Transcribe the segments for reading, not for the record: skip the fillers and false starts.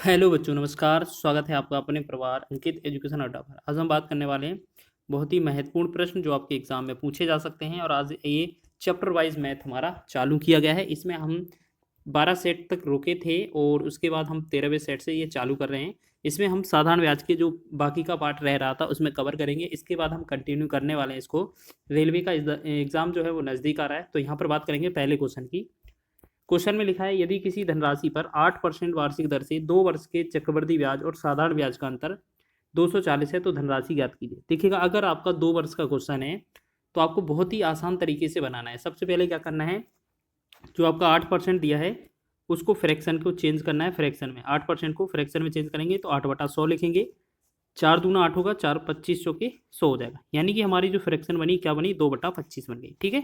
Hello बच्चों, नमस्कार। स्वागत है आपका अपने परिवार अंकित एजुकेशन अड्डा पर। आज हम बात करने वाले हैं बहुत ही महत्वपूर्ण प्रश्न जो आपके एग्जाम में पूछे जा सकते हैं। और आज ये चैप्टर वाइज मैथ हमारा चालू किया गया है। इसमें हम 12 सेट तक रुके थे और उसके बाद हम 13वें सेट से ये चालू कर रहे हैं। इसमें हम साधारण ब्याज के जो बाकी का पार्ट रह रहा था उसमें कवर करेंगे। इसके बाद हम कंटिन्यू करने वाले हैं इसको। रेलवे का एग्ज़ाम जो है वो नज़दीक आ रहा है, तो यहाँ पर बात करेंगे पहले क्वेश्चन की। क्वेश्चन में लिखा है, यदि किसी धनराशि पर 8% वार्षिक दर से 2 वर्ष के चक्रवृद्धि ब्याज और साधारण ब्याज का अंतर 240 है तो धनराशि ज्ञात कीजिए। देखिएगा, अगर आपका 2 वर्ष का क्वेश्चन है तो आपको बहुत ही आसान तरीके से बनाना है। सबसे पहले क्या करना है, जो आपका 8% दिया है उसको फ्रैक्शन को चेंज करना है। फ्रैक्शन में 8% को फ्रैक्शन में चेंज करेंगे तो 8/100 लिखेंगे। 4 दूना 8 होगा, 4 25 के 100 हो जाएगा। यानी कि हमारी जो फ्रैक्शन बनी क्या बनी, 2/25 बन गई। ठीक है।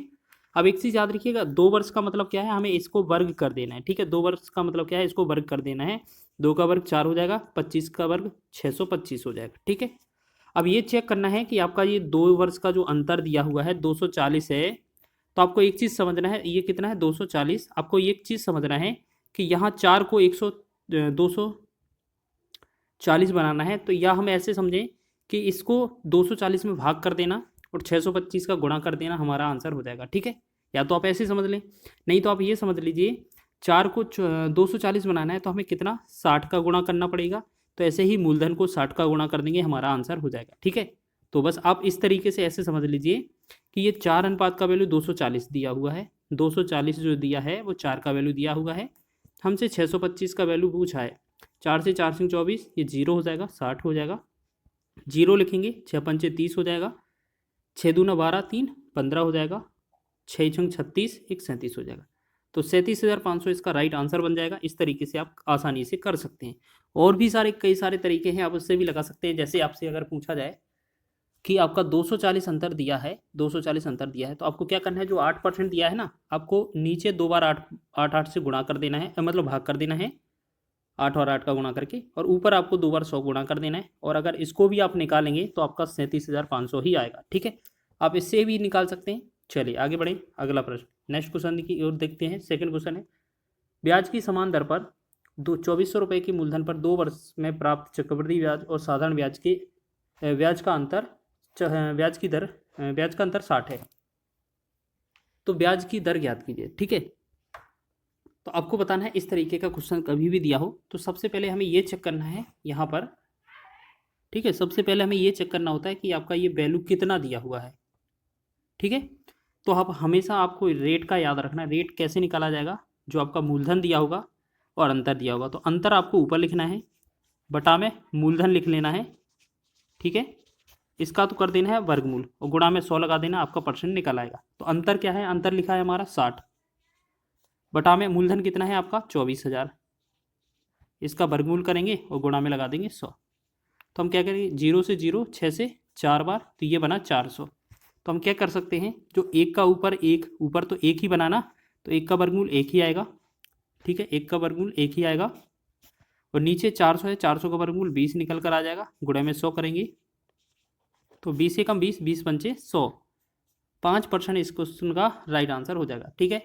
अब एक चीज़ याद रखिएगा, 2 वर्ष का मतलब क्या है, हमें इसको वर्ग कर देना है। ठीक है, 2 वर्ष का मतलब क्या है, इसको वर्ग कर देना है। 2 का वर्ग 4 हो जाएगा, 25 का वर्ग 625 हो जाएगा। ठीक है। अब ये चेक करना है कि आपका ये 2 वर्ष का जो अंतर दिया हुआ है 240 है। तो आपको एक चीज़ समझना है, ये कितना है 240। आपको एक चीज़ समझना है कि यहाँ 4 को 240 बनाना है। तो या हम ऐसे समझें कि इसको 240 में भाग कर देना और 625 का गुणा कर देना, हमारा आंसर हो जाएगा। ठीक है। या तो आप ऐसे समझ लें, नहीं तो आप ये समझ लीजिए 4 को 240 बनाना है तो हमें कितना 60 का गुणा करना पड़ेगा। तो ऐसे ही मूलधन को 60 का गुणा कर देंगे, हमारा आंसर हो जाएगा। ठीक है। तो बस आप इस तरीके से ऐसे समझ लीजिए कि ये 4 अनुपात का वैल्यू 240 दिया हुआ है। 240 जो दिया है वो 4 का वैल्यू दिया हुआ है। हमसे 625 का वैल्यू पूछा है। 4 से 4 सिंह 24, ये 0 हो जाएगा, 60 हो जाएगा। 0 लिखेंगे, 6 पंचे 30 हो जाएगा। 6 दूना 12, 3 15 हो जाएगा। 6 छंग 36, 1 37 हो जाएगा। तो 37,500 इसका राइट आंसर बन जाएगा। इस तरीके से आप आसानी से कर सकते हैं। और भी कई सारे तरीके हैं, आप उससे भी लगा सकते हैं। जैसे आपसे अगर पूछा जाए कि आपका 240 अंतर दिया है, 240 अंतर दिया है, तो आपको क्या करना है, जो 8% दिया है ना, आपको नीचे 2 बार 8 8 8 से गुणा कर देना है, मतलब भाग कर देना है। 8 और 8 का गुणा करके, और ऊपर आपको 2 बार 100 गुणा कर देना है। और अगर इसको भी आप निकालेंगे तो आपका 37,500 ही आएगा। ठीक है। आप इससे भी निकाल सकते हैं। चलिए आगे बढ़ें। अगला प्रश्न, नेक्स्ट क्वेश्चन की ओर देखते हैं। सेकंड क्वेश्चन है, ब्याज की समान दर पर 2400 रुपये की मूलधन पर 2 वर्ष में प्राप्त चक्रवृद्धि ब्याज और साधारण ब्याज के ब्याज का अंतर ब्याज का अंतर 60 है तो ब्याज की दर ज्ञात कीजिए। ठीक है। तो आपको बताना है, इस तरीके का क्वेश्चन कभी भी दिया हो तो सबसे पहले हमें ये चेक करना है यहाँ पर। ठीक है, सबसे पहले हमें ये चेक करना होता है कि आपका ये वैल्यू कितना दिया हुआ है। ठीक है। तो आप हमेशा आपको रेट का याद रखना है। रेट कैसे निकाला जाएगा, जो आपका मूलधन दिया होगा और अंतर दिया होगा, तो अंतर आपको ऊपर लिखना है, बटा में मूलधन लिख लेना है। ठीक है। इसका तो कर देना है वर्गमूल और गुणा में 100 लगा देना, आपका परसेंट निकल आएगा। तो अंतर क्या है, अंतर लिखा है हमारा 60, बटा में मूलधन कितना है आपका 24,000। इसका वर्गमूल करेंगे और गुणा में लगा देंगे 100। तो हम क्या करेंगे, 0 से 0, 6 से 4 बार, तो ये बना 400। तो हम क्या कर सकते हैं, जो एक का ऊपर तो एक ही बनाना, तो एक का वर्गमूल एक ही आएगा। ठीक है, एक का वर्गमूल एक ही आएगा। और नीचे 400 है, 400 का वर्गमूल 20 निकल कर आ जाएगा। गुणा में 100 करेंगे तो 20 से कम 20, 20 पंचे 100, 5% इस क्वेश्चन का राइट आंसर हो जाएगा। ठीक है।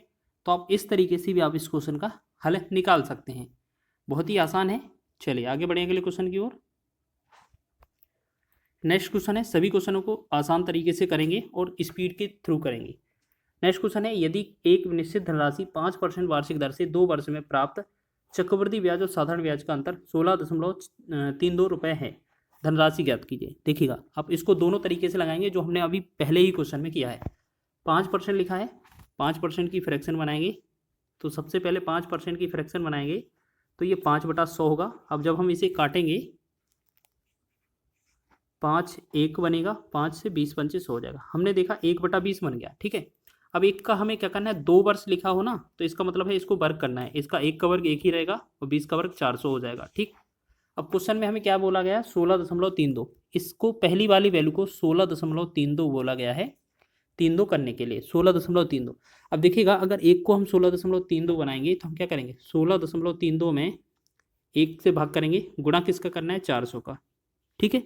तो आप इस तरीके से भी आप इस क्वेश्चन का हल निकाल सकते हैं। बहुत ही आसान है। चलिए आगे बढ़ें अगले क्वेश्चन की ओर। नेक्स्ट क्वेश्चन है, सभी क्वेश्चनों को आसान तरीके से करेंगे और स्पीड के थ्रू करेंगे। नेक्स्ट क्वेश्चन है, यदि एक निश्चित धनराशि 5% वार्षिक दर से 2 वर्ष में प्राप्त चक्रवृद्धि ब्याज और साधारण ब्याज का अंतर 16.32 रुपये है, धनराशि ज्ञात कीजिए। देखिएगा, आप इसको दोनों तरीके से लगाएंगे जो हमने अभी पहले ही क्वेश्चन में किया है। 5% लिखा है, 5% की फ्रैक्शन बनाएंगे। तो सबसे पहले 5% की फ्रैक्शन बनाएंगे तो ये 5/100 होगा। अब जब हम इसे काटेंगे, 5 1 बनेगा, 5 से 20 पंचे 100 हो जाएगा। हमने देखा 1/20 बन गया। ठीक है। अब एक का हमें क्या करना है, 2 वर्ष लिखा हो ना, तो इसका मतलब है इसको वर्ग करना है। इसका 1 का वर्ग 1 ही रहेगा और 20 का वर्ग 400 हो जाएगा। ठीक। अब क्वेश्चन में हमें क्या बोला गया, 16.32। इसको पहली वाली वैल्यू को 16.32 बोला गया है, 32 करने के लिए 16.32। अब देखिएगा, अगर एक को हम 16.32 बनाएंगे तो हम क्या करेंगे, 16.32 में 1 से भाग करेंगे, गुणा किसका करना है, 400 का। ठीक है।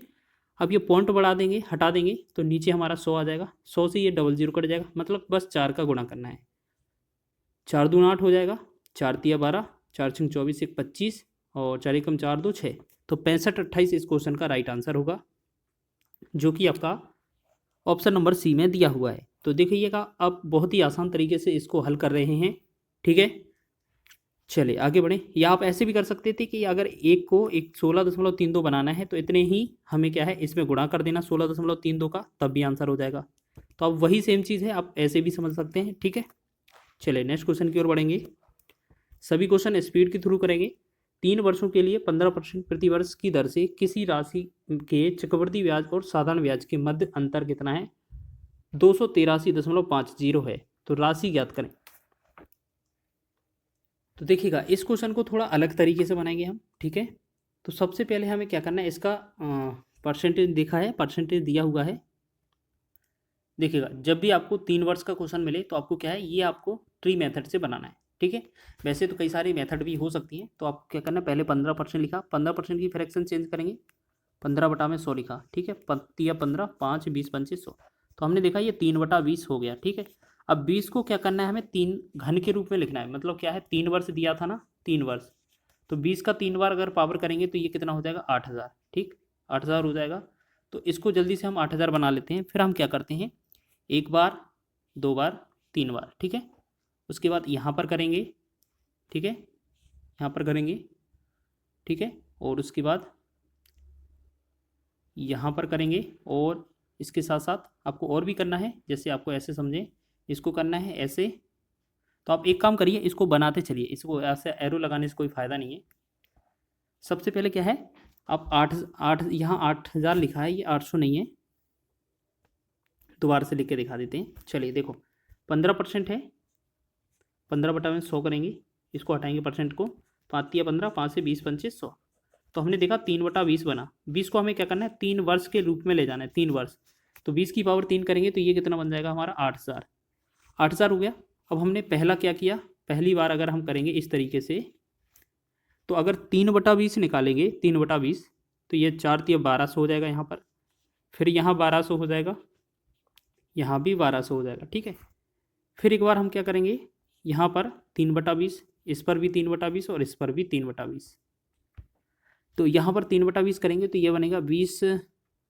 अब ये पॉइंट बढ़ा देंगे, हटा देंगे, तो नीचे हमारा 100 आ जाएगा। 100 से ये 00 कट जाएगा, मतलब बस 4 का गुणा करना है। 4 दूना 8 हो जाएगा, 4 तिया 12, 4 छंग 24, 1 25 और 4 एकम 4 2 6, तो 65 28 इस क्वेश्चन का राइट आंसर होगा, जो कि आपका ऑप्शन नंबर सी में दिया हुआ है। तो देखिएगा आप बहुत ही आसान तरीके से इसको हल कर रहे हैं, ठीक है। चलिए आगे बढ़ें। या आप ऐसे भी कर सकते थे कि अगर एक को एक 16.32 बनाना है तो इतने ही हमें क्या है इसमें गुणा कर देना 16.32 का, तब भी आंसर हो जाएगा। तो अब वही सेम चीज़ है, आप ऐसे भी समझ सकते हैं, ठीक है। चलिए नेक्स्ट क्वेश्चन की ओर बढ़ेंगे। सभी क्वेश्चन स्पीड के थ्रू करेंगे। 3 वर्षों के लिए 15% प्रति वर्ष की दर से किसी राशि के चक्रवृद्धि ब्याज और साधारण ब्याज के मध्य अंतर कितना है? 283.50 है। तो राशि ज्ञात करें। तो देखिएगा इस क्वेश्चन को थोड़ा अलग तरीके से बनाएंगे हम, ठीक है। तो सबसे पहले हमें क्या करना है, इसका परसेंटेज देखा है, परसेंटेज दिया हुआ है। देखिएगा जब भी आपको 3 वर्ष का क्वेश्चन मिले तो आपको क्या है, ये आपको ट्री मेथड से बनाना है, ठीक है। वैसे तो कई सारी मेथड भी हो सकती हैं, तो आप क्या करना है, पहले 15% लिखा, 15% की फ्रैक्शन चेंज करेंगे, 15/100 लिखा, ठीक है। 15 5 20 25 100, तो हमने देखा ये 3/20 हो गया, ठीक है। अब 20 को क्या करना है, हमें 3 घन के रूप में लिखना है, मतलब क्या है 3 वर्ष दिया था ना, 3 वर्ष, तो 20 का 3 बार अगर पावर करेंगे तो ये कितना हो जाएगा 8000, ठीक, 8000 हो जाएगा। तो इसको जल्दी से हम 8000 बना लेते हैं। फिर हम क्या करते हैं, 1 बार 2 बार 3 बार, ठीक है। उसके बाद यहाँ पर करेंगे, ठीक है, यहाँ पर करेंगे, ठीक है। और उसके बाद यहाँ पर करेंगे, और इसके साथ साथ आपको और भी करना है, जैसे आपको ऐसे समझें, इसको करना है ऐसे। तो आप एक काम करिए, इसको बनाते चलिए, इसको ऐसे एरो लगाने से कोई फ़ायदा नहीं है। सबसे पहले क्या है, आप 8 यहाँ 8000 लिखा है, ये 800 नहीं है, दोबारा से लिख के दिखा देते हैं। चलिए देखो 15% है, 15/100 करेंगे, इसको हटाएंगे परसेंट को, 5 या 15, 5 से 20 25 100। तो हमने देखा 3/20 बना, 20 को हमें क्या करना है 3 वर्ष के रूप में ले जाना है, 3 वर्ष। तो 20 की पावर 3 करेंगे तो ये कितना बन जाएगा हमारा 8000, 8000 हो गया। अब हमने पहला क्या किया, पहली बार अगर हम करेंगे इस तरीके से, तो अगर 3/20 निकालेंगे, 3/20, तो ये 4 3 1200 हो जाएगा यहाँ पर, फिर यहाँ 1200 हो जाएगा, यहाँ भी 1200 हो जाएगा, ठीक है। फिर एक बार हम क्या करेंगे, यहाँ पर 3/20, इस पर भी 3/20 और इस पर भी 3/20। तो यहाँ पर 3/20 करेंगे तो ये बनेगा 20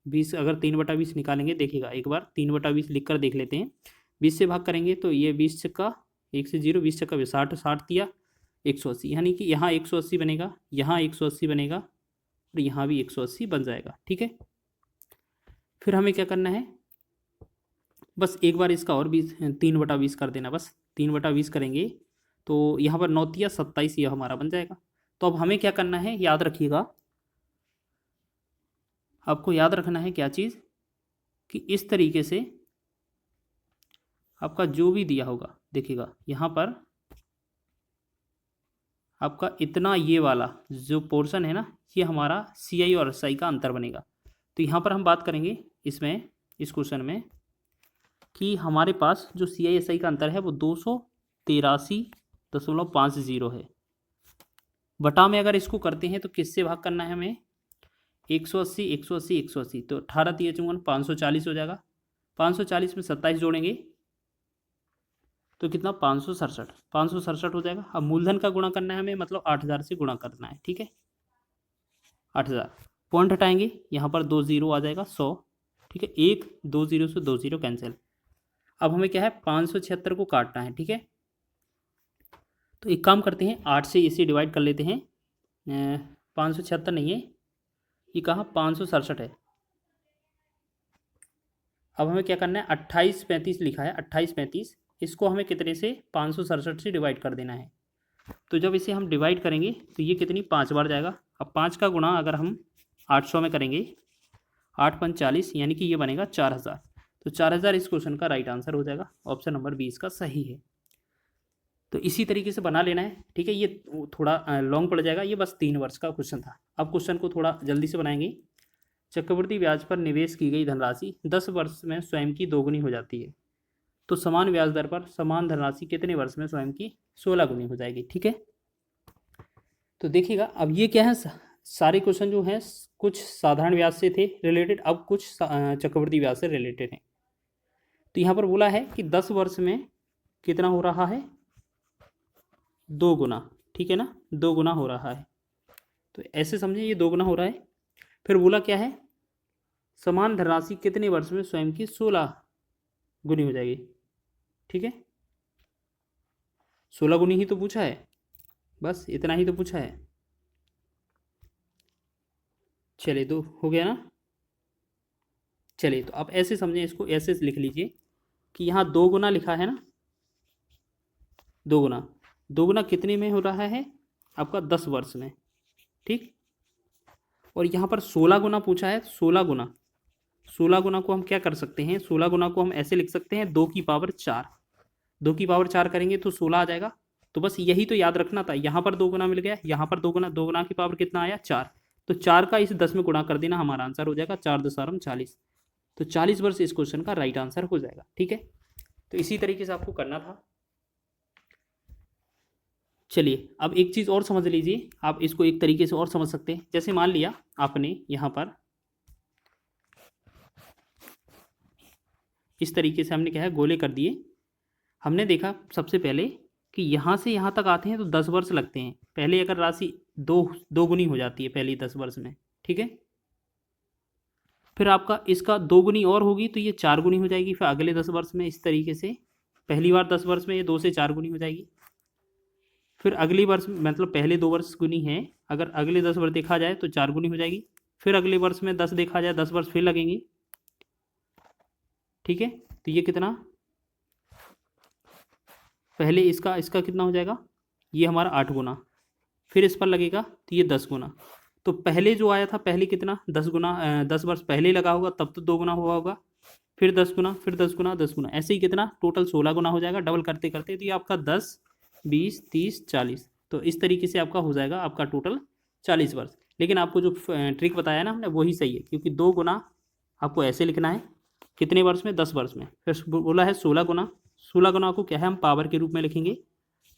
20, अगर 3/20 निकालेंगे, देखिएगा एक बार 3/20 लिख कर देख लेते हैं। 20 से भाग करेंगे तो ये 20 छक्का 1 से 0, 20 छक्का 60, 60 दिया 180, यानी कि यहाँ 180 बनेगा, यहाँ 180 बनेगा, और यहाँ भी 180 बन जाएगा, ठीक है। फिर हमें क्या करना है, बस एक बार इसका और 3/20 कर देना, बस 3/20 करेंगे तो यहाँ पर 9 या 27 यह हमारा बन जाएगा। तो अब हमें क्या करना है, याद रखिएगा, आपको याद रखना है क्या चीज़, कि इस तरीके से आपका जो भी दिया होगा, देखिएगा यहाँ पर आपका इतना ये वाला जो पोर्शन है ना, ये हमारा CI और SI का अंतर बनेगा। तो यहाँ पर हम बात करेंगे इसमें, इस क्वेश्चन में, कि हमारे पास जो CI SI का अंतर है वो 283.50 है। बटा में अगर इसको करते हैं तो किससे भाग करना है हमें, 180 180 180, तो 18 3 54 540 हो जाएगा। 540 में 27 जोड़ेंगे तो कितना 567 हो जाएगा। अब मूलधन का गुणा करना है हमें, मतलब 8000 से गुणा करना है, ठीक है। 8000 पॉइंट हटाएंगे, यहाँ पर 2 0 आ जाएगा 100, ठीक है। 1 2 0 से 2 0 कैंसिल। अब हमें क्या है 576 को काटना है, ठीक है। तो एक काम करते हैं, 8 से इसे डिवाइड कर लेते हैं। 576 नहीं है, ये कहाँ 567 है। अब हमें क्या करना है, 28 35 लिखा है, 28 35, इसको हमें कितने से 567 से डिवाइड कर देना है। तो जब इसे हम डिवाइड करेंगे तो ये कितनी 5 बार जाएगा। अब 5 का गुणा अगर हम 800 में करेंगे, 8 5 40, यानी कि ये बनेगा 4000। तो 4000 इस क्वेश्चन का राइट आंसर हो जाएगा, ऑप्शन नंबर 20 का सही है। तो इसी तरीके से बना लेना है, ठीक है। ये थोड़ा लॉन्ग पड़ जाएगा, ये बस 3 वर्ष का क्वेश्चन था। अब क्वेश्चन को थोड़ा जल्दी से बनाएंगे। चक्रवृद्धि ब्याज पर निवेश की गई धनराशि 10 वर्ष में स्वयं की दोगुनी हो जाती है, तो समान ब्याज दर पर समान धनराशि कितने वर्ष में स्वयं की 16 गुनी हो जाएगी, ठीक है। तो देखिएगा अब ये क्या है, सारे क्वेश्चन जो हैं कुछ साधारण ब्याज से थे रिलेटेड, अब कुछ चक्रवृद्धि ब्याज से रिलेटेड हैं। तो यहाँ पर बोला है कि 10 वर्ष में कितना हो रहा है, 2 गुना, ठीक है ना, 2 गुना हो रहा है। तो ऐसे समझें ये 2 गुना हो रहा है। फिर बोला क्या है, समान धनराशि कितने वर्ष में स्वयं की 16 गुनी हो जाएगी। ठीक है, 16 गुनी ही तो पूछा है, बस इतना ही तो पूछा है। चलिए तो हो गया ना। चलिए तो आप ऐसे समझें, इसको ऐसे लिख लीजिए कि यहाँ 2 गुना लिखा है ना, 2 गुना, 2 गुना कितने में हो रहा है आपका 10 वर्ष में। ठीक, और यहाँ पर 16 गुना पूछा है, 16 गुना, 16 गुना को हम क्या कर सकते हैं, 16 गुना को हम ऐसे लिख सकते हैं 2 की पावर 4, 2 की पावर 4 करेंगे तो 16 आ जाएगा। तो बस यही तो याद रखना था, यहाँ पर 2 गुना मिल गया, यहाँ पर 2 गुना, 2 गुना की पावर कितना आया 4, तो 4 का इस 10 में गुणा कर देना, हमारा आंसर हो जाएगा 4 दशारम 40। तो 40 वर्ष इस क्वेश्चन का राइट आंसर हो जाएगा। ठीक है, तो इसी तरीके से आपको करना था। चलिए अब एक चीज़ और समझ लीजिए, आप इसको एक तरीके से और समझ सकते हैं। जैसे मान लिया आपने यहाँ पर इस तरीके से हमने क्या है, गोले कर दिए। हमने देखा सबसे पहले कि यहाँ से यहाँ तक आते हैं तो 10 वर्ष लगते हैं। पहले अगर राशि दो गुनी हो जाती है पहले 10 वर्ष में, ठीक है, फिर आपका इसका 2 गुनी और होगी तो ये 4 गुनी हो जाएगी फिर अगले 10 वर्ष में। इस तरीके से पहली बार 10 वर्ष में ये 2 से 4 गुनी हो जाएगी। फिर अगली वर्ष मतलब पहले 2 वर्ष गुनी है, अगर अगले 10 वर्ष देखा जाए तो 4 गुनी हो जाएगी। फिर अगले वर्ष में 10 देखा जाए, 10 वर्ष फिर लगेंगे। ठीक है, तो ये कितना, पहले इसका कितना हो जाएगा, ये हमारा 8 गुना, फिर इस पर लगेगा तो ये 10 गुना। तो पहले जो आया था पहले कितना 10 गुना, 10 वर्ष पहले लगा होगा तब तो 2 गुना हुआ होगा, फिर 10 गुना, फिर 10 गुना, 10 गुना, ऐसे ही कितना टोटल 16 गुना हो जाएगा डबल करते करते। तो ये आपका 10, 20, 30, 40, तो इस तरीके से आपका हो जाएगा आपका टोटल 40 वर्ष। लेकिन आपको जो ट्रिक बताया ना हमने वही सही है, क्योंकि 2 गुना आपको ऐसे लिखना है कितने वर्ष में, 10 वर्ष में। फिर बोला है 16 गुना, 16 गुना को क्या है हम पावर के रूप में लिखेंगे,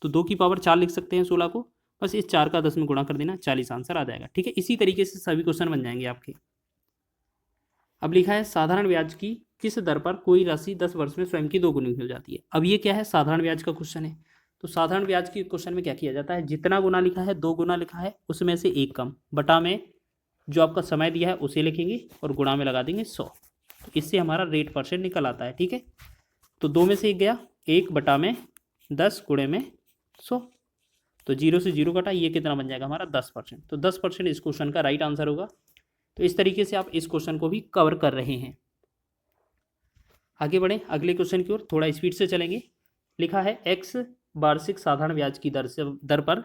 तो 2 की पावर 4 लिख सकते हैं 16 को, बस इस 4 का 10 में गुणा कर देना, 40 आंसर आ जाएगा। ठीक है, इसी तरीके से सभी क्वेश्चन बन जाएंगे आपके। अब लिखा है साधारण ब्याज की किस दर पर कोई राशि 10 वर्ष में स्वयं की 2 गुनी हो जाती है। अब ये क्या है, साधारण ब्याज का क्वेश्चन है। तो साधारण ब्याज के क्वेश्चन में क्या किया जाता है, जितना गुना लिखा है 2 गुना लिखा है उसमें से 1 कम, बटा में जो आपका समय दिया है उसे लिखेंगे और गुणा में लगा देंगे 100, तो इससे हमारा रेट परसेंट निकल आता है। ठीक है, तो 2 में से 1 गया, 1 बटा में 10 गुणे में 100, तो 0 से 0 कटा, ये कितना बन जाएगा हमारा 10%। तो 10% इस क्वेश्चन का राइट आंसर होगा। तो इस तरीके से आप इस क्वेश्चन को भी कवर कर रहे हैं। आगे बढ़ें अगले क्वेश्चन की ओर, थोड़ा स्पीड से चलेंगे। लिखा है x वार्षिक साधारण ब्याज की दर पर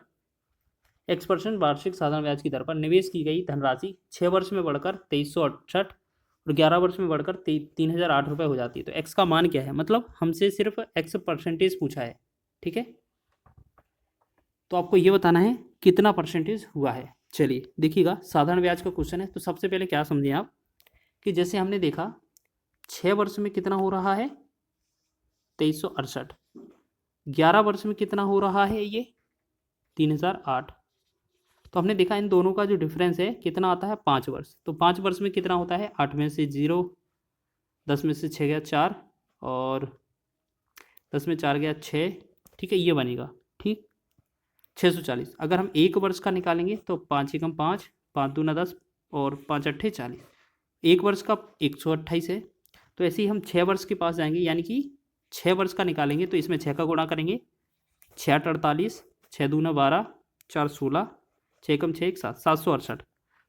x% वार्षिक साधारण ब्याज की दर पर निवेश की गई धनराशि 6 वर्ष में बढ़कर 2368 और 11 वर्ष में बढ़कर 3008 रुपये हो जाती है। तो x का मान क्या है, मतलब हमसे सिर्फ x% पूछा है। ठीक है, तो आपको ये बताना है कितना परसेंटेज हुआ है। चलिए देखिएगा, साधारण ब्याज का क्वेश्चन है। तो सबसे पहले क्या समझें आप कि जैसे हमने देखा 6 वर्ष में कितना हो रहा है 2368, 11 वर्ष में कितना हो रहा है ये 3008। तो हमने देखा इन दोनों का जो डिफरेंस है कितना आता है 5 वर्ष। तो 5 वर्ष में कितना होता है, 8 में से 0, 10 में से 6 गया 4 और 10 में 4 गया 6। ठीक है, ये बनेगा ठीक 640। अगर हम 1 वर्ष का निकालेंगे तो 5 एकम 5, 5 दूना 10 और 5 अट्ठे 40, 1 वर्ष का 128 है। तो ऐसे ही हम 6 वर्ष के पास जाएंगे, यानी कि 6 वर्ष का निकालेंगे तो इसमें 6 का गुणा करेंगे, 6 8 48, 6 दूना 12, 4 16, 6 एकम 6 1 7, 768।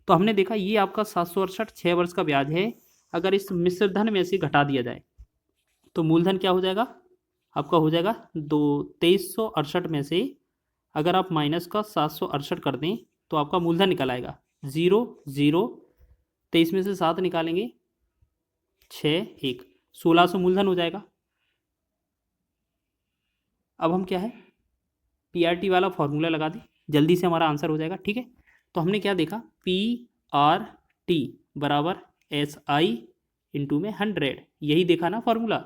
तो हमने देखा ये आपका 768 6 वर्ष का ब्याज है। अगर इस मिश्र धन में से घटा दिया जाए तो मूलधन क्या हो जाएगा आपका, हो जाएगा 2368 में से अगर आप माइनस का 768 कर दें तो आपका मूलधन निकल आएगा 0 0, 23 में से 7 निकालेंगे 6 1, 1600 मूलधन हो जाएगा। अब हम क्या है PRT वाला फॉर्मूला लगा दें, जल्दी से हमारा आंसर हो जाएगा। ठीक है, तो हमने क्या देखा PRT बराबर SI इंटू में 100, यही देखा ना फॉर्मूला।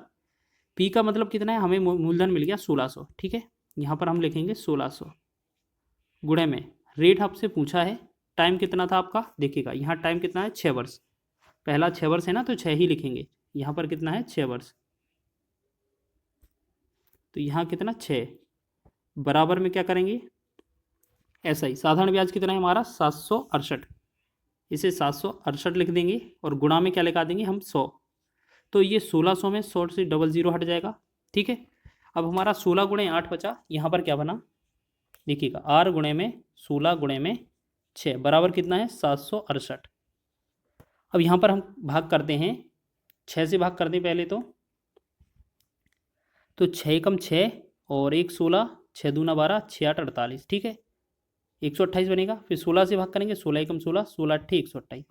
P का मतलब कितना है, हमें मूलधन मिल गया 1600। ठीक है, यहाँ पर हम लिखेंगे 1600 गुणे में रेट आपसे पूछा है, टाइम कितना था आपका, देखिएगा यहाँ टाइम कितना है 6 वर्ष, पहला 6 वर्ष है ना तो 6 ही लिखेंगे। यहाँ पर कितना है 6 वर्ष, तो यहाँ कितना 6 बराबर में क्या करेंगे SI साधारण ब्याज कितना है हमारा 768, इसे 768 लिख देंगे और गुणा में क्या लगा देंगे हम 100, तो ये 1600 में 100 से 00 हट जाएगा। ठीक है, अब हमारा 16 गुणे 8 बचा, यहाँ पर क्या बना देखिएगा, R गुणे में 16 गुणे में 6 बराबर कितना है 768। अब यहाँ पर हम भाग करते हैं, 6 से भाग करते हैं पहले तो 6 एकम 6 और 1 16, 6 दूना 12, 6 8 48, ठीक है 128 बनेगा। फिर 16 से भाग करेंगे, 16 एकम 16, 16 अट्ठे 128,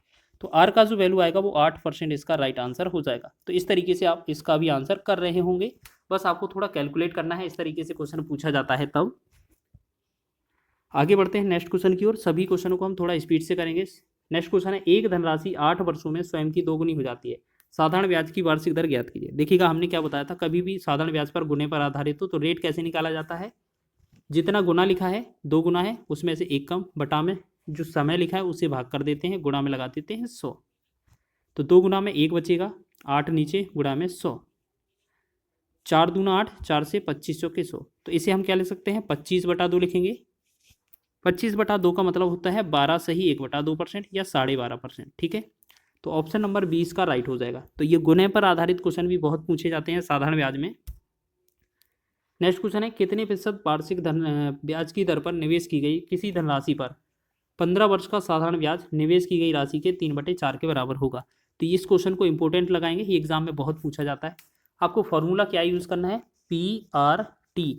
तो R का जो वैल्यू आएगा वो 8% इसका राइट आंसर हो जाएगा। तो इस तरीके से आप इसका भी आंसर कर रहे होंगे, बस आपको थोड़ा कैलकुलेट करना है, इस तरीके से क्वेश्चन पूछा जाता है। तब आगे बढ़ते हैं नेक्स्ट क्वेश्चन की ओर। सभी क्वेश्चनों को हम थोड़ा स्पीड से करेंगे। नेक्स्ट क्वेश्चन है, एक धनराशि 8 वर्षों में स्वयं की दोगुनी हो जाती है, साधारण ब्याज की वार्षिक दर ज्ञात कीजिए। देखिएगा हमने क्या बताया था, कभी भी साधारण ब्याज पर गुने पर आधारित हो तो रेट कैसे निकाला जाता है, जितना गुना लिखा है 2 गुना है उसमें से 1 कम, बटा में जो समय लिखा है उसे भाग कर देते हैं, गुणा में लगा देते हैं 100, तो 2 गुना में 1 बचेगा, 8 नीचे गुणा में 100, 4 दूना 8, 4 से 25 चौके 100, तो इसे हम क्या लिख सकते हैं 25/2 लिखेंगे। 25/2 का मतलब होता है 12 सही 1/2% या 12.5%, ठीक है। तो ऑप्शन नंबर 20 का राइट हो जाएगा। तो ये गुने पर आधारित क्वेश्चन भी बहुत पूछे जाते हैं साधारण ब्याज में। नेक्स्ट क्वेश्चन है, कितने प्रतिशत वार्षिक ब्याज की दर पर निवेश की गई किसी धनराशि पर 15 वर्ष का साधारण ब्याज निवेश की गई राशि के 3/4 के बराबर होगा। तो इस क्वेश्चन को इंपॉर्टेंट लगाएंगे, ये एग्जाम में बहुत पूछा जाता है। आपको फॉर्मूला क्या यूज़ करना है, PRT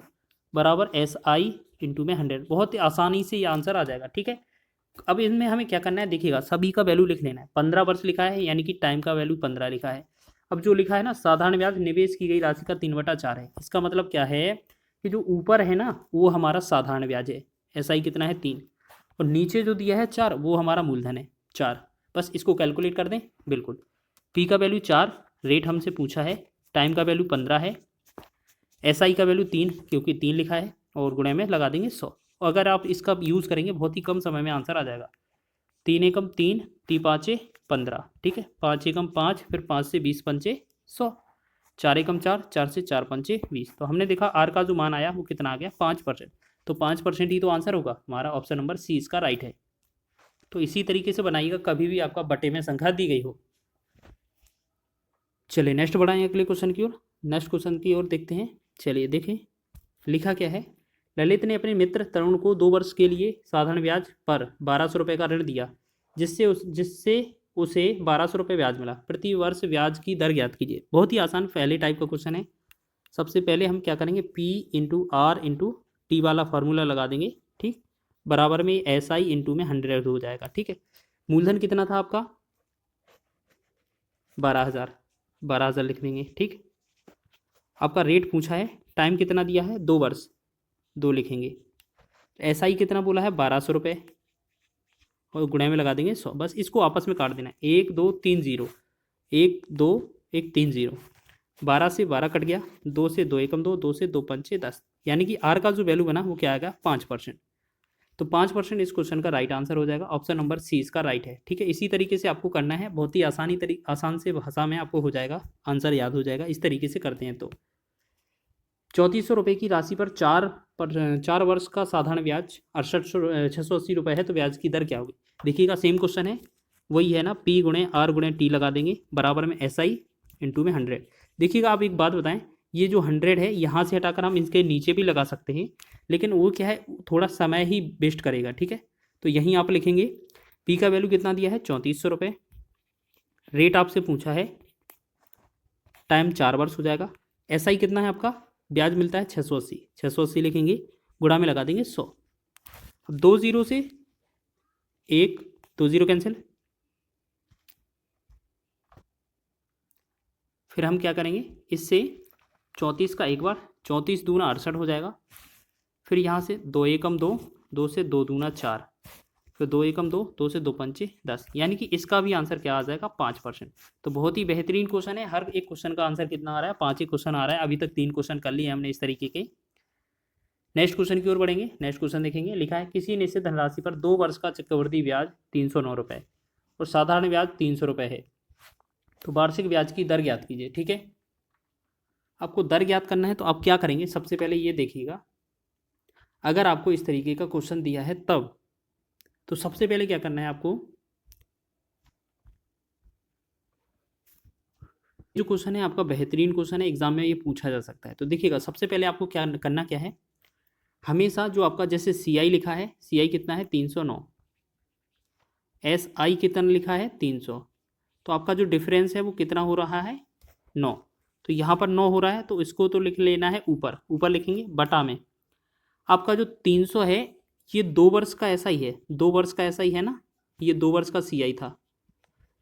बराबर SI इंटू में 100, बहुत ही आसानी से ये आंसर आ जाएगा, ठीक है। अब इसमें हमें क्या करना है, देखिएगा सभी का वैल्यू लिख लेना है। 15 वर्ष लिखा है यानी कि टाइम का वैल्यू 15 लिखा है। अब जो लिखा है ना साधारण ब्याज निवेश की गई राशि का 3/4 है, इसका मतलब क्या है कि जो ऊपर है ना वो हमारा साधारण ब्याज है, SI कितना है 3, और नीचे जो दिया है 4 वो हमारा मूलधन है 4। बस इसको कैलकुलेट कर दें, बिल्कुल P का वैल्यू 4, रेट हमसे पूछा है, टाइम का वैल्यू 15 है, SI का वैल्यू 3 क्योंकि 3 लिखा है, और गुणे में लगा देंगे 100। अगर आप इसका यूज़ करेंगे बहुत ही कम समय में आंसर आ जाएगा। 3 एकम 3, 3 5 15, ठीक है 5 एकम 5, फिर 5 से 20 पंचे 100, 4 एकम 4, 4 से 4 पंचे 20। तो हमने देखा R का जो मान आया वो कितना आ गया 5%, तो 5% ही तो आंसर होगा हमारा, ऑप्शन नंबर C इसका राइट है। तो इसी तरीके से बनाइएगा कभी भी आपका बटे में संख्या दी गई हो। चलिए नेक्स्ट बढ़ाएं अगले क्वेश्चन की ओर। नेक्स्ट क्वेश्चन की ओर देखते हैं। चलिए देखें लिखा क्या है, ललित ने अपने मित्र तरुण को 2 वर्ष के लिए साधारण ब्याज पर 1200 रुपये का ऋण दिया, जिससे उसे 1200 रुपये ब्याज मिला। प्रति वर्ष ब्याज की दर ज्ञात कीजिए। बहुत ही आसान पहले टाइप का क्वेश्चन है। सबसे पहले हम क्या करेंगे, P/R/T वाला फार्मूला लगा देंगे, ठीक, बराबर में SI इंटू में 100 हो जाएगा, ठीक है। मूलधन कितना था आपका 12,000 लिख देंगे, ठीक। आपका रेट पूछा है, टाइम कितना दिया है 2 वर्ष, 2 लिखेंगे, SI कितना बोला है 1200 रुपये, और गुणे में लगा देंगे 100। बस इसको आपस में काट देना है, 1 2 3 0, 1 2 1 3 0, 12 से 12 कट गया, 2 से 2 एकम 2, 2 से 2 पंचे 10, यानी कि R का जो वैल्यू बना वो क्या आएगा 5%। तो 5% इस क्वेश्चन का राइट आंसर हो जाएगा, ऑप्शन नंबर C इसका राइट है, ठीक है। इसी तरीके से आपको करना है, बहुत ही आसान से भाषा में आपको हो जाएगा, आंसर याद हो जाएगा। इस तरीके से करते हैं तो 3400 रुपये की राशि पर 4 वर्ष का साधारण ब्याज 680 रुपये है, तो ब्याज की दर क्या होगी। देखिएगा सेम क्वेश्चन है, वही है ना, P/R/T लगा देंगे, बराबर में SI इंटू में 100। देखिएगा आप एक बात बताएं, ये जो 100 है यहाँ से हटाकर हम इसके नीचे भी लगा सकते हैं, लेकिन वो क्या है थोड़ा समय ही वेस्ट करेगा, ठीक है। तो यहीं आप लिखेंगे P का वैल्यू कितना दिया है 3400 रुपये, रेट आपसे पूछा है, टाइम 4 वर्ष हो जाएगा, SI कितना है आपका ब्याज मिलता है 680 लिखेंगे, गुणा में लगा देंगे 100। अब 2 0 से 1 2 0 कैंसिल, फिर हम क्या करेंगे, इससे 34 का एक बार 34 दूना 68 हो जाएगा, फिर यहाँ से 2 एकम 2, 2 से 2 दूना 4, फिर 2 एकम 2, 2 से 2 पंचे 10, यानी कि इसका भी आंसर क्या आ जाएगा 5%। तो बहुत ही बेहतरीन क्वेश्चन है, हर एक क्वेश्चन का आंसर कितना आ रहा है 5 ही क्वेश्चन आ रहा है। अभी तक 3 क्वेश्चन कर लिए हमने इस तरीके के। नेक्स्ट क्वेश्चन की ओर बढ़ेंगे। नेक्स्ट क्वेश्चन देखेंगे, लिखा है किसी निश्चित धनराशि पर 2 वर्ष का चक्रवृद्धि ब्याज 309 रुपये और साधारण ब्याज 300 रुपये है, तो वार्षिक ब्याज की दर ज्ञात कीजिए, ठीक है। आपको दर ज्ञात करना है तो आप क्या करेंगे, सबसे पहले ये देखिएगा, अगर आपको इस तरीके का क्वेश्चन दिया है तब, तो सबसे पहले क्या करना है आपको, जो क्वेश्चन है आपका बेहतरीन क्वेश्चन है, एग्जाम में ये पूछा जा सकता है। तो देखिएगा, सबसे पहले आपको क्या करना क्या है, हमेशा जो आपका जैसे सी आई लिखा है, सी आई कितना है 309, एस आई कितना लिखा है 300, तो आपका जो डिफरेंस है वो कितना हो रहा है 9। तो यहाँ पर 9 हो रहा है, तो इसको तो लिख लेना है ऊपर, ऊपर लिखेंगे बटा में आपका जो 300 है, ये 2 वर्ष का ऐसा ही है, 2 वर्ष का ऐसा ही है ना, ये 2 वर्ष का सी आई था,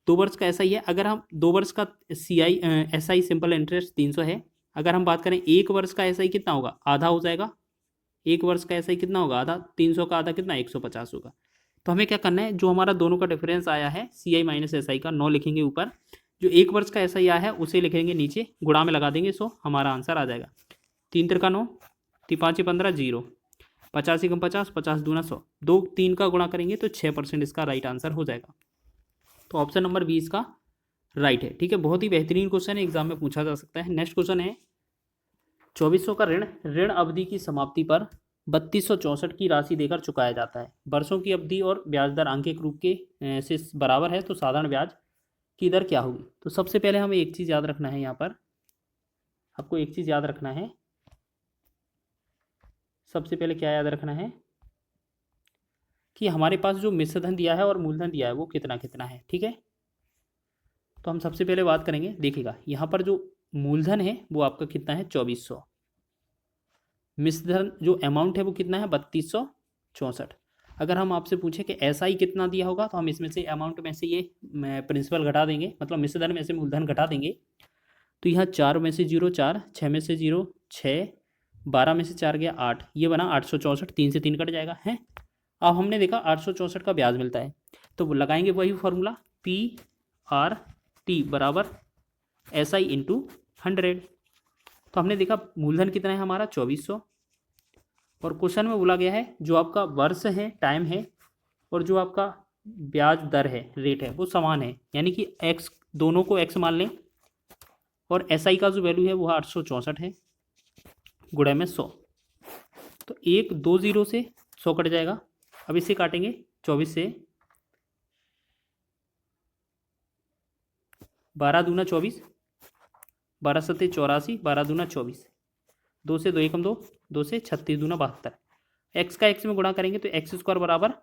2 वर्ष का ऐसा ही है। अगर हम 2 वर्ष का C I S I simple interest 300 है, अगर हम बात करें 1 वर्ष का ऐसा ही कितना होगा, आधा हो जाएगा, 1 वर्ष का ऐसा ही कितना होगा, आधा, 300 का आधा कितना 150 होगा। तो हमें क्या करना है, जो हमारा दोनों का डिफरेंस आया है सी आई माइनस एस आई का 9 लिखेंगे ऊपर, जो 1 वर्ष का ऐसा ही आया है उसे लिखेंगे नीचे, गुणा में लगा देंगे 100, हमारा आंसर आ जाएगा 3 त्रिका 9, 5 15 0, 50 कम 50, 50 दूना 100, 2 3 का गुणा करेंगे तो 6% इसका राइट आंसर हो जाएगा। तो ऑप्शन नंबर 20 का राइट है। ठीक है, बहुत ही बेहतरीन क्वेश्चन है, एग्जाम में पूछा जा सकता है। नेक्स्ट क्वेश्चन है 2400 का ऋण ऋण अवधि की समाप्ति पर 3264 की राशि देकर चुकाया जाता है। वर्षों की अवधि और ब्याज दर आंकिक रूप के से बराबर है, तो साधारण ब्याज की दर क्या होगी। तो सबसे पहले हमें एक चीज़ याद रखना है, यहाँ पर आपको एक चीज़ याद रखना है, सबसे पहले क्या याद रखना है कि हमारे पास जो मिश्र धन दिया है और मूलधन दिया है वो कितना कितना है। ठीक है, तो हम सबसे पहले बात करेंगे, देखिएगा यहाँ पर जो मूलधन है वो आपका कितना है 2400, मिश्र धन जो अमाउंट है वो कितना है 3264। अगर हम आपसे पूछे कि ऐसा ही कितना दिया होगा, तो हम इसमें से अमाउंट में से ये प्रिंसिपल घटा देंगे, मतलब मिश्र धन में से मूलधन घटा देंगे। तो यहाँ 4 में से 0 4, 6 में से 0 6, 12 में से 4 गया 8, ये बना 864, 3 से 3 कट जाएगा है। अब हमने देखा 864 का ब्याज मिलता है, तो लगाएंगे वही फॉर्मूला पी आर टी बराबर एस आई इंटू 100। तो हमने देखा मूलधन कितना है हमारा 2400, और क्वेश्चन में बोला गया है जो आपका वर्ष है, टाइम है, और जो आपका ब्याज दर है, रेट है, वो समान है, यानी कि एक्स, दोनों को एक्स मान लें, और एस आई का जो वैल्यू है वो 864 है, गुणे में 100, तो 1 2 0 से 100 कट जाएगा। अब इसे काटेंगे 24 से, 12 दूना 24, 12 सत्ते 84, 12 दूना 24, 2 से 2 एकम 2, 2 से 36 दूना 72, एक्स का एक्स में गुणा करेंगे तो एक्स स्क्वायर बराबर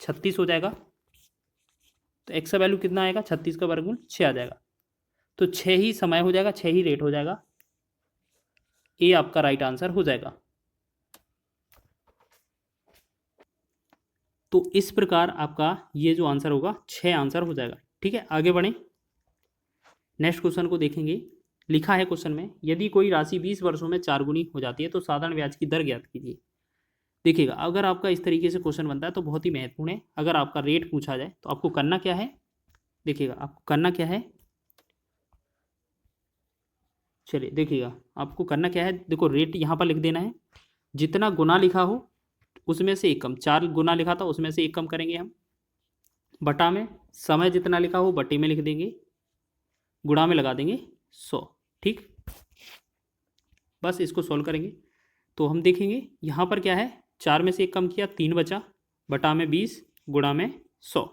36 हो जाएगा। तो एक्स का वैल्यू कितना आएगा, 36 का वर्गमूल 6 आ जाएगा, तो 6 ही समय हो जाएगा, 6 ही रेट हो जाएगा, ए आपका राइट आंसर हो जाएगा। तो इस प्रकार आपका ये जो आंसर होगा 6 आंसर हो जाएगा। ठीक है, आगे बढ़ें, नेक्स्ट क्वेश्चन को देखेंगे। लिखा है क्वेश्चन में, यदि कोई राशि 20 वर्षों में 4 गुनी हो जाती है तो साधारण ब्याज की दर ज्ञात कीजिए। देखिएगा, अगर आपका इस तरीके से क्वेश्चन बनता है तो बहुत ही महत्वपूर्ण है। अगर आपका रेट पूछा जाए तो आपको करना क्या है, देखिएगा आपको करना क्या है, चलिए देखिएगा आपको करना क्या है, देखो रेट यहाँ पर लिख देना है, जितना गुना लिखा हो उसमें से एक कम, 4 गुना लिखा था उसमें से एक कम करेंगे हम, बटा में समय जितना लिखा हो बटे में लिख देंगे, गुणा में लगा देंगे 100। ठीक, बस इसको सॉल्व करेंगे तो हम देखेंगे यहाँ पर क्या है, 4 में से एक कम किया 3 बचा, बटा में 20, गुणा में 100,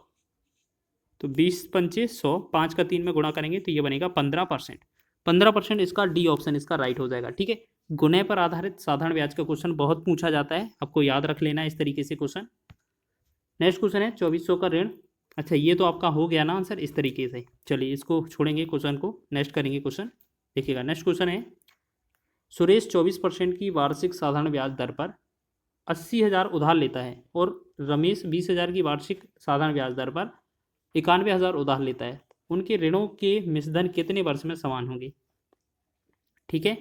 तो 20 पंचे 100, 5 का 3 में गुणा करेंगे तो ये बनेगा 15%। 15% इसका डी ऑप्शन इसका राइट हो जाएगा। ठीक है, गुणे पर आधारित साधारण ब्याज का क्वेश्चन बहुत पूछा जाता है, आपको याद रख लेना है इस तरीके से क्वेश्चन। नेक्स्ट क्वेश्चन है 2400 का ऋण, अच्छा ये तो आपका हो गया ना आंसर इस तरीके से, चलिए इसको छोड़ेंगे क्वेश्चन को, नेक्स्ट करेंगे क्वेश्चन। देखिएगा नेक्स्ट क्वेश्चन है, सुरेश 24% की वार्षिक साधारण ब्याज दर पर 80,000 उधार लेता है और रमेश 20,000 की वार्षिक साधारण ब्याज दर पर 91,000 उधार लेता है, उनके ऋणों के मिश्रधन कितने वर्ष में समान होंगे। ठीक है,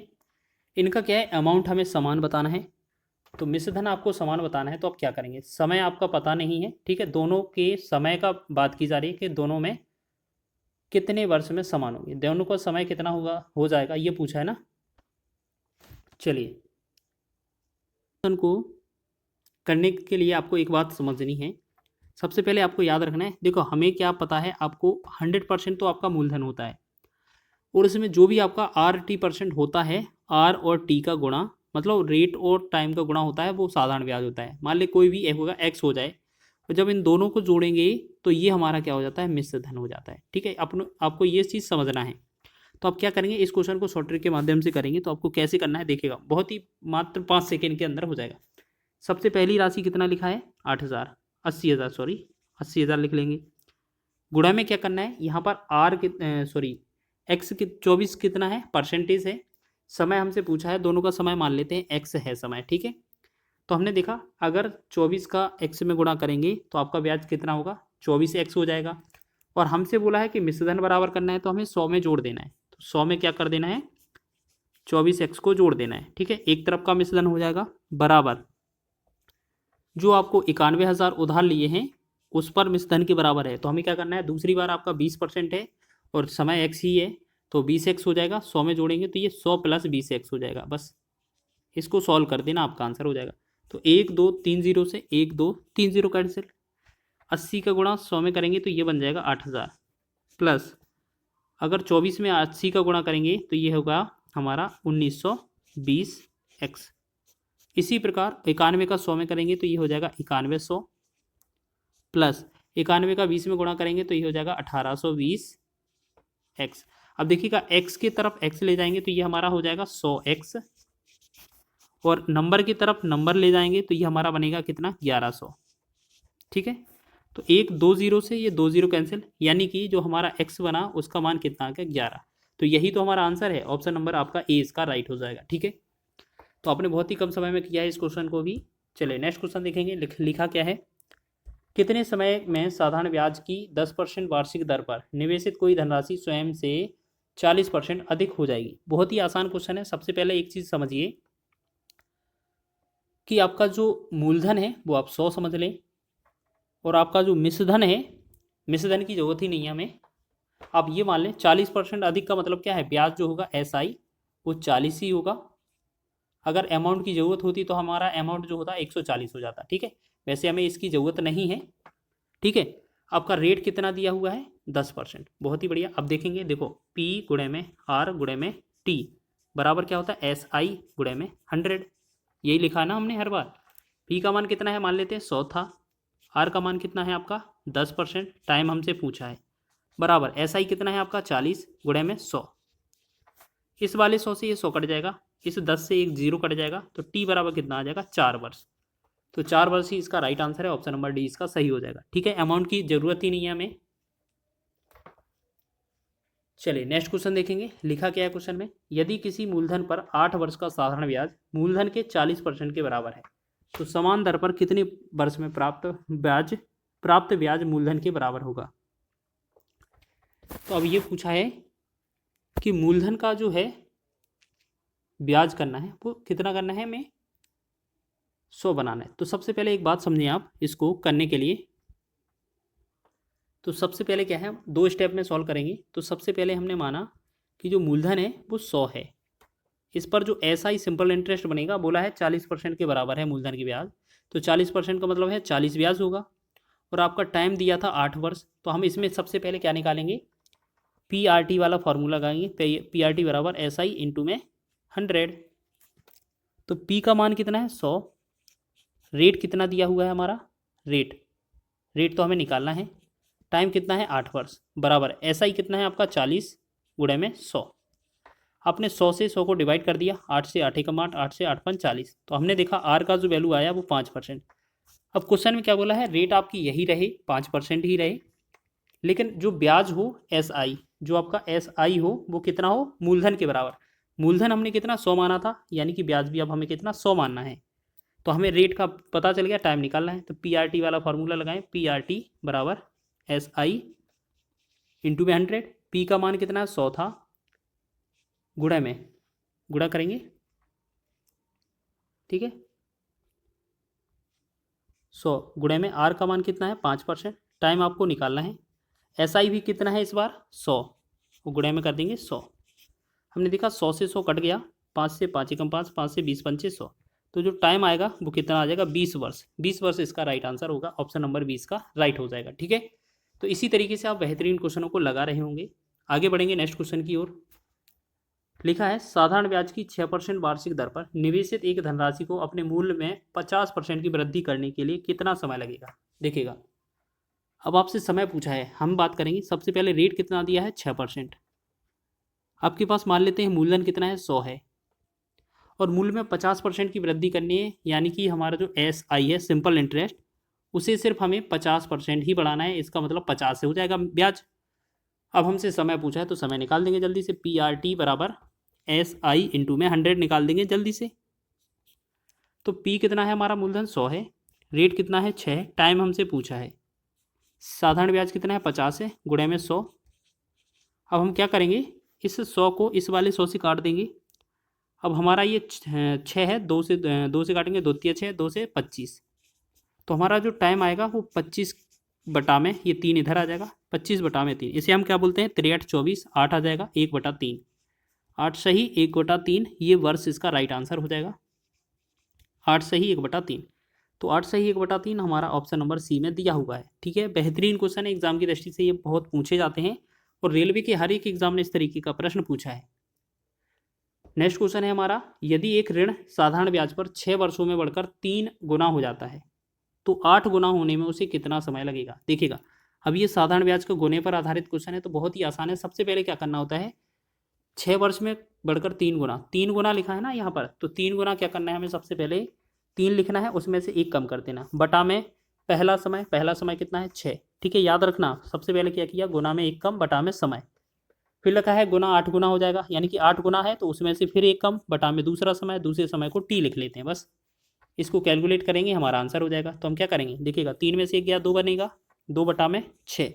इनका क्या है, अमाउंट हमें समान बताना है, तो मिश्रधन आपको समान बताना है तो आप क्या करेंगे, समय आपका पता नहीं है। ठीक है, दोनों के समय का बात की जा रही है कि दोनों में कितने वर्ष में समान होंगे, दोनों का समय कितना होगा, हो जाएगा, ये पूछा है ना। चलिए को करने के लिए आपको एक बात समझनी है, सबसे पहले आपको याद रखना है, देखो हमें क्या पता है, आपको 100% तो आपका मूलधन होता है, और इसमें जो भी आपका RT% होता है, R और T का गुणा मतलब रेट और टाइम का गुणा होता है वो साधारण ब्याज होता है। मान ले कोई भी होगा एक्स हो जाए, और जब इन दोनों को जोड़ेंगे तो ये हमारा क्या हो जाता है, मिश्र धन हो जाता है। ठीक है, आपको ये चीज़ समझना है। तो आप क्या करेंगे, इस क्वेश्चन को शॉर्ट ट्रिक के माध्यम से करेंगे। तो आपको कैसे करना है देखिएगा, बहुत ही मात्र 5 सेकेंड के अंदर हो जाएगा। सबसे पहली राशि कितना लिखा है, 8,000, 80,000 सॉरी 80,000 लिख लेंगे। गुणा में क्या करना है, यहाँ पर आर सॉरी एक्स 24 कितना है, परसेंटेज है। समय हमसे पूछा है, दोनों का समय मान लेते हैं एक्स है समय। ठीक है, तो हमने देखा अगर 24 का एक्स में गुणा करेंगे तो आपका ब्याज कितना होगा, 24x हो जाएगा। और हमसे बोला है कि मिश्र धन बराबर करना है, तो हमें 100 में जोड़ देना है। तो 100 में क्या कर देना है, 24x को जोड़ देना है। ठीक है, एक तरफ का मिश्र धन हो जाएगा बराबर जो आपको 91,000 उधार लिए हैं उस पर मिश्र धन के बराबर है। तो हमें क्या करना है, दूसरी बार आपका 20% है और समय x ही है, तो 20x हो जाएगा। 100 में जोड़ेंगे तो ये 100 + 20x हो जाएगा। बस इसको सॉल्व कर देना, आपका आंसर हो जाएगा। तो 1 2 3 0 से 1 2 3 0 कैंसिल। 80 का गुणा 100 में करेंगे तो ये बन जाएगा 8,000 प्लस अगर 24 में 80 का गुणा करेंगे तो ये होगा हमारा 1920x। इसी प्रकार 91 का 100 में करेंगे तो ये हो जाएगा 9100 प्लस 91 का 20 में गुणा करेंगे तो ये हो जाएगा 1820x। अब देखिएगा x की तरफ x ले जाएंगे तो ये हमारा हो जाएगा 100x, और नंबर की तरफ नंबर ले जाएंगे तो ये हमारा बनेगा कितना, 1100। ठीक है, तो 1 2 0 से ये 2 0 कैंसिल, यानी कि जो हमारा x बना उसका मान कितना आ गया, 11। तो यही तो हमारा आंसर है, ऑप्शन नंबर आपका ए इसका राइट हो जाएगा। ठीक है, तो आपने बहुत ही कम समय में किया है इस क्वेश्चन को भी। चलिए नेक्स्ट क्वेश्चन देखेंगे। लिखा क्या है, कितने समय में साधारण ब्याज की 10% वार्षिक दर पर निवेशित कोई धनराशि स्वयं से 40% अधिक हो जाएगी। बहुत ही आसान क्वेश्चन है। सबसे पहले एक चीज़ समझिए कि आपका जो मूलधन है वो आप 100 समझ लें, और आपका जो मिश्रधन है, मिश्रधन की जरूरत ही नहीं है हमें, आप ये मान लें 40% अधिक का मतलब क्या है, ब्याज जो होगा SI वो 40 ही होगा। अगर अमाउंट की ज़रूरत होती तो हमारा अमाउंट जो होता 140 हो जाता। ठीक है, वैसे हमें इसकी ज़रूरत नहीं है। ठीक है, आपका रेट कितना दिया हुआ है, 10%। बहुत ही बढ़िया। अब देखेंगे, देखो P गुणे में R गुणे में T बराबर क्या होता है, SI गुणे में 100। यही लिखा है ना हमने हर बार। P का मान कितना है, मान लेते हैं 100 था। R का मान कितना है आपका 10%, टाइम हमसे पूछा है, बराबर SI कितना है आपका 40 गुणे में 100। इस वाले 100 से ये 100 कट जाएगा, इस 10 से एक 0 कट जाएगा, तो T बराबर कितना आ जाएगा, 4 वर्ष। तो 4 वर्ष ही इसका राइट आंसर है, ऑप्शन नंबर डी इसका सही हो जाएगा। ठीक है, अमाउंट की जरूरत ही नहीं है हमें। चलिए नेक्स्ट क्वेश्चन देखेंगे। लिखा क्या है क्वेश्चन में, यदि किसी मूलधन पर 8 वर्ष का साधारण ब्याज मूलधन के 40% के बराबर है तो समान दर पर कितने वर्ष में प्राप्त ब्याज मूलधन के बराबर होगा। तो अब ये पूछा है कि मूलधन का जो है ब्याज करना है वो कितना करना है, हमें 100 बनाना है। तो सबसे पहले एक बात समझिए आप, इसको करने के लिए तो सबसे पहले क्या है, 2 स्टेप में सॉल्व करेंगे। तो सबसे पहले हमने माना कि जो मूलधन है वो 100 है, इस पर जो SI सिंपल इंटरेस्ट बनेगा बोला है 40% के बराबर है मूलधन की ब्याज। तो 40% का मतलब है 40 ब्याज होगा, और आपका टाइम दिया था 8 वर्ष। तो हम इसमें सबसे पहले क्या निकालेंगे, PRT वाला फॉर्मूला लगाएंगे। PRT बराबर SI इंटू में 100। तो P का मान कितना है 100, रेट कितना दिया हुआ है हमारा, रेट तो हमें निकालना है। टाइम कितना है 8 वर्ष, बराबर SI कितना है आपका 40 गुणे में 100। आपने 100 से 100 को डिवाइड कर दिया, 8 से 8 एकम 8, 8 से 8 5 40। तो हमने देखा R का जो वैल्यू आया वो 5%। अब क्वेश्चन में क्या बोला है, रेट आपकी यही रहे 5% ही रहे, लेकिन जो ब्याज हो SI, जो आपका SI हो वो कितना हो, मूलधन के बराबर। मूलधन हमने कितना 100 माना था, यानी कि ब्याज भी अब हमें कितना 100 मानना है। तो हमें रेट का पता चल गया, टाइम निकालना है। तो PRT वाला फॉर्मूला लगाएं, PRT बराबर SI इंटू में 100। P का मान कितना है 100 था, गुणा करेंगे। ठीक है, 100 गुणे में R का मान कितना है 5%, टाइम आपको निकालना है। SI भी कितना है इस बार 100, वो गुणे में कर देंगे 100। हमने देखा 100 से 100 कट गया, 5 से 5 एकम 5, 5 से 20 पंचे 100। तो जो टाइम आएगा वो कितना आ जाएगा, 20 वर्ष। 20 वर्ष इसका राइट आंसर होगा, ऑप्शन नंबर 20 का राइट हो जाएगा। ठीक है, तो इसी तरीके से आप बेहतरीन क्वेश्चनों को लगा रहे होंगे। आगे बढ़ेंगे नेक्स्ट क्वेश्चन की ओर। लिखा है साधारण ब्याज की 6% वार्षिक दर पर निवेशित एक धनराशि को अपने मूल्य में 50% की वृद्धि करने के लिए कितना समय लगेगा। देखिएगा, अब आपसे समय पूछा है, हम बात करेंगे सबसे पहले रेट कितना दिया है 6%। आपके पास मान लेते हैं मूलधन कितना है 100 है और मूल्य में 50% की वृद्धि करनी है, यानी कि हमारा जो SI है सिंपल इंटरेस्ट, उसे सिर्फ हमें 50% ही बढ़ाना है। इसका मतलब 50 से हो जाएगा ब्याज। अब हमसे समय पूछा है तो समय निकाल देंगे जल्दी से। PRT बराबर SI इंटू में 100 निकाल देंगे जल्दी से। तो P कितना है हमारा, मूलधन 100 है, रेट कितना है 6, टाइम हमसे पूछा है, साधारण ब्याज कितना है 50 है, गुणे में 100। अब हम क्या करेंगे, इस 100 को इस वाले 100 से काट देंगे। अब हमारा ये 6 है, 2 से काटेंगे, 2 तिया 6, 2 से 25। तो हमारा जो टाइम आएगा वो 25 बटा में, ये 3 इधर आ जाएगा, 25 बटा में 3, इसे हम क्या बोलते हैं 3 24, 8 आ जाएगा 1/3, 8 सही 1/3, ये वर्ष इसका राइट आंसर हो जाएगा। 8 सही 1/3, तो 8 सही 1/3 हमारा ऑप्शन नंबर सी में दिया हुआ है। ठीक है, बेहतरीन क्वेश्चन है, एग्जाम की दृष्टि से ये बहुत पूछे जाते हैं और रेलवे के हर एक एग्जाम ने इस तरीके का प्रश्न पूछा है। नेक्स्ट क्वेश्चन है हमारा, यदि एक ऋण साधारण ब्याज पर 6 वर्षों में बढ़कर 3 गुना हो जाता है तो 8 गुना होने में उसे कितना समय लगेगा। देखिएगा, अब ये साधारण ब्याज का गुने पर आधारित क्वेश्चन है तो बहुत ही आसान है। सबसे पहले क्या करना होता है, 6 वर्ष में बढ़कर 3 गुना, 3 गुना लिखा है ना यहाँ पर, तो 3 गुना क्या करना है हमें, सबसे पहले 3 लिखना है, उसमें से 1 कम कर देना, बटा में पहला समय कितना है 6। ठीक है, याद रखना, सबसे पहले क्या किया, गुना में 1 कम, बटा में समय, फिर लिखा है गुना 8 गुना हो जाएगा, यानी कि 8 गुना है तो उसमें से फिर 1 कम, बटा में दूसरा समय, दूसरे समय को T लिख लेते हैं बस। इसको कैलकुलेट करेंगे हमारा आंसर हो जाएगा। तो हम क्या करेंगे, देखिएगा 3 में से 1 गया 2 बनेगा, 2 बटा में 6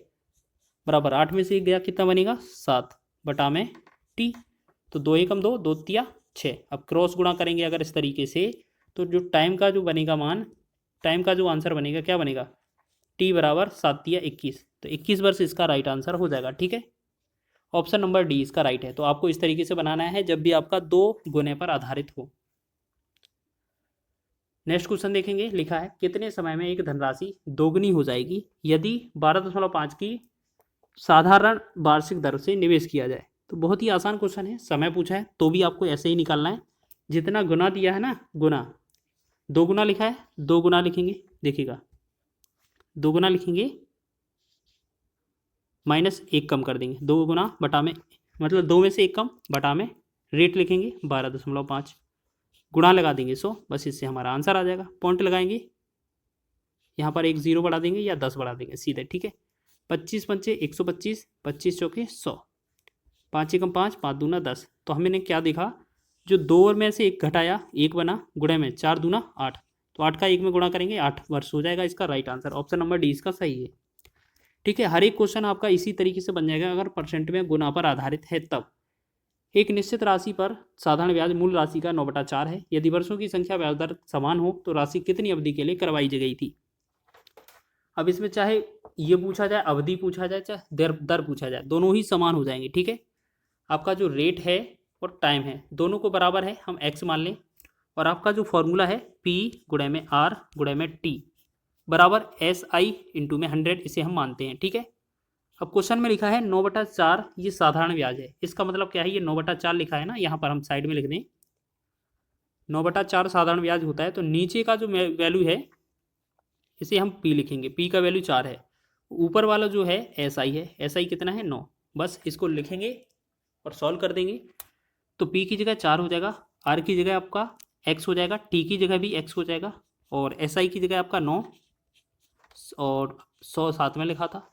बराबर 8 में से 1 गया कितना बनेगा 7 बटा में T, तो 2 एकम 2, 2 तिया 6। अब क्रॉस गुणा करेंगे अगर इस तरीके से, तो जो टाइम का जो बनेगा मान, टाइम का जो आंसर बनेगा क्या बनेगा, T बराबर 7 तिया 21, तो 21 वर्ष इसका राइट आंसर हो जाएगा। ठीक है, ऑप्शन नंबर डी इसका राइट है। तो आपको इस तरीके से बनाना है जब भी आपका 2 गुने पर आधारित हो। नेक्स्ट क्वेश्चन देखेंगे, लिखा है कितने समय में एक धनराशि दोगुनी हो जाएगी यदि 12.5 की साधारण वार्षिक दर से निवेश किया जाए। तो बहुत ही आसान क्वेश्चन है, समय पूछा है तो भी आपको ऐसे ही निकालना है, जितना गुना दिया है ना, गुना 2 गुना लिखा है, 2 गुना लिखेंगे, देखिएगा 2 गुना लिखेंगे, -1 कम कर देंगे, 2 गुना बटा में, मतलब 2 में से 1 कम, बटा में रेट लिखेंगे 12.5, गुणा लगा देंगे 100, बस इससे हमारा आंसर आ जाएगा। पॉइंट लगाएंगे, यहाँ पर एक 0 बढ़ा देंगे या 10 बढ़ा देंगे सीधे। ठीक है, 25 पंचे 125, 25 चौके 100, 5 एकम 5, 5 दूना 10। तो हमने क्या देखा, जो 2 में से 1 घटाया 1 बना, गुणे में 4 दूना 8, तो 8 का 1 में गुणा करेंगे 8 वर्ष हो जाएगा इसका right answer. Option number D इसका सही है। ठीक है, हर एक क्वेश्चन आपका इसी तरीके से बन जाएगा अगर परसेंट में गुना पर आधारित है तब। एक निश्चित राशि पर साधारण ब्याज मूल राशि का 9/4 है, यदि वर्षों की संख्या ब्याज दर समान हो तो राशि कितनी अवधि के लिए करवाई गई थी। अब इसमें चाहे ये पूछा जाए, अवधि पूछा जाए, चाहे दर पूछा जाए, दोनों ही समान हो जाएंगे। ठीक है, आपका जो रेट है और टाइम है दोनों को बराबर है, हम x मान लें, और आपका जो फॉर्मूला है P गुणे में R गुणे में T बराबर SI इंटू में 100, इसे हम मानते हैं। ठीक है, अब क्वेश्चन में लिखा है 9/4 ये साधारण ब्याज है, इसका मतलब क्या है, ये 9/4 लिखा है ना, यहाँ पर हम साइड में लिख दें 9/4 साधारण ब्याज होता है, तो नीचे का जो वैल्यू है इसे हम P लिखेंगे, P का वैल्यू 4 है, ऊपर वाला जो है SI है, SI कितना है 9, बस इसको लिखेंगे और सॉल्व कर देंगे। तो P की जगह 4 हो जाएगा, R की जगह आपका X हो जाएगा, T की जगह भी X हो जाएगा, और SI की जगह आपका 9 और 100 साथ में लिखा था,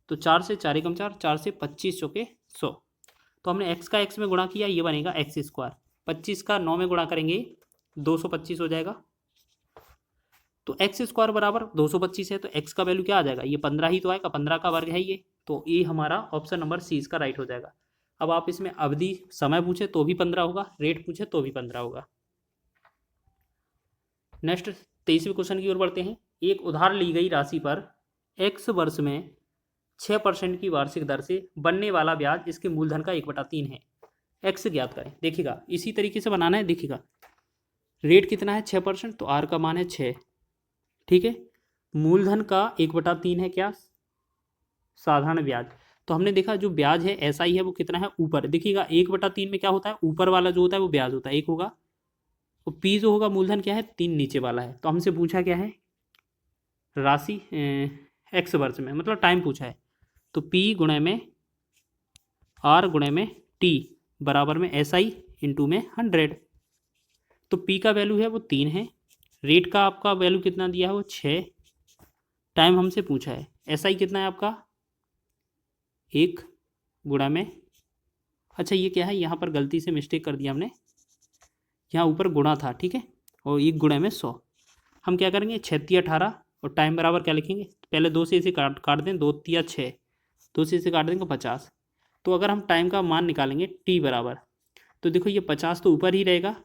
तो 4 से 4 एकम 4, 4 से 25 चौके 100, तो हमने x का x में गुणा किया, ये बनेगा x², 25 का 9 में गुणा करेंगे 225 हो जाएगा, तो x² बराबर 225 है, तो x का वैल्यू क्या आ जाएगा, ये 15 ही तो आएगा, 15 का वर्ग है ये, तो ये हमारा ऑप्शन नंबर सी इसका राइट हो जाएगा। अब आप इसमें अवधि समय पूछे तो भी 15 होगा, रेट पूछे तो भी 15 होगा। नेक्स्ट 23वें क्वेश्चन की ओर बढ़ते हैं। एक उधार ली गई राशि पर x वर्ष में 6% की वार्षिक दर से बनने वाला ब्याज इसके मूलधन का 1/3 है, x ज्ञात करें। देखिएगा इसी तरीके से बनाना है, देखिएगा रेट कितना है 6%, तो r का मान है 6। ठीक है, मूलधन का 1/3 है क्या, साधारण ब्याज, तो हमने देखा जो ब्याज है SI है वो कितना है ऊपर, देखिएगा 1/3 में क्या होता है, ऊपर वाला जो होता है वो ब्याज होता है, 1 होगा। तो P जो होगा मूलधन क्या है, 3 नीचे वाला है। तो हमसे पूछा क्या है, राशि x वर्ष में, मतलब टाइम पूछा है। तो P गुणे में R गुणे में T बराबर में SI इंटू में 100। तो P का वैल्यू है वो 3 है, रेट का आपका वैल्यू कितना दिया है वो 6, टाइम हमसे पूछा है, SI कितना है आपका 1 गुणा में, अच्छा ये क्या है, यहाँ पर गलती से मिस्टेक कर दिया हमने, यहाँ ऊपर गुणा था, ठीक है, और 1 गुणा में 100। हम क्या करेंगे, 6 18 और टाइम बराबर क्या लिखेंगे, पहले 2 से इसे काट दें, 2 3 6, 2 से इसे काट देंगे 50। तो अगर हम टाइम का मान निकालेंगे T बराबर, तो देखो ये 50 तो ऊपर ही रहेगा,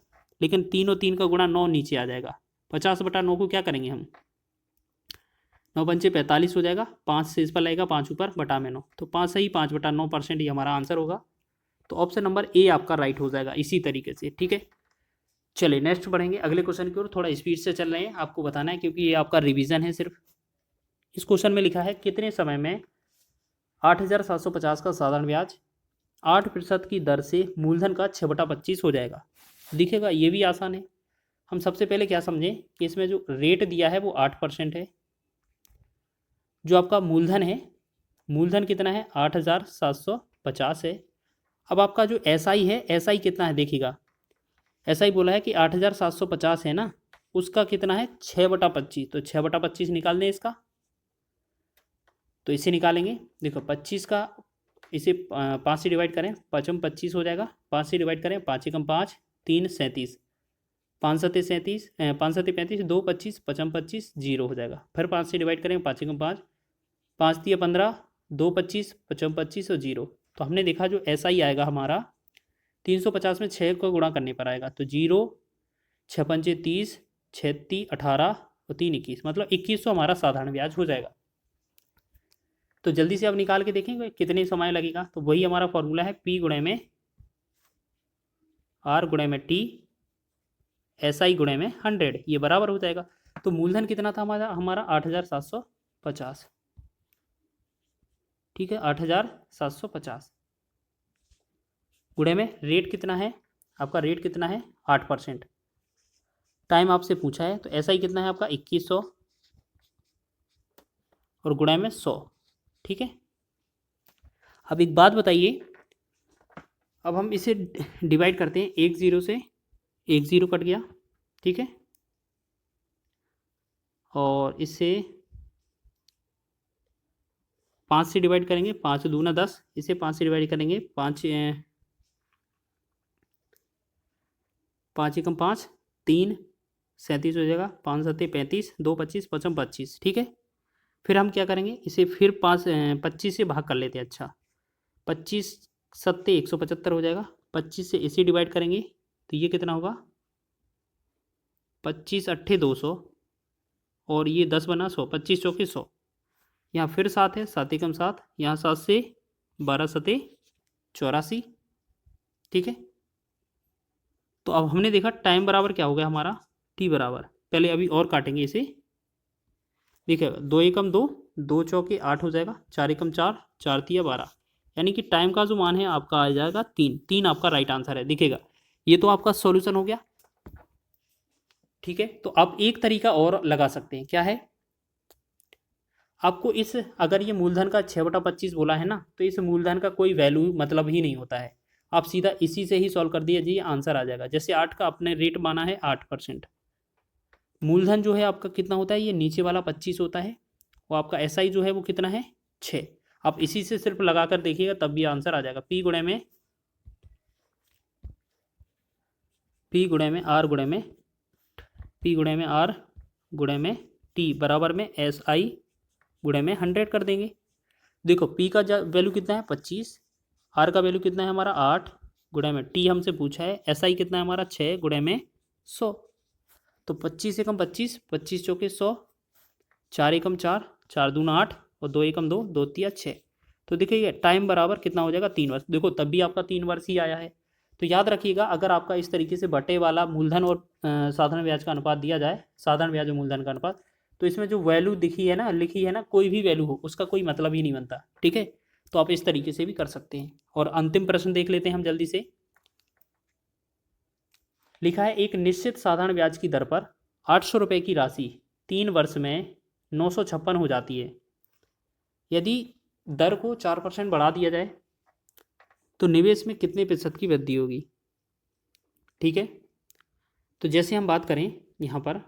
लेकिन 3 और 3 का गुणा 9 नीचे आ जाएगा। 50/9 को क्या करेंगे हम, 9 पंचे 45 हो जाएगा, 5 से इस पर लगेगा 5 ऊपर, बटा में 9, तो 5 सही 5/9% ही हमारा आंसर होगा। तो ऑप्शन नंबर ए आपका राइट हो जाएगा इसी तरीके से, ठीक है। चलिए नेक्स्ट बढ़ेंगे अगले क्वेश्चन की ओर, थोड़ा स्पीड से चल रहे हैं, आपको बताना है क्योंकि ये आपका रिवीजन है सिर्फ। इस क्वेश्चन में लिखा है कितने समय में 8750 का साधारण ब्याज 8% की दर से मूलधन का 6/25 हो जाएगा। दिखेगा ये भी आसान है। हम सबसे पहले क्या समझें कि इसमें जो रेट दिया है वो 8% है, जो आपका मूलधन है, मूलधन कितना है 8750 है। अब आपका जो SI है, SI कितना है देखिएगा, SI बोला है कि 8750 है ना, उसका कितना है 6/25, तो 6/25 निकाल दें इसका, तो इसे निकालेंगे, देखो 25 का इसे 5 से डिवाइड करें, 5 में 25 हो जाएगा, 5 से डिवाइड करें, 5 एकम 5, 3 37, 5 सत्ते 37, 5 सत्ते 35, 2 25, 5 में 25 0 हो जाएगा। फिर 5 से डिवाइड करें, 5 एकम 5, 5 दिया 15, 2 25, 5 में 25 और 0। तो हमने देखा जो SI आएगा हमारा 350 में 6 को गुणा करने पर आएगा, तो 0 6 पंचे 30, 6 3 18 और 3 21, मतलब 2100 हमारा साधारण ब्याज हो जाएगा। तो जल्दी से अब निकाल के देखेंगे कितने समय लगेगा। तो वही हमारा फॉर्मूला है P गुणे में R गुणे में T SI गुणे में 100, ये बराबर हो जाएगा। तो मूलधन कितना था हमारा 8750, ठीक है, 8750 गुणे में रेट कितना है आपका, रेट कितना है 8%, टाइम आपसे पूछा है, तो SI कितना है आपका 2100 और गुणे में 100, ठीक है। अब एक बात बताइए, अब हम इसे डिवाइड करते हैं, 1 0 से 1 0 कट गया, ठीक है, और इससे 5 से डिवाइड करेंगे, 5 दूना 10, इसे 5 से डिवाइड करेंगे, 5 एकम 5, 3 37 हो जाएगा, 5 सत्ते 35, 2 25, 5 25, ठीक है। फिर हम क्या करेंगे, इसे फिर 25 से भाग कर लेते हैं, अच्छा 25 सत्ते 175 हो जाएगा, 25 से इसे डिवाइड करेंगे तो ये कितना होगा 25 अट्ठे 200 और ये 10 बना 100, 25 चौके 100, यहाँ फिर 7 है, 7 एकम 7, यहाँ 7 से 12 सत्ते 84, ठीक है। तो अब हमने देखा टाइम बराबर क्या हो गया हमारा T बराबर, पहले अभी और काटेंगे इसे, देखिए 2 एकम 2, 2 चौके 8 हो जाएगा, 4 एकम 4, 4 तिया 12, यानी कि टाइम का जो मान है आपका आ जाएगा 3, 3 आपका राइट आंसर है, दिखेगा। ये तो आपका सॉल्यूशन हो गया, ठीक है। तो आप एक तरीका और लगा सकते हैं, क्या है, आपको इस अगर ये मूलधन का 6/25 बोला है ना, तो इस मूलधन का कोई वैल्यू मतलब ही नहीं होता है, आप सीधा इसी से ही सॉल्व कर दिया जी, आंसर आ जाएगा। जैसे 8 का अपने रेट माना है 8%, मूलधन जो है आपका कितना होता है, ये नीचे वाला 25 होता है, और आपका SI जो है वो कितना है 6, आप इसी से सिर्फ लगा कर देखिएगा तब भी आंसर आ जाएगा। P गुणे में R गुणे में P गुणे में R गुणे में T बराबर में SI गुणे में 100 कर देंगे। देखो P का वैल्यू कितना है 25, R का वैल्यू कितना है हमारा 8 गुणे में T हमसे पूछा है, SI कितना है हमारा 6 गुणे में 100, तो 25 एकम 25, 25 चौके 100, 4 एकम 4, 4 दूना 8 और 2 एकम 2, 2 तिया 6, तो देखिए टाइम बराबर कितना हो जाएगा 3 वर्ष, देखो तब भी आपका 3 वर्ष ही आया है। तो याद रखिएगा अगर आपका इस तरीके से बटे वाला मूलधन और साधारण ब्याज का अनुपात दिया जाए, साधारण ब्याज और मूलधन का अनुपात, तो इसमें जो वैल्यू दिखी है ना, लिखी है ना, कोई भी वैल्यू हो उसका कोई मतलब ही नहीं बनता, ठीक है। तो आप इस तरीके से भी कर सकते हैं। और अंतिम प्रश्न देख लेते हैं हम जल्दी से। लिखा है एक निश्चित साधारण ब्याज की दर पर 800 रुपये की राशि 3 वर्ष में 956 हो जाती है। यदि दर को 4% बढ़ा दिया जाए तो निवेश में कितने प्रतिशत की वृद्धि होगी। ठीक है, तो जैसे हम बात करें यहाँ पर,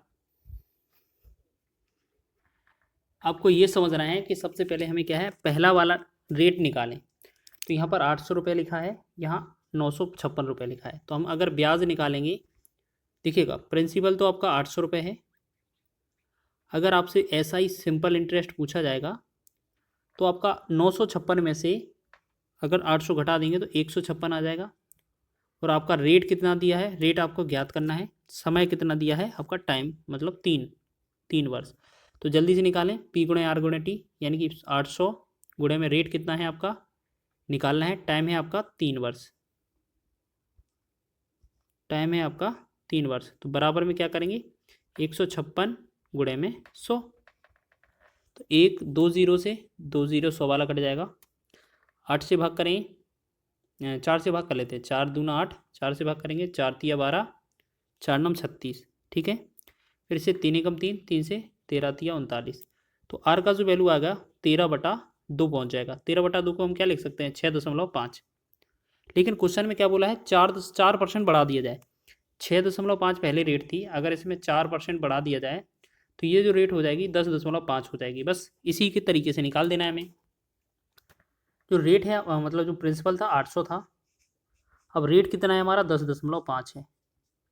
आपको ये समझना है कि सबसे पहले हमें क्या है, पहला वाला रेट निकालें। तो यहाँ पर 800 रुपये लिखा है, यहाँ 956 रुपये लिखा है। तो हम अगर ब्याज निकालेंगे, देखिएगा प्रिंसिपल तो आपका 800 रुपये है। अगर आपसे ऐसा ही सिंपल इंटरेस्ट पूछा जाएगा तो आपका 956 में से अगर 800 घटा देंगे तो 156 आ जाएगा। और आपका रेट कितना दिया है, रेट आपको ज्ञात करना है। समय कितना दिया है आपका, टाइम मतलब 3 वर्ष। तो जल्दी से निकालें, पी गुणे आर गुणे टी, यानी कि 800 गुणे में रेट कितना है आपका निकालना है, टाइम है आपका 3 वर्ष, टाइम है आपका 3 वर्ष। तो बराबर में क्या करेंगे, 156 गुणे में 100। तो 1 2 0 से 2 0 100 वाला कट जाएगा। 8 से भाग करें, 4 से भाग कर लेते हैं, 4 दूना 8, 4 से भाग करेंगे, 4 तिया 12, 4 नम 36। ठीक है, फिर से 3 एकम 3, 3 से 13 तिया 39। तो आर का जो वैल्यू आएगा 13/2 पहुंच जाएगा। 13/2 को हम क्या लिख सकते हैं, 6.5। लेकिन क्वेश्चन में क्या बोला है, 4% बढ़ा दिया जाए। 6.5 पहले रेट थी, अगर इसमें 4% बढ़ा दिया जाए तो ये जो रेट हो जाएगी 10.5 हो जाएगी। बस इसी के तरीके से निकाल देना है हमें। जो रेट है मतलब जो प्रिंसिपल था 800 था, अब रेट कितना है हमारा 10.5 है,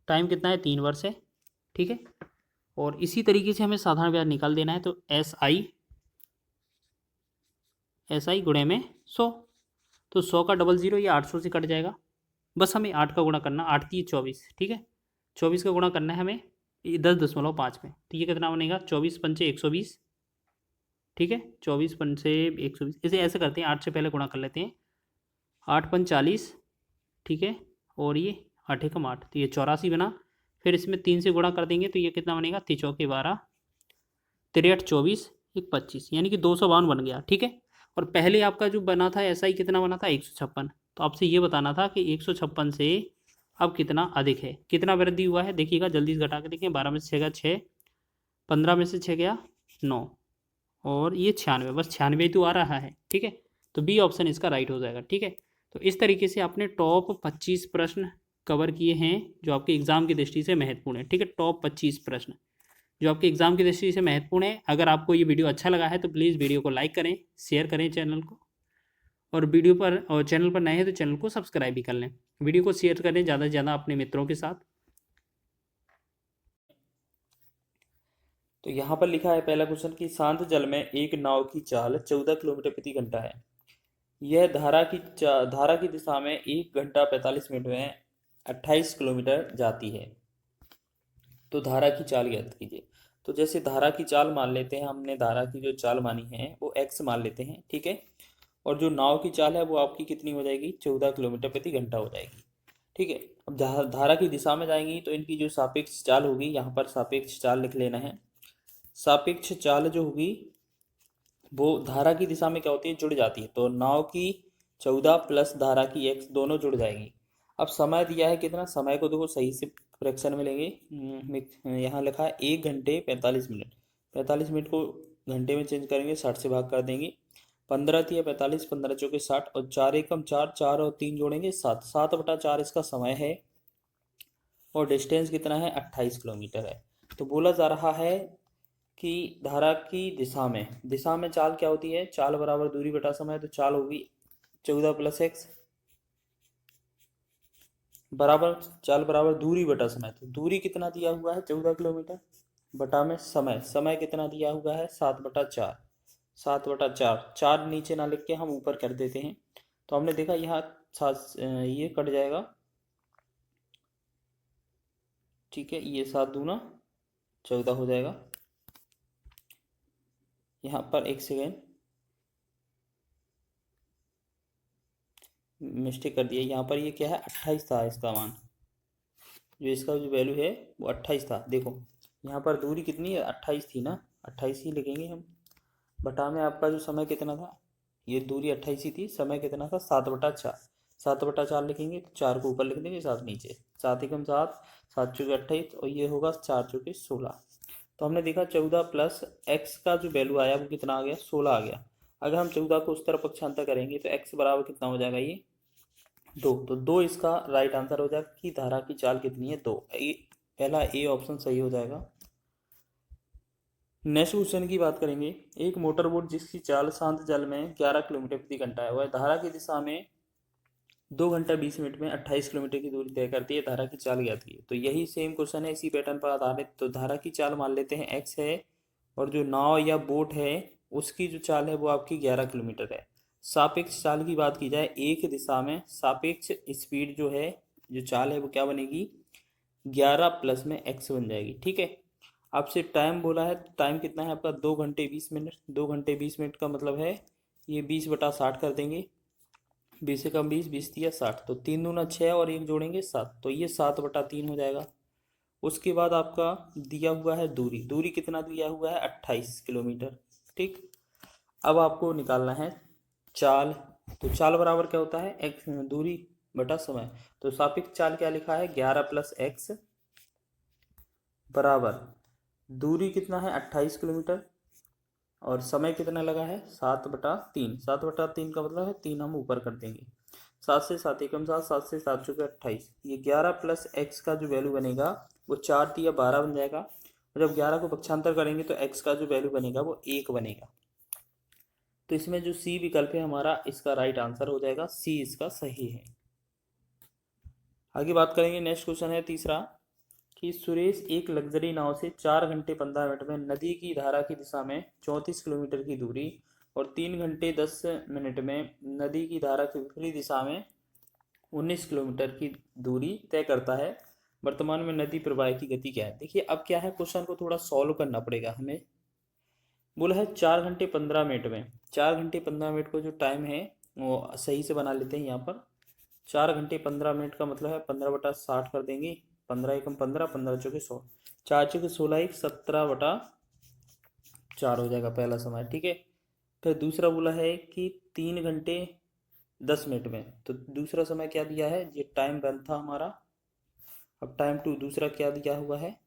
टाइम कितना है 3 वर्ष है। ठीक है, और इसी तरीके से हमें साधारण ब्याज निकाल देना है। तो एस आई गुणे में 100। तो 100 का 00 ये 800 से कट जाएगा। बस हमें 8 का गुणा करना, 8 3 24। ठीक है, 24 का गुणा करना है हमें 10.5 में। तो ये कितना बनेगा, 24 पंचे 120। ठीक है, 24 पंचे 120। इसे ऐसे करते हैं, 8 से पहले गुणा कर लेते हैं, 8 पंच 40। ठीक है, और ये 8 एकम 8, तो ये 84 बना। फिर इसमें 3 से गुणा कर देंगे तो ये कितना बनेगा, 3 चौके 12, 3 24, 1 25, यानी कि 252 बन गया। ठीक है, और पहले आपका जो बना था ऐसा ही कितना बना था, 156। तो आपसे ये बताना था कि 156 से अब कितना अधिक है, कितना वृद्धि हुआ है। देखिएगा जल्दी से घटा के देखें, 12 में से 6 गया 6, 15 में से 6 गया 9, और ये 96, बस 96 तो आ रहा है। ठीक है, तो बी ऑप्शन इसका राइट हो जाएगा। ठीक है, तो इस तरीके से आपने टॉप 25 प्रश्न कवर किए हैं जो आपके एग्जाम की दृष्टि से महत्वपूर्ण है। ठीक है, टॉप 25 प्रश्न जो आपके एग्जाम की दृष्टि से महत्वपूर्ण है। अगर आपको ये वीडियो अच्छा लगा है तो प्लीज़ वीडियो को लाइक करें, शेयर करें चैनल को, और वीडियो पर और चैनल पर नए हैं तो चैनल को सब्सक्राइब भी कर लें। वीडियो को शेयर करें ज़्यादा से ज़्यादा अपने मित्रों के साथ। तो यहाँ पर लिखा है पहला क्वेश्चन कि शांत जल में एक नाव की चाल 14 किलोमीटर प्रति घंटा है। यह धारा की दिशा में 1 घंटा 45 मिनट में 28 किलोमीटर जाती है। तो धारा की चाल ज्ञात कीजिए। तो जैसे धारा की चाल मान लेते हैं, हमने धारा की जो चाल मानी है वो x मान लेते हैं। ठीक है, और जो नाव की चाल है वो आपकी कितनी हो जाएगी, 14 किलोमीटर प्रति घंटा हो जाएगी। ठीक है, अब धारा की दिशा में जाएंगी तो इनकी जो सापेक्ष चाल होगी, यहाँ पर सापेक्ष चाल लिख लेना है। सापेक्ष चाल जो होगी वो धारा की दिशा में क्या होती है, जुड़ जाती है। तो नाव की 14 प्लस धारा की x दोनों जुड़ जाएगी। अब समय दिया है कितना, समय को देखो सही से फ्रैक्शन में लेंगे। यहाँ लिखा है 1 घंटे 45 मिनट। 45 मिनट को घंटे में चेंज करेंगे, 60 से भाग कर देंगे। 15 तिया 45, 15 चौके 60, और 4 एकम 4, 4 और 3 जोड़ेंगे 7, 7/4 इसका समय है। और डिस्टेंस कितना है, 28 किलोमीटर है। तो बोला जा रहा है कि धारा की दिशा में चाल क्या होती है, चाल बराबर दूरी बटा समय। तो चाल होगी 14 प्लस x बराबर चाल बराबर दूरी बटा समय। तो दूरी कितना दिया हुआ है, 14 किलोमीटर, बटा में समय कितना दिया हुआ है, 7/4। 7/4, 4 नीचे ना लिख के हम ऊपर कर देते हैं। तो हमने देखा यहाँ ये कट जाएगा। ठीक है, ये 7 दूना 14 हो जाएगा। यहाँ पर एक सेकेंड मिस्टेक कर दिया, यहाँ पर ये क्या है, 28 था इसका मान, जो इसका जो वैल्यू है वो 28 था। देखो यहाँ पर दूरी कितनी है, 28 थी ना, 28 ही लिखेंगे हम। बटा में आपका जो समय कितना था, ये दूरी 28 ही थी, समय कितना था 7/4। 7/4 लिखेंगे तो 4 को ऊपर लिख देंगे, 7 नीचे। 7 एकम 7, 7 चौके 28 और ये होगा 4 चौके 16। तो हमने देखा 14 प्लस एक्स का जो वैल्यू आया वो कितना आ गया, 16 आ गया। अगर हम 14 को उस तरफ पक्षांतर करेंगे तो एक्स बराबर कितना हो जाएगा, ये 2। तो 2 इसका राइट आंसर हो जाएगा कि धारा की चाल कितनी है, 2। पहला ए ऑप्शन सही हो जाएगा। नेक्स्ट क्वेश्चन की बात करेंगे। एक मोटर बोट जिसकी चाल शांत जल में 11 किलोमीटर प्रति घंटा है, वह धारा की दिशा में 2 घंटा 20 मिनट में 28 किलोमीटर की दूरी तय करती है, धारा की चाल ज्ञात कीजिए। तो यही सेम क्वेश्चन है, इसी पैटर्न पर आधारित। तो धारा की चाल मान लेते हैं एक्स है, और जो नाव या बोट है उसकी जो चाल है वो आपकी 11 किलोमीटर है। सापेक्ष चाल की बात की जाए, एक दिशा में सापेक्ष स्पीड जो है, जो चाल है वो क्या बनेगी, 11 प्लस में एक्स बन जाएगी। ठीक है। आपसे टाइम बोला है, टाइम कितना है आपका, 2 घंटे 20 मिनट। 2 घंटे 20 मिनट का मतलब है ये 20/60 कर देंगे। 20 से कम 20, 20 दिया 60, तो 3 दूना 6 और 1 जोड़ेंगे 7, तो ये 7/3 हो जाएगा। उसके बाद आपका दिया हुआ है दूरी, दूरी कितना दिया हुआ है, 28 किलोमीटर। ठीक। अब आपको निकालना है चाल। तो चाल बराबर क्या होता है, एक्स दूरी बटा समय। तो सापेक्ष चाल क्या लिखा है, 11 प्लस एक्स बराबर दूरी कितना है 28 किलोमीटर और समय कितना लगा है 7/3। 7/3 का मतलब है 3 हम ऊपर कर देंगे। 7 से 7 एकम 7, 7 से 7 चौके 28। ये 11 प्लस एक्स का जो वैल्यू बनेगा वो 4 दिया 12 बन जाएगा। और जब 11 को पक्षांतर करेंगे तो एक्स का जो वैल्यू बनेगा वो 1 बनेगा। तो इसमें जो सी विकल्प है हमारा, इसका राइट आंसर हो जाएगा, सी इसका सही है। आगे बात करेंगे। नेक्स्ट क्वेश्चन है तीसरा कि सुरेश एक लग्जरी नाव से 4 घंटे 15 मिनट में नदी की धारा की दिशा में 34 किलोमीटर की दूरी और 3 घंटे 10 मिनट में नदी की धारा की विपरीत दिशा में 19 किलोमीटर की दूरी तय करता है। वर्तमान में नदी प्रवाह की गति क्या है। देखिए अब क्या है, क्वेश्चन को थोड़ा सॉल्व करना पड़ेगा हमें। बोला है 4 घंटे 15 मिनट में, 4 घंटे 15 मिनट को जो टाइम है वो सही से बना लेते हैं। यहाँ पर 4 घंटे 15 मिनट का मतलब है 15/60 कर देंगे। 15 एकम 15, 15 चौके 100, 4 चौके 16, 1 17/4 हो जाएगा पहला समय। ठीक है। फिर दूसरा बोला है कि 3 घंटे 10 मिनट में, तो दूसरा समय क्या दिया है, ये टाइम वन था हमारा। अब टाइम टू दूसरा क्या दिया हुआ है,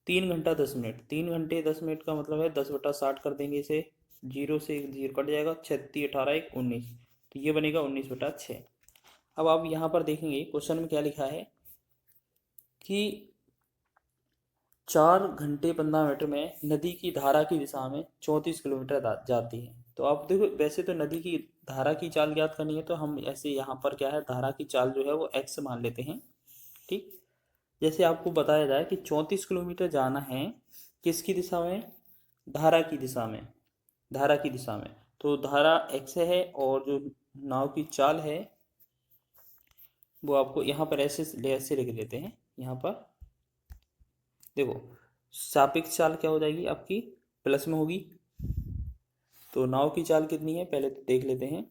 3 घंटा 10 मिनट। 3 घंटे 10 मिनट का मतलब है 10/60 कर देंगे इसे। 0 से 1 0 कट जाएगा, 36 18 1 19, तो ये बनेगा 19/6। अब आप यहाँ पर देखेंगे क्वेश्चन में क्या लिखा है कि 4 घंटे 15 मिनट में नदी की धारा की दिशा में 34 किलोमीटर जाती है। तो आप देखो, वैसे तो नदी की धारा की चाल ज्ञात करनी है, तो हम ऐसे यहाँ पर क्या है, धारा की चाल जो है वो एक्स मान लेते हैं। ठीक। जैसे आपको बताया जाए कि 34 किलोमीटर जाना है किसकी दिशा में, धारा की दिशा में। धारा की दिशा में तो धारा एक्स है और जो नाव की चाल है वो आपको यहाँ पर ऐसे लिख देते हैं। यहाँ पर देखो, सापेक्ष चाल क्या हो जाएगी आपकी, प्लस में होगी। तो नाव की चाल कितनी है पहले तो देख लेते हैं।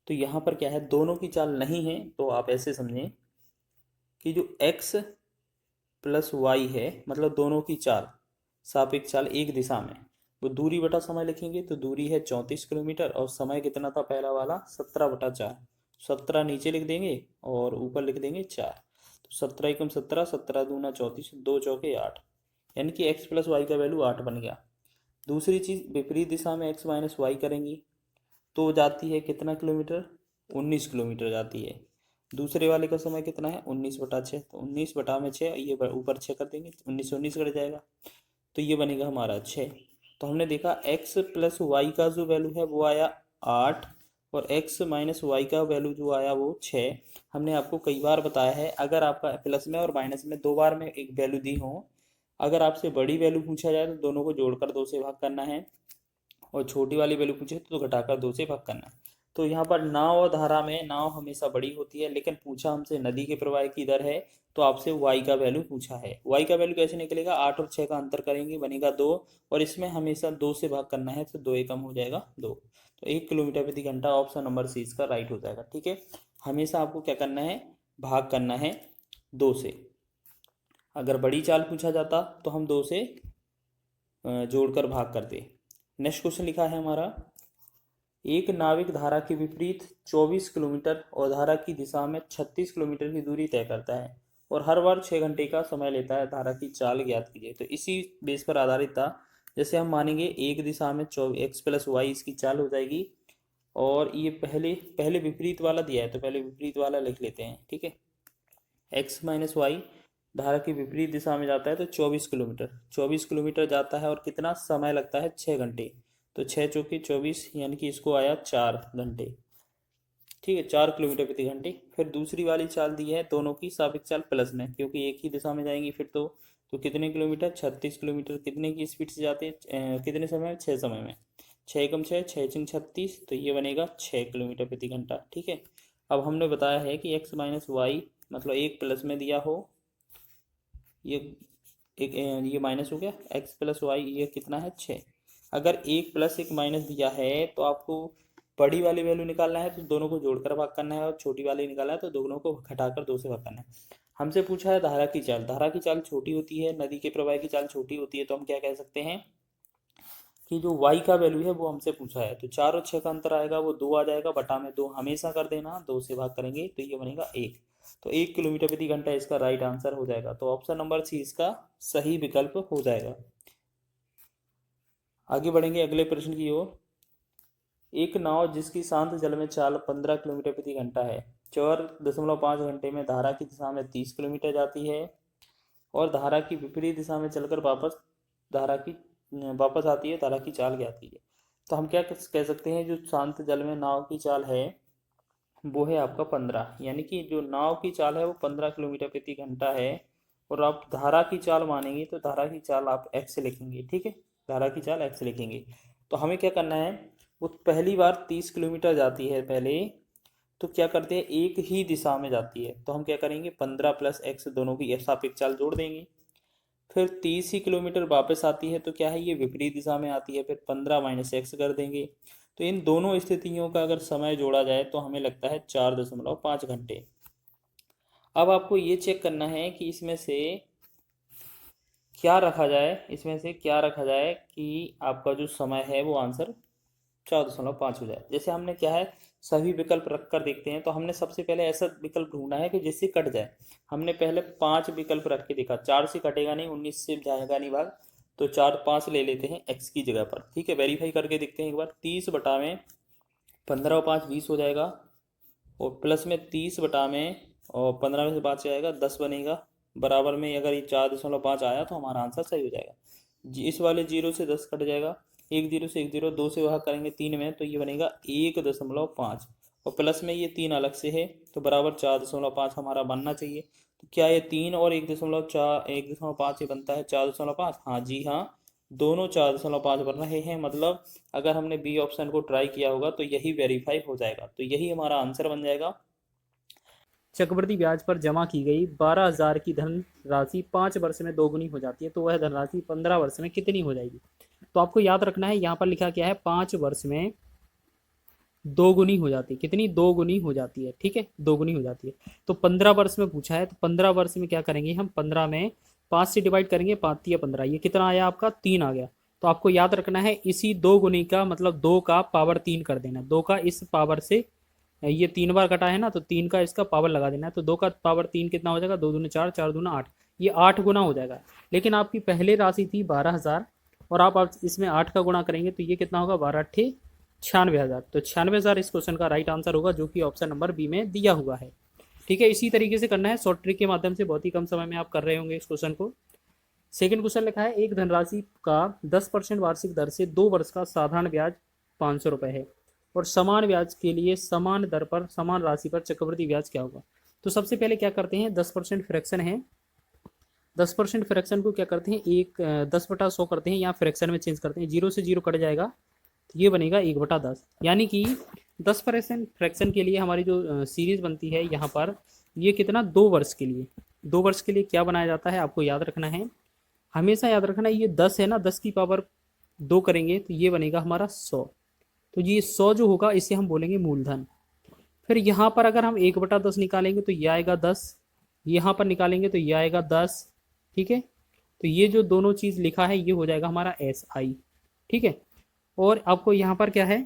तो यहाँ पर क्या है, दोनों की चाल नहीं है, तो आप ऐसे समझें कि जो x प्लस वाई है, मतलब दोनों की चाल, सापेक्ष चाल एक दिशा में, वो दूरी बटा समय लिखेंगे। तो दूरी है 34 किलोमीटर और समय कितना था पहला वाला, 17/4। 17 नीचे लिख देंगे और ऊपर लिख देंगे 4। तो 17 एकम 17, 17 दूना 34, 2 चौके 8, यानी कि x प्लस वाई का वैल्यू 8 बन गया। दूसरी चीज़, विपरीत दिशा में x माइनस वाई करेंगी तो जाती है कितना किलोमीटर, 19 किलोमीटर जाती है। दूसरे वाले का समय कितना है, 19/6, तो 19/6, ये ऊपर 6 कर देंगे, 19 से 19 कट जाएगा, तो ये बनेगा हमारा 6। तो हमने देखा x प्लस वाई का जो वैल्यू है वो आया 8 और x माइनस वाई का वैल्यू जो आया वो 6। हमने आपको कई बार बताया है, अगर आपका प्लस में और माइनस में दो बार में एक वैल्यू दी हो, अगर आपसे बड़ी वैल्यू पूछा जाए तो दोनों को जोड़कर 2 से भाग करना है, और छोटी वाली वैल्यू पूछे तो घटाकर 2 से भाग करना। तो यहाँ पर नाव और धारा में नाव हमेशा बड़ी होती है, लेकिन पूछा हमसे नदी के प्रवाह की दर है, तो आपसे y का वैल्यू पूछा है। y का वैल्यू कैसे निकलेगा, 8 और 6 का अंतर करेंगे बनेगा 2, और इसमें हमेशा 2 से भाग करना है, तो 2 एकम हो जाएगा 2। तो 1 किलोमीटर प्रति घंटा ऑप्शन नंबर सी इसका राइट हो जाएगा। ठीक है। हमेशा आपको क्या करना है, भाग करना है 2 से। अगर बड़ी चाल पूछा जाता तो हम 2 से जोड़कर भाग करते। नेक्स्ट क्वेश्चन लिखा है हमारा एक नाविक धारा के विपरीत 24 किलोमीटर और धारा की दिशा में 36 किलोमीटर की दूरी तय करता है और हर बार 6 घंटे का समय लेता है। धारा की चाल ज्ञात कीजिए। तो इसी बेस पर आधारित था। जैसे हम मानेंगे एक दिशा में एक्स प्लस वाई इसकी चाल हो जाएगी, और ये पहले पहले विपरीत वाला दिया है तो पहले विपरीत वाला लिख लेते हैं, ठीक है। एक्स माइनस वाई धारा की विपरीत दिशा में जाता है तो 24 किलोमीटर जाता है और कितना समय लगता है, 6 घंटे। तो 6 × 4 = 24, यानी कि इसको आया 4 घंटे, ठीक है, 4 किलोमीटर प्रति घंटे। फिर दूसरी वाली चाल दी है दोनों की सापेक्ष चाल प्लस में, क्योंकि एक ही दिशा में जाएंगी फिर तो कितने किलोमीटर, 36 किलोमीटर कितने की स्पीड से जाते हैं, कितने समय में, 6 समय में। 6 × 6 = 6×36, तो ये बनेगा 6 किलोमीटर प्रति घंटा, ठीक है। अब हमने बताया है कि एक्स माइनस वाई मतलब एक प्लस में दिया हो, ये एक ये माइनस हो गया, एक्स प्लस वाई ये कितना है, 6। अगर एक प्लस एक माइनस दिया है तो आपको बड़ी वाली वैल्यू निकालना है तो दोनों को जोड़कर भाग करना है, और छोटी वाली निकालना है तो दोनों को घटाकर 2 से भाग करना है। हमसे पूछा है धारा की चाल। धारा की चाल छोटी होती है, नदी के प्रवाह की चाल छोटी होती है, तो हम क्या कह सकते हैं कि जो y का वैल्यू है वो हमसे पूछा है, तो 4 और 6 का अंतर आएगा, वो 2 आ जाएगा, बटा में 2 हमेशा कर देना, 2 से भाग करेंगे तो ये बनेगा 1। तो 1 किलोमीटर प्रति घंटा इसका राइट आंसर हो जाएगा। तो ऑप्शन नंबर सी इसका सही विकल्प हो जाएगा। आगे बढ़ेंगे अगले प्रश्न की ओर। एक नाव जिसकी शांत जल में चाल 15 किलोमीटर प्रति घंटा है, 4.5 घंटे में धारा की दिशा में 30 किलोमीटर जाती है और धारा की विपरीत दिशा में चलकर वापस आती है, धारा की चाल ज्ञात कीजिए। तो हम क्या कह सकते हैं, जो शांत जल में नाव की चाल है वो है आपका 15, यानी कि जो नाव की चाल है वो 15 किलोमीटर प्रति घंटा है। और आप धारा की चाल मानेंगे तो धारा की चाल आप एक्स लिखेंगे, ठीक है, धारा की चाल एक्स लिखेंगे। तो हमें क्या करना है, वो पहली बार 30 किलोमीटर जाती है पहले, तो क्या करते हैं, एक ही दिशा में जाती है, तो हम क्या करेंगे 15 + x दोनों की सापेक्ष चाल जोड़ देंगे। फिर 30 ही किलोमीटर वापस आती है तो क्या है, ये विपरीत दिशा में आती है, फिर 15 - x कर देंगे। तो इन दोनों स्थितियों का अगर समय जोड़ा जाए तो हमें लगता है 4.5 घंटे। अब आपको ये चेक करना है कि इसमें से क्या रखा जाए, कि आपका जो समय है वो आंसर 4.5 हो जाए। जैसे हमने क्या है, सभी विकल्प रख कर देखते हैं। तो हमने सबसे पहले ऐसा विकल्प ढूंढना है कि जिससे कट जाए। हमने पहले 5 विकल्प रख के देखा, 4 से कटेगा नहीं, 19 से जाएगा नहीं भाग, तो 4 5 ले लेते हैं x की जगह पर, ठीक है। वेरीफाई करके देखते हैं एक बार। 30 बटा में 15 और 5 20 हो जाएगा, और प्लस में 30 बटा में और 15 में से 5 जाएगा 10 बनेगा, बराबर में अगर ये 4.5 आया तो हमारा आंसर सही हो जाएगा। इस वाले 0 से 10 कट जाएगा, 1 0 से 1 0, 2 से भाग करेंगे 3 में तो ये बनेगा 1.5, और प्लस में ये 3 अलग से है तो बराबर 4.5 हमारा बनना चाहिए। तो क्या ये 3 और 1.5 ये बनता है 4.5? हाँ जी हाँ, दोनों 4.5 बन रहे हैं। मतलब अगर हमने बी ऑप्शन को ट्राई किया होगा तो यही वेरीफाई हो जाएगा, तो यही हमारा आंसर बन जाएगा। चक्रवृद्धि ब्याज पर जमा की गई 12,000 की धनराशि 5 वर्ष में दोगुनी हो जाती है, तो वह धनराशि 15 वर्ष में कितनी हो जाएगी। तो आपको याद रखना है, यहाँ पर लिखा क्या है, 5 वर्ष में दोगुनी हो जाती है। कितनी? दोगुनी हो जाती है, ठीक है, दोगुनी हो जाती है। तो 15 वर्ष में पूछा है, तो 15 वर्ष में क्या करेंगे हम, 15 में 5 से डिवाइड करेंगे, 5 × 15, ये कितना आया आपका, 3 आ गया। तो आपको याद रखना है, इसी दो गुनी का मतलब 2 का पावर 3 कर देना, 2 का इस पावर से, ये 3 बार कटा है ना, तो 3 का इसका पावर लगा देना है, तो 2 का पावर 3 कितना हो जाएगा, 2 दूनी 4, 4 दूना 8, ये 8 गुना हो जाएगा। लेकिन आपकी पहले राशि थी 12,000 और आप इसमें 8 का गुणा करेंगे तो ये कितना होगा, 12 × 8 = 96,000। तो 96,000 इस क्वेश्चन का राइट आंसर होगा, जो कि ऑप्शन नंबर बी में दिया हुआ है, ठीक है। इसी तरीके से करना है, शॉर्ट ट्रिक के माध्यम से, बहुत ही कम समय में आप कर रहे होंगे इस क्वेश्चन को। सेकंड क्वेश्चन लिखा है, एक धनराशि का 10% वार्षिक दर से 2 वर्ष का साधारण ब्याज 500 रुपये है और समान ब्याज के लिए समान दर पर समान राशि पर चक्रवृद्धि ब्याज क्या होगा। तो सबसे पहले क्या करते हैं, 10% फ्रैक्शन है, 10% फ्रैक्शन को क्या करते हैं, 10/100 करते हैं, यहाँ फ्रैक्शन में चेंज करते हैं, 0 से 0 कट जाएगा तो ये बनेगा 1/10, यानी कि 10% फ्रैक्शन के लिए हमारी जो सीरीज बनती है यहाँ पर, ये कितना, 2 वर्ष के लिए, 2 वर्ष के लिए क्या बनाया जाता है, आपको याद रखना है, हमेशा याद रखना है, ये 10 है ना, 10 की पावर 2 करेंगे तो ये बनेगा हमारा 100, तो ये 100 जो होगा इसे हम बोलेंगे मूलधन। फिर यहाँ पर अगर हम 1/10 निकालेंगे तो ये आएगा 10, यहाँ पर निकालेंगे तो ये आएगा 10, ठीक है। तो ये जो दोनों चीज़ लिखा है ये हो जाएगा हमारा SI, ठीक है। और आपको यहाँ पर क्या है,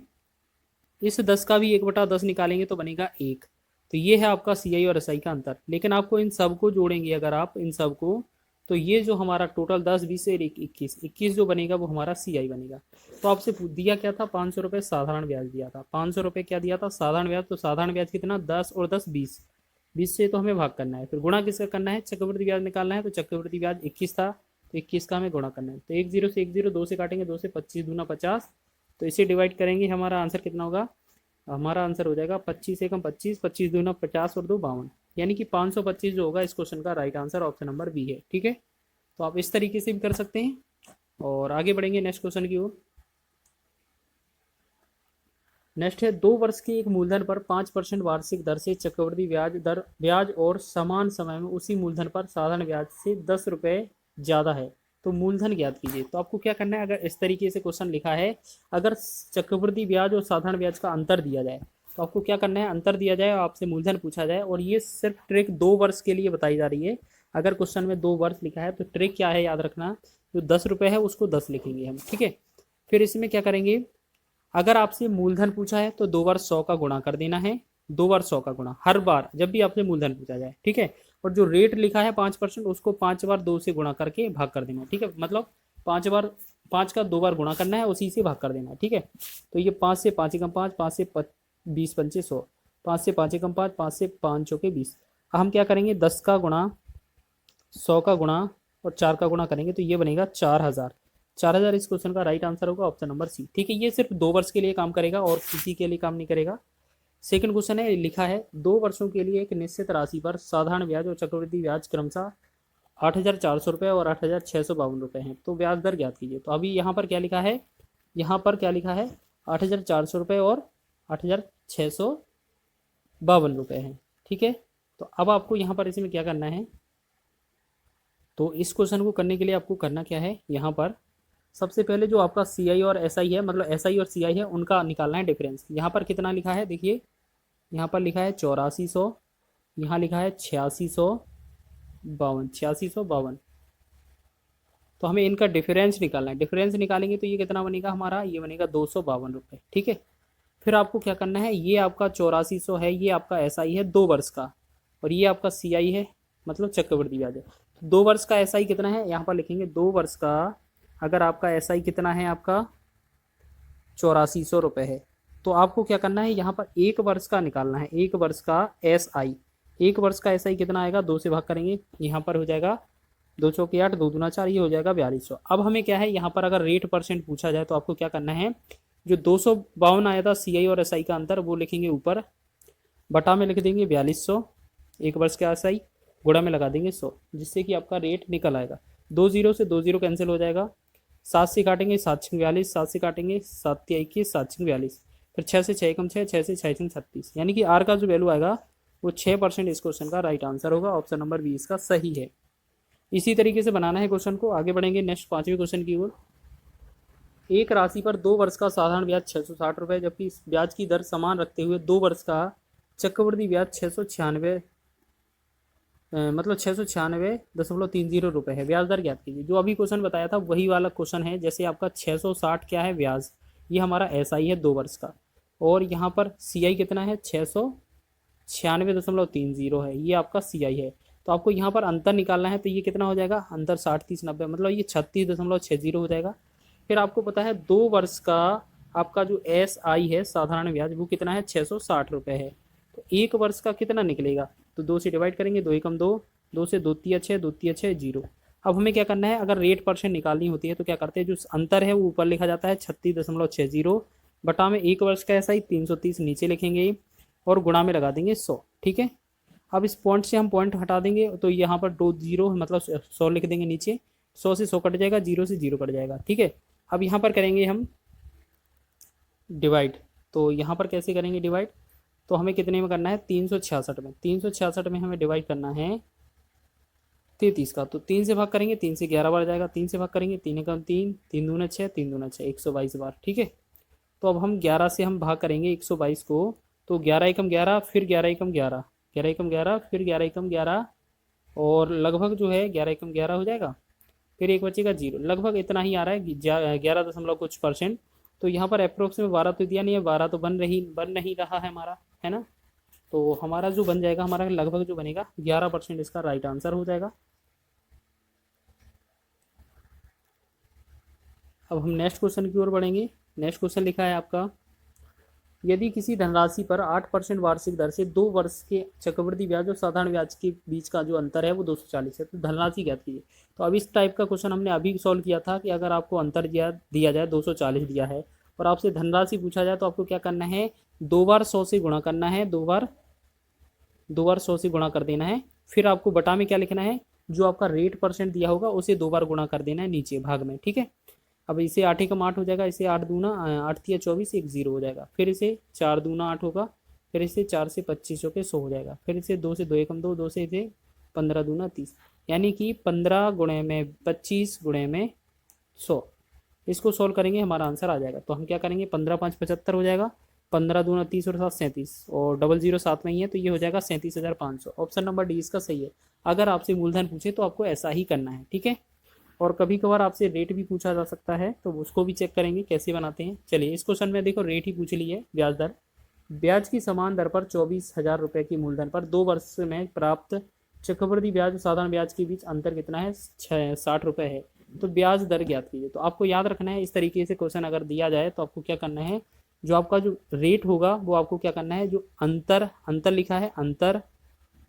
इस 10 का भी 1/10 निकालेंगे तो बनेगा 1। तो ये है आपका सी आई और एस आई का अंतर। लेकिन आपको इन सबको जोड़ेंगे अगर आप इन सबको, तो ये जो हमारा टोटल 10 20 से 21 जो बनेगा वो हमारा सी आई बनेगा। तो आपसे दिया क्या था, 500 रुपये साधारण ब्याज दिया था। 500 रुपये क्या दिया था, साधारण ब्याज। तो साधारण ब्याज कितना, 10 और 10 20, 20 से तो हमें भाग करना है। फिर गुणा किसका करना है, चक्रवृद्धि ब्याज निकालना है। तो चक्रवृद्धि ब्याज 21 था, तो 21 का हमें गुणा करना है। तो 1 0 से 1 0, 2 से काटेंगे, 2 से 25 दूना 50। तो इसे डिवाइड करेंगे, हमारा आंसर कितना होगा, हमारा आंसर हो जाएगा 25 एकम 25, 25 दूना 50 और 2 52, यानी कि 525 जो होगा इस क्वेश्चन का right answer option number B है। ठीक है, तो आप इस तरीके से भी कर सकते हैं। और आगे बढ़ेंगे नेक्स्ट क्वेश्चन की ओर। नेक्स्ट है, 2 वर्ष के एक मूलधन पर 5% वार्षिक दर से चक्रवृद्धि ब्याज और समान समय में उसी मूलधन पर साधारण ब्याज से 10 रुपये ज़्यादा है, तो मूलधन ज्ञात कीजिए। तो आपको क्या करना है, अगर इस तरीके से क्वेश्चन लिखा है, अगर चक्रवृद्धि ब्याज और साधारण ब्याज का अंतर दिया जाए, तो आपको क्या करना है, अंतर दिया जाए और आपसे मूलधन पूछा जाए, और ये सिर्फ ट्रिक 2 वर्ष के लिए बताई जा रही है। अगर क्वेश्चन में 2 वर्ष लिखा है तो ट्रिक क्या है, याद रखना, जो 10 रुपये है उसको 10 लिखेंगे हम। ठीक है, फिर इसमें क्या करेंगे, अगर आपसे मूलधन पूछा है तो 2 बार 100 का गुणा कर देना है। 2 बार 100 का गुणा हर बार जब भी आपसे मूलधन पूछा जाए। ठीक है, और जो रेट लिखा है 5%, उसको 5 बार 2 से गुणा करके भाग कर देना है। ठीक है, मतलब 5 का 2 बार गुणा करना है, उसी से भाग कर देना है। ठीक है, तो ये 5 से 5 एकम 5, 5 से 20 पंचे 100, 5 से 5 एकम 5, 5 से 5 चौके 20। हम क्या करेंगे, 10 का गुणा, 100 का गुणा और 4 का गुणा करेंगे तो ये बनेगा 4000। 4000 इस क्वेश्चन का राइट आंसर होगा ऑप्शन नंबर सी। ठीक है, ये सिर्फ 2 वर्ष के लिए काम करेगा और किसी के लिए काम नहीं करेगा। सेकंड क्वेश्चन है, लिखा है 2 वर्षों के लिए एक निश्चित राशि पर साधारण ब्याज और चक्रवृद्धि ब्याज क्रमशः 8400 रुपये और 8652 रुपये हैं, तो ब्याज दर ज्ञात कीजिए। तो अभी यहाँ पर क्या लिखा है, यहाँ पर क्या लिखा है, 8400 रुपये और 8652 रुपये हैं। ठीक है, तो अब आपको यहाँ पर इसमें क्या करना है, तो इस क्वेश्चन को करने के लिए आपको करना क्या है, यहाँ पर सबसे पहले जो आपका सी आई और एस आई है, मतलब एस आई और सी आई है, उनका निकालना है डिफरेंस। यहाँ पर कितना लिखा है, देखिए यहाँ पर लिखा है 8400, यहाँ लिखा है 8652। तो हमें इनका डिफरेंस निकालना है। डिफरेंस निकालेंगे तो ये कितना बनेगा हमारा, ये बनेगा 252 रुपये। ठीक है, फिर आपको क्या करना है, ये आपका 8400 है, ये आपका एस आई है 2 वर्ष का, और ये आपका सी आई है, मतलब चक्रवृद्धि ब्याज है। तो 2 वर्ष का एस आई कितना है, यहाँ पर लिखेंगे 2 वर्ष का, अगर आपका एस आई कितना है, आपका 8400 रुपये है, तो आपको क्या करना है, यहाँ पर 1 वर्ष का निकालना है। 1 वर्ष का एस आई, 1 वर्ष का एस आई कितना आएगा, 2 से भाग करेंगे, यहाँ पर हो जाएगा 2 चौके 8, 2 दूना 4, ये हो जाएगा 4200। अब हमें क्या है, यहाँ पर अगर रेट परसेंट पूछा जाए तो आपको क्या करना है, जो 252 आया था सी आई और एस आई का अंतर, वो लिखेंगे ऊपर, बटा में लिख देंगे 4200, 1 वर्ष का एस आई, गुणा में लगा देंगे 100, जिससे कि आपका रेट निकल आएगा। 2 0 से 2 0 कैंसिल हो जाएगा, 7 से काटेंगे 7 6 42, 7 से काटेंगे 7 21, 7 6 42, फिर 6 से 6 एकम 6, 6 से 6 6 36, यानी कि आर का जो वैल्यू आएगा वो 6% इस क्वेश्चन का राइट आंसर होगा। ऑप्शन नंबर बी इसका सही है। इसी तरीके से बनाना है क्वेश्चन को। आगे बढ़ेंगे नेक्स्ट 5वें क्वेश्चन की ओर। एक राशि पर 2 वर्ष का साधारण ब्याज 660 रुपये, जबकि इस ब्याज की दर समान रखते हुए 2 वर्ष का चक्रवृद्धि ब्याज 696, मतलब 696.30 रुपये है। ब्याज दर ज्ञात कीजिए। जो अभी क्वेश्चन बताया था वही वाला क्वेश्चन है। जैसे आपका 660 क्या है ब्याज, ये हमारा एस आई है 2 वर्ष का, और यहाँ पर सी आई कितना है 696.30 है, ये आपका सी आई है। तो आपको यहाँ पर अंतर निकालना है, तो ये कितना हो जाएगा, अंतर 60 30 90, मतलब ये 36.60 हो जाएगा। फिर आपको पता है 2 वर्ष का आपका जो एस आई है साधारण ब्याज वो कितना है 660 रुपये है। तो 1 वर्ष का कितना निकलेगा, तो 2 से डिवाइड करेंगे, 2 एकम 2, 2 से 2 तिया 6, 2 तिया 6 0। अब हमें क्या करना है, अगर रेट परसेंट निकालनी होती है तो क्या करते हैं, जो अंतर है वो ऊपर लिखा जाता है 36.60, बटा में 1 वर्ष का एस आई 330 नीचे लिखेंगे और गुणा में लगा देंगे 100। ठीक है, अब इस पॉइंट से हम पॉइंट हटा देंगे, तो यहाँ पर 2 0 मतलब 100 लिख देंगे नीचे, 100 से 100 कट जाएगा, 0 से 0 कट जाएगा। ठीक है, अब यहाँ पर करेंगे हम डिवाइड। तो यहाँ पर कैसे करेंगे डिवाइड, तो हमें कितने में करना है, 366 में। 366 में हमें डिवाइड करना है 33 का। तो 3 से भाग करेंगे, 3 से 11 बार जाएगा, 3 से भाग करेंगे, 3 एकम 3, 3 दूना 6, 3 दूना 6, 122 बार। ठीक है, तो अब हम 11 से हम भाग करेंगे 122 को, तो 11 एकम 11, फिर 11 एकम 11, 11 एकम 11, फिर 11 एकम 11, और लगभग जो है 11 एकम 11 हो जाएगा, फिर एक बचेगा 0, लगभग इतना ही आ रहा है 11 दशमलव कुछ %। तो यहाँ पर अप्रोक्स में 12 तो दिया नहीं है, 12 तो बन नहीं रहा है हमारा, है ना। तो हमारा जो बन जाएगा, हमारा लगभग जो बनेगा 11% इसका राइट आंसर हो जाएगा। अब हम नेक्स्ट क्वेश्चन की ओर बढ़ेंगे। नेक्स्ट क्वेश्चन लिखा है आपका, यदि किसी धनराशि पर 8% वार्षिक दर से 2 वर्ष के चक्रवृद्धि ब्याज और साधारण ब्याज के बीच का जो अंतर है वो 240 है, तो धनराशि ज्ञात कीजिए। तो अब इस टाइप का क्वेश्चन हमने अभी सॉल्व किया था कि अगर आपको अंतर दिया जाए 240 दिया है और आपसे धनराशि पूछा जाए, तो आपको क्या करना है, 2 बार 100 से गुणा करना है, 2 बार 100 से गुणा कर देना है। फिर आपको बटा में क्या लिखना है, जो आपका रेट परसेंट दिया होगा उसे 2 बार गुणा कर देना है नीचे भाग में, ठीक है। अब इसे 8 एकम 8 हो जाएगा, इसे 8 दूना 8 तिया 24, एक 0 हो जाएगा। फिर इसे 4 दूना 8 होगा, फिर इसे 4 से 25 होकर 100 हो जाएगा। फिर इसे 2 से 2 एकम 2, 2 से इसे 15 दूना 30, यानी कि 15 गुणे में 25 गुणे में 100। इसको सोल्व करेंगे, हमारा आंसर आ जाएगा। तो हम क्या करेंगे, 15 5 75 हो जाएगा, 15 दूना 30 और 7 37, और 00 साथ में ही है, तो ये हो जाएगा 37,500। ऑप्शन नंबर डी इसका सही है। अगर आपसे मूलधन पूछे तो आपको ऐसा ही करना है, ठीक है। और कभी कभार आपसे रेट भी पूछा जा सकता है, तो उसको भी चेक करेंगे कैसे बनाते हैं। चलिए, इस क्वेश्चन में देखो रेट ही पूछ ली है, ब्याज दर। ब्याज की समान दर पर 24,000 रुपये की मूलधन पर 2 वर्ष में प्राप्त चक्रवृद्धि ब्याज और साधारण ब्याज के बीच अंतर कितना है, 60 रुपये है। तो ब्याज दर ज्ञात कीजिए। तो आपको याद रखना है, इस तरीके से क्वेश्चन अगर दिया जाए तो आपको क्या करना है, जो आपका जो रेट होगा वो आपको क्या करना है, जो अंतर लिखा है, अंतर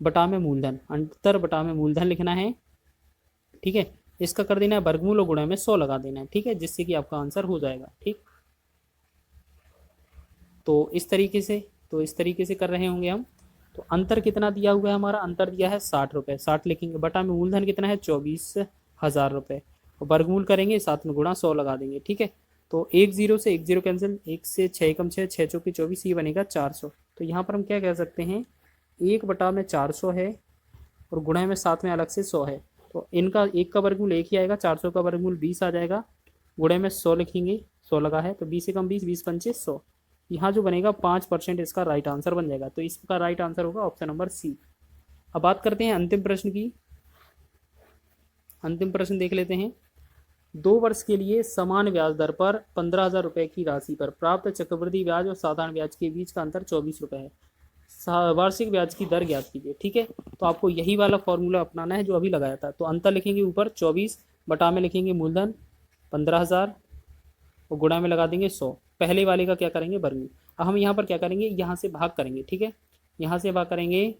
बटा में मूलधन, अंतर बटा में मूलधन लिखना है, ठीक है। इसका कर देना है वर्गमूल और गुणा में 100 लगा देना है, ठीक है, जिससे कि आपका आंसर हो जाएगा, ठीक। तो इस तरीके से कर रहे होंगे हम। तो अंतर कितना दिया हुआ है, हमारा अंतर दिया है 60 रुपये, 60 लिखेंगे, बटा में मूलधन कितना है 24,000 रुपये, और वर्गमूल करेंगे, साथ में गुणा 100 लगा देंगे, ठीक है। तो 1 0 से 1 0 कैंसिल, 1 से 6 एकम 6, 6 चौके 24, ये बनेगा 400। तो यहाँ पर हम क्या कह सकते हैं, 1 बटा में 400 है और गुणा में साथ में अलग से 100 है। तो इनका एक का वर्गमूल 1 ही आएगा, 400 का वर्गमूल 20 आ जाएगा, गुणे में 100 लिखेंगे, 100 लगा है, तो 20 एकम 20, 20 पंचे 100। यहाँ जो बनेगा 5% इसका राइट आंसर बन जाएगा। तो इसका राइट आंसर होगा ऑप्शन नंबर सी। अब बात करते हैं अंतिम प्रश्न की। अंतिम प्रश्न देख लेते हैं। 2 वर्ष के लिए समान ब्याज दर पर 15,000 रुपये की राशि पर प्राप्त चक्रवृद्धि ब्याज और साधारण ब्याज के बीच का अंतर 24 रुपये है। वार्षिक ब्याज की दर ज्ञात कीजिए, ठीक है। तो आपको यही वाला फॉर्मूला अपनाना है जो अभी लगाया था। तो अंतर लिखेंगे ऊपर 24, बटा में लिखेंगे मूलधन 15,000 और गुणा में लगा देंगे 100। पहले वाले का क्या करेंगे, वर्गमूल। अब हम यहाँ पर क्या करेंगे, यहाँ से भाग करेंगे, ठीक है। यहाँ से भाग करेंगे,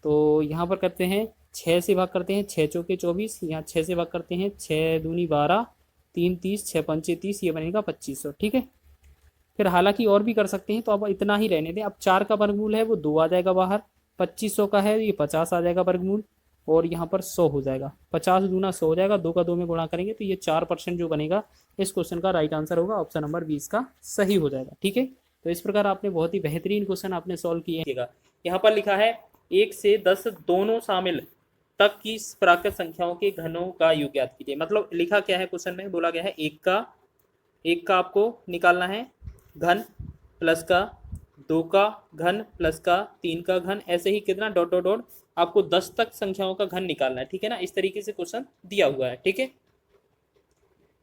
तो यहाँ पर करते हैं 6 से भाग करते हैं, 6 चौके 24, यहाँ 6 से भाग करते हैं, 6 दूनी 12, 3 30, 6 पंचे 30, ये बनेगा 2500, ठीक है। फिर हालांकि और भी कर सकते हैं, तो अब इतना ही रहने दें। अब 4 का वर्गमूल है वो 2 आ जाएगा बाहर, 2500 का है ये 50 आ जाएगा वर्गमूल, और यहाँ पर 100 हो जाएगा, 50 दूना 100 हो जाएगा, 2 का 2 में गुणा करेंगे, तो ये 4% जो बनेगा इस क्वेश्चन का राइट आंसर होगा, ऑप्शन नंबर 20 का सही हो जाएगा, ठीक है। तो इस प्रकार आपने बहुत ही बेहतरीन क्वेश्चन आपने सॉल्व किए। यहाँ पर लिखा है 1 से 10 दोनों शामिल तक की प्राकृत संख्याओं के घनों का योग ज्ञात कीजिए। मतलब लिखा क्या है, क्वेश्चन में बोला गया है एक का आपको निकालना है घन, प्लस का 2 का घन, प्लस का 3 का घन, ऐसे ही कितना डॉट डॉट डॉट आपको 10 तक संख्याओं का घन निकालना है, ठीक है ना। इस तरीके से क्वेश्चन दिया हुआ है, ठीक है।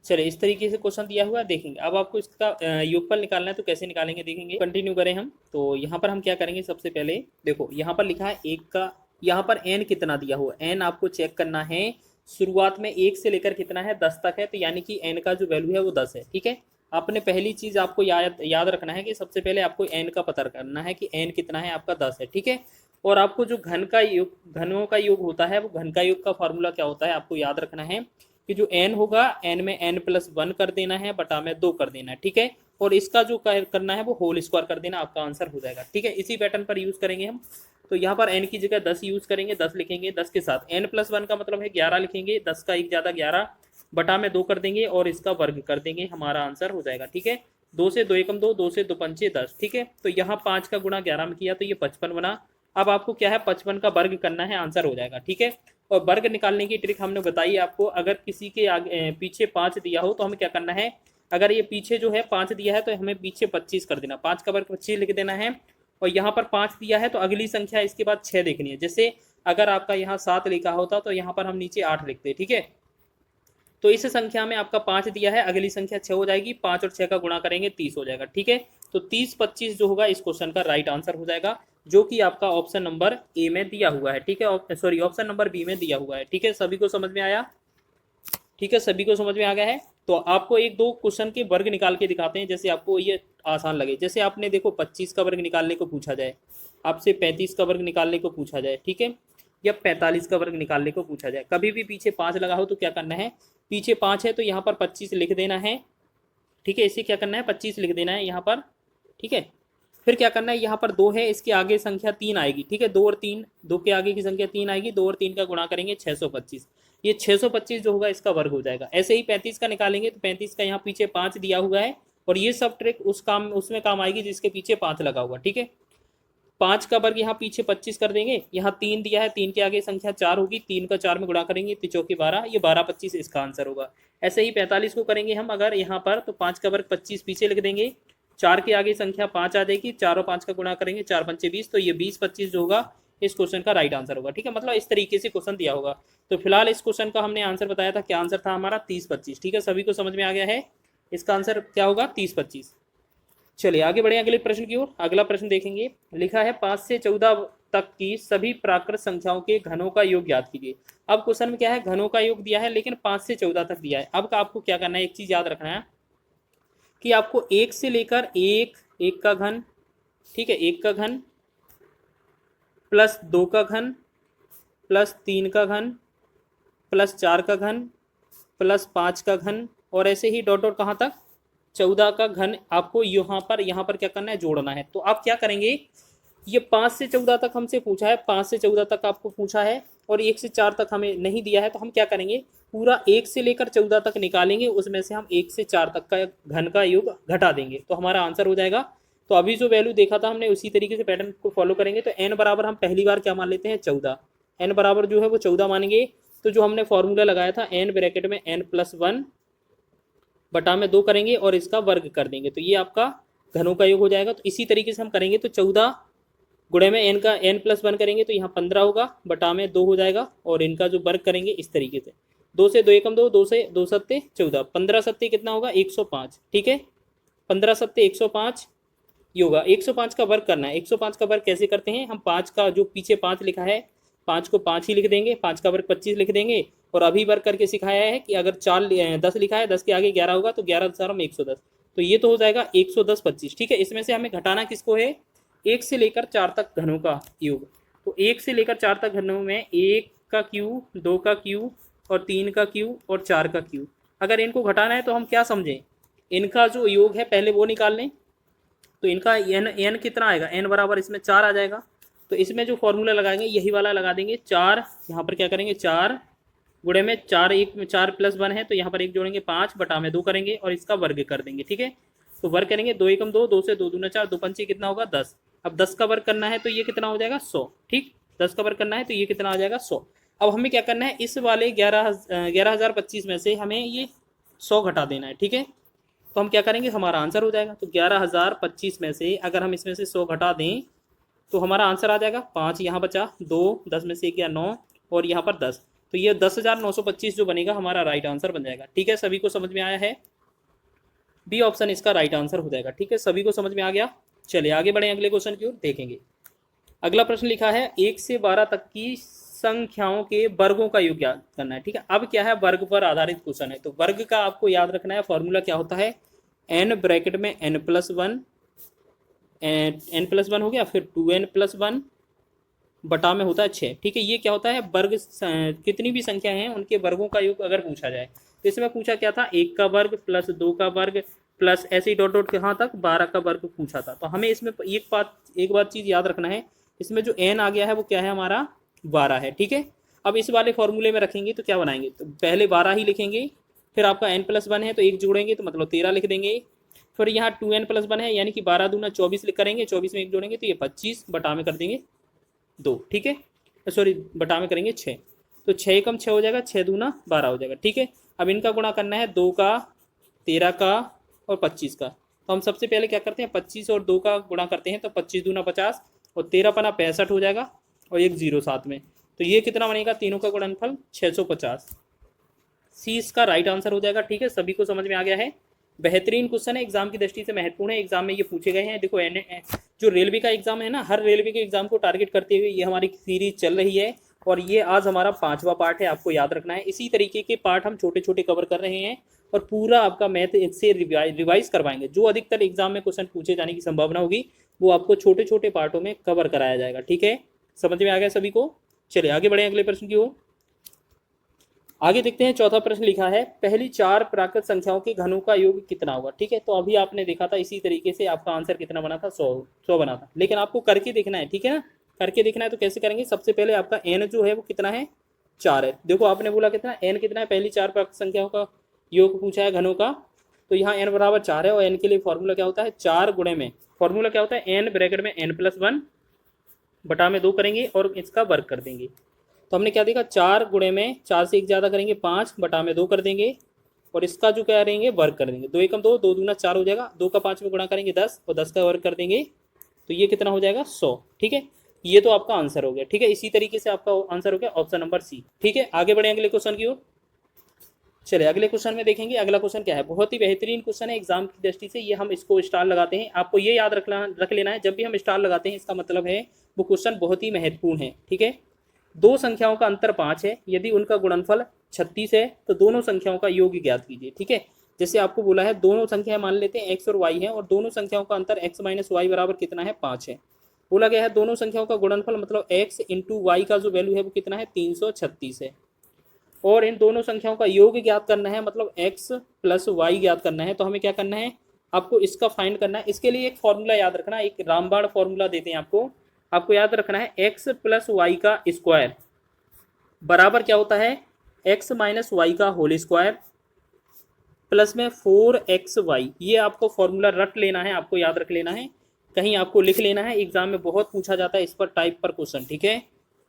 चलिए, इस तरीके से क्वेश्चन दिया हुआ है, देखेंगे। अब आपको इसका योगफल निकालना है, तो कैसे निकालेंगे देखेंगे। कंटिन्यू करें हम। तो यहाँ पर हम क्या करेंगे, सबसे पहले देखो यहाँ पर लिखा है 1 का, यहाँ पर n कितना दिया हुआ है, n आपको चेक करना है। शुरुआत में 1 से लेकर कितना है 10 तक है, तो यानी कि n का जो वैल्यू है वो 10 है, ठीक है। आपने पहली चीज आपको याद रखना है कि सबसे पहले आपको n का पता करना है कि n कितना है, आपका 10 है, ठीक है। और आपको जो घनों का योग होता है, वो घन का योग का फॉर्मूला क्या होता है आपको याद रखना है कि जो n होगा, n में n+1 कर देना है, बटा में 2 कर देना है, ठीक है। और इसका जो करना है वो होल स्क्वायर कर देना, आपका आंसर हो जाएगा, ठीक है। इसी पैटर्न पर यूज करेंगे हम। तो यहाँ पर n की जगह 10 यूज करेंगे, 10 लिखेंगे, 10 के साथ n+1 का मतलब है 11 लिखेंगे, 10 का 1 ज़्यादा 11, बटा में 2 कर देंगे और इसका वर्ग कर देंगे, हमारा आंसर हो जाएगा, ठीक है। 2 से 2 एकम 2, 2 से 2 पंचे 10, ठीक है। तो यहाँ 5 का गुणा 11 में किया तो ये 55 बना। अब आपको क्या है 55 का वर्ग करना है, आंसर हो जाएगा, ठीक है। और वर्ग निकालने की ट्रिक हमने बताई आपको। अगर किसी के आगे पीछे 5 दिया हो तो हमें क्या करना है, अगर ये पीछे जो है 5 दिया है तो हमें पीछे 25 कर देना, 5 का वर्ग 25 लिख देना है। और यहाँ पर 5 दिया है तो अगली संख्या इसके बाद 6 देखनी है। जैसे अगर आपका यहाँ 7 लिखा होता तो यहाँ पर हम नीचे 8 लिखते, ठीक है। तो इस संख्या में आपका 5 दिया है, अगली संख्या 6 हो जाएगी, 5 और 6 का गुणा करेंगे 30 हो जाएगा। ठीक है, तो 30 25 जो होगा इस क्वेश्चन का राइट आंसर हो जाएगा, जो कि आपका ऑप्शन नंबर ए में दिया हुआ है। ठीक है, सॉरी ऑप्शन नंबर बी में दिया हुआ है। ठीक है, सभी को समझ में आया? ठीक है, सभी को समझ में आ गया है। तो आपको एक दो क्वेश्चन के वर्ग निकाल के दिखाते हैं, जैसे आपको ये आसान लगे। जैसे आपने देखो 25 का वर्ग निकालने को पूछा जाए, आपसे 35 का वर्ग निकालने को पूछा जाए, ठीक है, या 45 का वर्ग निकालने को पूछा जाए, कभी भी पीछे 5 लगा हो तो क्या करना है, पीछे 5 है तो यहाँ पर 25 लिख देना है। ठीक है, इसे क्या करना है, 25 लिख देना है यहाँ पर। ठीक है, फिर क्या करना है, यहाँ पर 2 है, इसके आगे संख्या 3 आएगी। ठीक है, 2 और 3, 2 के आगे की संख्या 3 आएगी, 2 और 3 का गुणा करेंगे 625। ये 625 जो होगा इसका वर्ग हो जाएगा। ऐसे ही 35 का निकालेंगे तो 35 का यहाँ पीछे 5 दिया हुआ है, और ये सब ट्रिक उसमें काम आएगी जिसके पीछे 5 लगा हुआ। ठीक है, 5 का वर्ग यहाँ पीछे 25 कर देंगे, यहाँ 3 दिया है, 3 के आगे संख्या 4 होगी, 3 का 4 में गुणा करेंगे तो चौके 12, ये 12 25 इसका आंसर होगा। ऐसे ही 45 को करेंगे हम अगर यहाँ पर, तो 5 का वर्ग 25 पीछे लिख देंगे, 4 के आगे संख्या 5 आ जाएगी, 4 और 5 का गुणा करेंगे 4 पंचे 20, तो ये 20 25 जो होगा इस क्वेश्चन का राइट आंसर होगा। ठीक है, मतलब इस तरीके से क्वेश्चन दिया होगा। तो फिलहाल इस क्वेश्चन का हमने आंसर बताया था, क्या आंसर था हमारा 30 25। ठीक है, सभी को समझ में आ गया है, इसका आंसर क्या होगा 30 25। चलिए आगे बढ़े अगले प्रश्न की ओर। अगला प्रश्न देखेंगे, लिखा है 5 से 14 तक की सभी प्राकृत संख्याओं के घनों का योग ज्ञात कीजिए। अब क्वेश्चन में क्या है, घनों का योग दिया है, लेकिन 5 से 14 तक दिया है। अब आपको क्या करना है, एक चीज याद रखना है कि आपको 1 से लेकर 1 का घन, ठीक है, 1 का घन प्लस 2 का घन प्लस 3 का घन प्लस 4 का घन प्लस 5 का घन, और ऐसे ही डॉट डॉट कहाँ तक, 14 का घन आपको यहाँ पर क्या करना है, जोड़ना है। तो आप क्या करेंगे, ये 5 से 14 तक हमसे पूछा है, 5 से 14 तक आपको पूछा है, और 1 से 4 तक हमें नहीं दिया है, तो हम क्या करेंगे, पूरा 1 से लेकर 14 तक निकालेंगे, उसमें से हम 1 से 4 तक का घन का योग घटा देंगे, तो हमारा आंसर हो जाएगा। तो अभी जो वैल्यू देखा था हमने उसी तरीके से पैटर्न को फॉलो करेंगे। तो n बराबर हम पहली बार क्या मान लेते हैं, 14, n बराबर जो है वो 14 मानेंगे। तो जो हमने फॉर्मूला लगाया था n ब्रैकेट में n+1 बटा में 2 करेंगे और इसका वर्ग कर देंगे, तो ये आपका घनों का योग हो जाएगा। तो इसी तरीके से हम करेंगे, तो 14 गुणे में n का n+1 करेंगे तो यहाँ 15 होगा, बटा में 2 हो जाएगा, और इनका जो वर्ग करेंगे इस तरीके से, 2 से 2 एकम 2, 2 से 2 सत्ते 14, 15 सत्ते कितना होगा 105। ठीक है, 15 सत्ते 105 ये होगा। 105 का वर्ग करना है। 105 का वर्ग कैसे करते हैं, हम 5 का जो पीछे 5 लिखा है, 5 को 5 ही लिख देंगे, 5 का वर्ग 25 लिख देंगे, और अभी वर्ग करके सिखाया है कि अगर 10 लिखा है, 10 के आगे 11 होगा तो 11 4 में 110, तो ये तो हो जाएगा 110 25। ठीक है, इसमें से हमें घटाना किसको है, 1 से लेकर 4 तक घनों का योग। तो 1 से लेकर 4 तक घनों में 1 का क्यू, 2 का क्यू, और 3 का क्यू, और 4 का क्यू। अगर इनको घटाना है तो हम क्या समझें, इनका जो योग है पहले वो निकाल लें। तो इनका n कितना आएगा, n बराबर इसमें 4 आ जाएगा। तो इसमें जो फॉर्मूला लगाएंगे यही वाला लगा देंगे, 4 यहाँ पर क्या करेंगे, 4 गुणे में 4, 1 में 4+1 है, तो यहाँ पर 1 जोड़ेंगे 5, बटा में 2 करेंगे और इसका वर्ग कर देंगे। ठीक है, तो वर्ग करेंगे 2 एकम 2, 2 से 2 दूना 4, 2 पंचे कितना होगा 10। अब 10 का वर्ग करना है तो ये कितना हो जाएगा 100। ठीक, 10 का वर्ग करना है तो ये कितना आ जाएगा 100। अब हमें क्या करना है, इस वाले 11,025 में से हमें ये 100 घटा देना है। ठीक है, तो हम क्या करेंगे, हमारा आंसर हो जाएगा। तो 11,025 में से अगर हम इसमें से 100 घटा दें तो हमारा आंसर आ जाएगा 5, यहाँ बचा 2, 10 में से 1 गया 9, और यहाँ पर 10, तो ये 10,925 जो बनेगा हमारा राइट आंसर बन जाएगा। ठीक है, सभी को समझ में आया है, बी ऑप्शन इसका राइट आंसर हो जाएगा। ठीक है, सभी को समझ में आ गया। चलिए आगे बढ़े अगले क्वेश्चन की ओर देखेंगे। अगला प्रश्न लिखा है 1 से 12 तक की संख्याओं के वर्गों का योग ज्ञात करना है। ठीक है, अब क्या है, वर्ग पर आधारित क्वेश्चन है, तो वर्ग का आपको याद रखना है, फॉर्मूला क्या होता है, n ब्रैकेट में n+1 हो गया, फिर 2n+1 बटा में होता है 6। ठीक है, ये क्या होता है, वर्ग कितनी भी संख्या हैं उनके वर्गों का योग अगर पूछा जाए, तो इसमें पूछा क्या था, 1 का वर्ग प्लस 2 का वर्ग प्लस ऐसे ही डॉट डॉट कहाँ तक 12 का वर्ग पूछा था। तो हमें इसमें एक बात चीज़ याद रखना है, इसमें जो n आ गया है वो क्या है, हमारा 12 है। ठीक है, अब इस वाले फॉर्मूले में रखेंगे तो क्या बनाएंगे, तो पहले 12 ही लिखेंगे, फिर आपका n+1 है तो 1 जोड़ेंगे तो मतलब 13 लिख देंगे, फिर यहाँ 2n+1 है यानी कि 12 दूना 24 लिख करेंगे, 24 में 1 जोड़ेंगे तो ये 25, बटा में कर देंगे 2। ठीक है, सॉरी बटा में करेंगे 6, तो 6 एकम 6 हो जाएगा, 6 दूना 12 हो जाएगा। ठीक है, अब इनका गुणा करना है 2 का, 13 का और 25 का। तो हम सबसे पहले क्या करते हैं, 25 और 2 का गुणा करते हैं, तो 25 दूना 50 और 13 पना 65 हो जाएगा, और एक 0 साथ में, तो ये कितना बनेगा, तीनों का गुणनफल 650। सी इसका राइट आंसर हो जाएगा। ठीक है, सभी को समझ में आ गया है। बेहतरीन क्वेश्चन है, एग्जाम की दृष्टि से महत्वपूर्ण है, एग्जाम में ये पूछे गए हैं। देखो जो रेलवे का एग्जाम है ना, हर रेलवे के एग्जाम को टारगेट करते हुए ये हमारी सीरीज चल रही है और ये आज हमारा 5वां पार्ट है, आपको याद रखना है। इसी तरीके के पार्ट हम छोटे छोटे कवर कर रहे हैं और पूरा आपका मैथ इससे रिवाइज करवाएंगे। जो अधिकतर एग्जाम में क्वेश्चन पूछे जाने की संभावना होगी वो आपको छोटे छोटे पार्टों में कवर कराया जाएगा। ठीक है, समझ में आ गया सभी को। चलिए आगे बढ़े अगले प्रश्न की ओर। आगे देखते हैं, चौथा प्रश्न लिखा है, पहली 4 प्राकृत संख्याओं के घनों का योग कितना होगा। ठीक है, तो अभी आपने देखा था इसी तरीके से आपका आंसर कितना बना था, 100 बना था, लेकिन आपको करके देखना है। ठीक है ना, करके देखना है तो कैसे करेंगे, सबसे पहले आपका एन जो है वो कितना है, 4 है। देखो आपने बोला कितना एन कितना है, पहली 4 प्राकृत संख्याओं का योग पूछा है घनों का, तो यहाँ एन बराबर 4 है और एन के लिए फॉर्मूला क्या होता है, 4 गुणे में, फॉर्मूला क्या होता है, एन ब्रैकेट में n+1 बटा में 2 करेंगे और इसका वर्ग कर देंगे। तो हमने क्या देखा, 4 गुणे में 4 से 1 ज़्यादा करेंगे 5 बटा में 2 कर देंगे और इसका जो क्या करेंगे, वर्ग कर देंगे। 2 एकम 2, 2 दूना 4 हो जाएगा, 2 का 5 में गुणा करेंगे 10 और 10 का वर्ग कर देंगे तो ये कितना हो जाएगा, 100। ठीक है, ये तो आपका आंसर हो गया। ठीक है, इसी तरीके से आपका आंसर हो गया ऑप्शन नंबर सी। ठीक है, आगे बढ़े अगले क्वेश्चन की ओर। चलिए अगले क्वेश्चन में देखेंगे, अगला क्वेश्चन क्या है, बहुत ही बेहतरीन क्वेश्चन है एग्जाम की दृष्टि से। ये हम इसको स्टार लगाते हैं, आपको ये याद रख लेना है, जब भी हम स्टार लगाते हैं इसका मतलब है वो क्वेश्चन बहुत ही महत्वपूर्ण है। ठीक है, 2 संख्याओं का अंतर 5 है, यदि उनका गुणनफल 36 है तो दोनों संख्याओं का योग ज्ञात कीजिए। ठीक है, जैसे आपको बोला है दोनों संख्याएं मान लेते हैं x और y है और दोनों संख्याओं का अंतर x - y बराबर कितना है, 5 है। बोला गया है दोनों संख्याओं का गुणनफल मतलब x × y का जो वैल्यू है वो कितना है, 336 है और इन दोनों संख्याओं का योग ज्ञात करना है, मतलब x + y ज्ञात करना है। तो हमें क्या करना है, आपको इसका फाइंड करना है। इसके लिए एक फॉर्मूला याद रखना, एक रामबाण फॉर्मूला देते हैं आपको याद रखना है, x + y का स्क्वायर बराबर क्या होता है, x - y का होल स्क्वायर प्लस में 4xy। ये आपको फॉर्मूला रट लेना है, आपको याद रख लेना है, कहीं आपको लिख लेना है, एग्जाम में बहुत पूछा जाता है इस पर टाइप पर क्वेश्चन। ठीक है,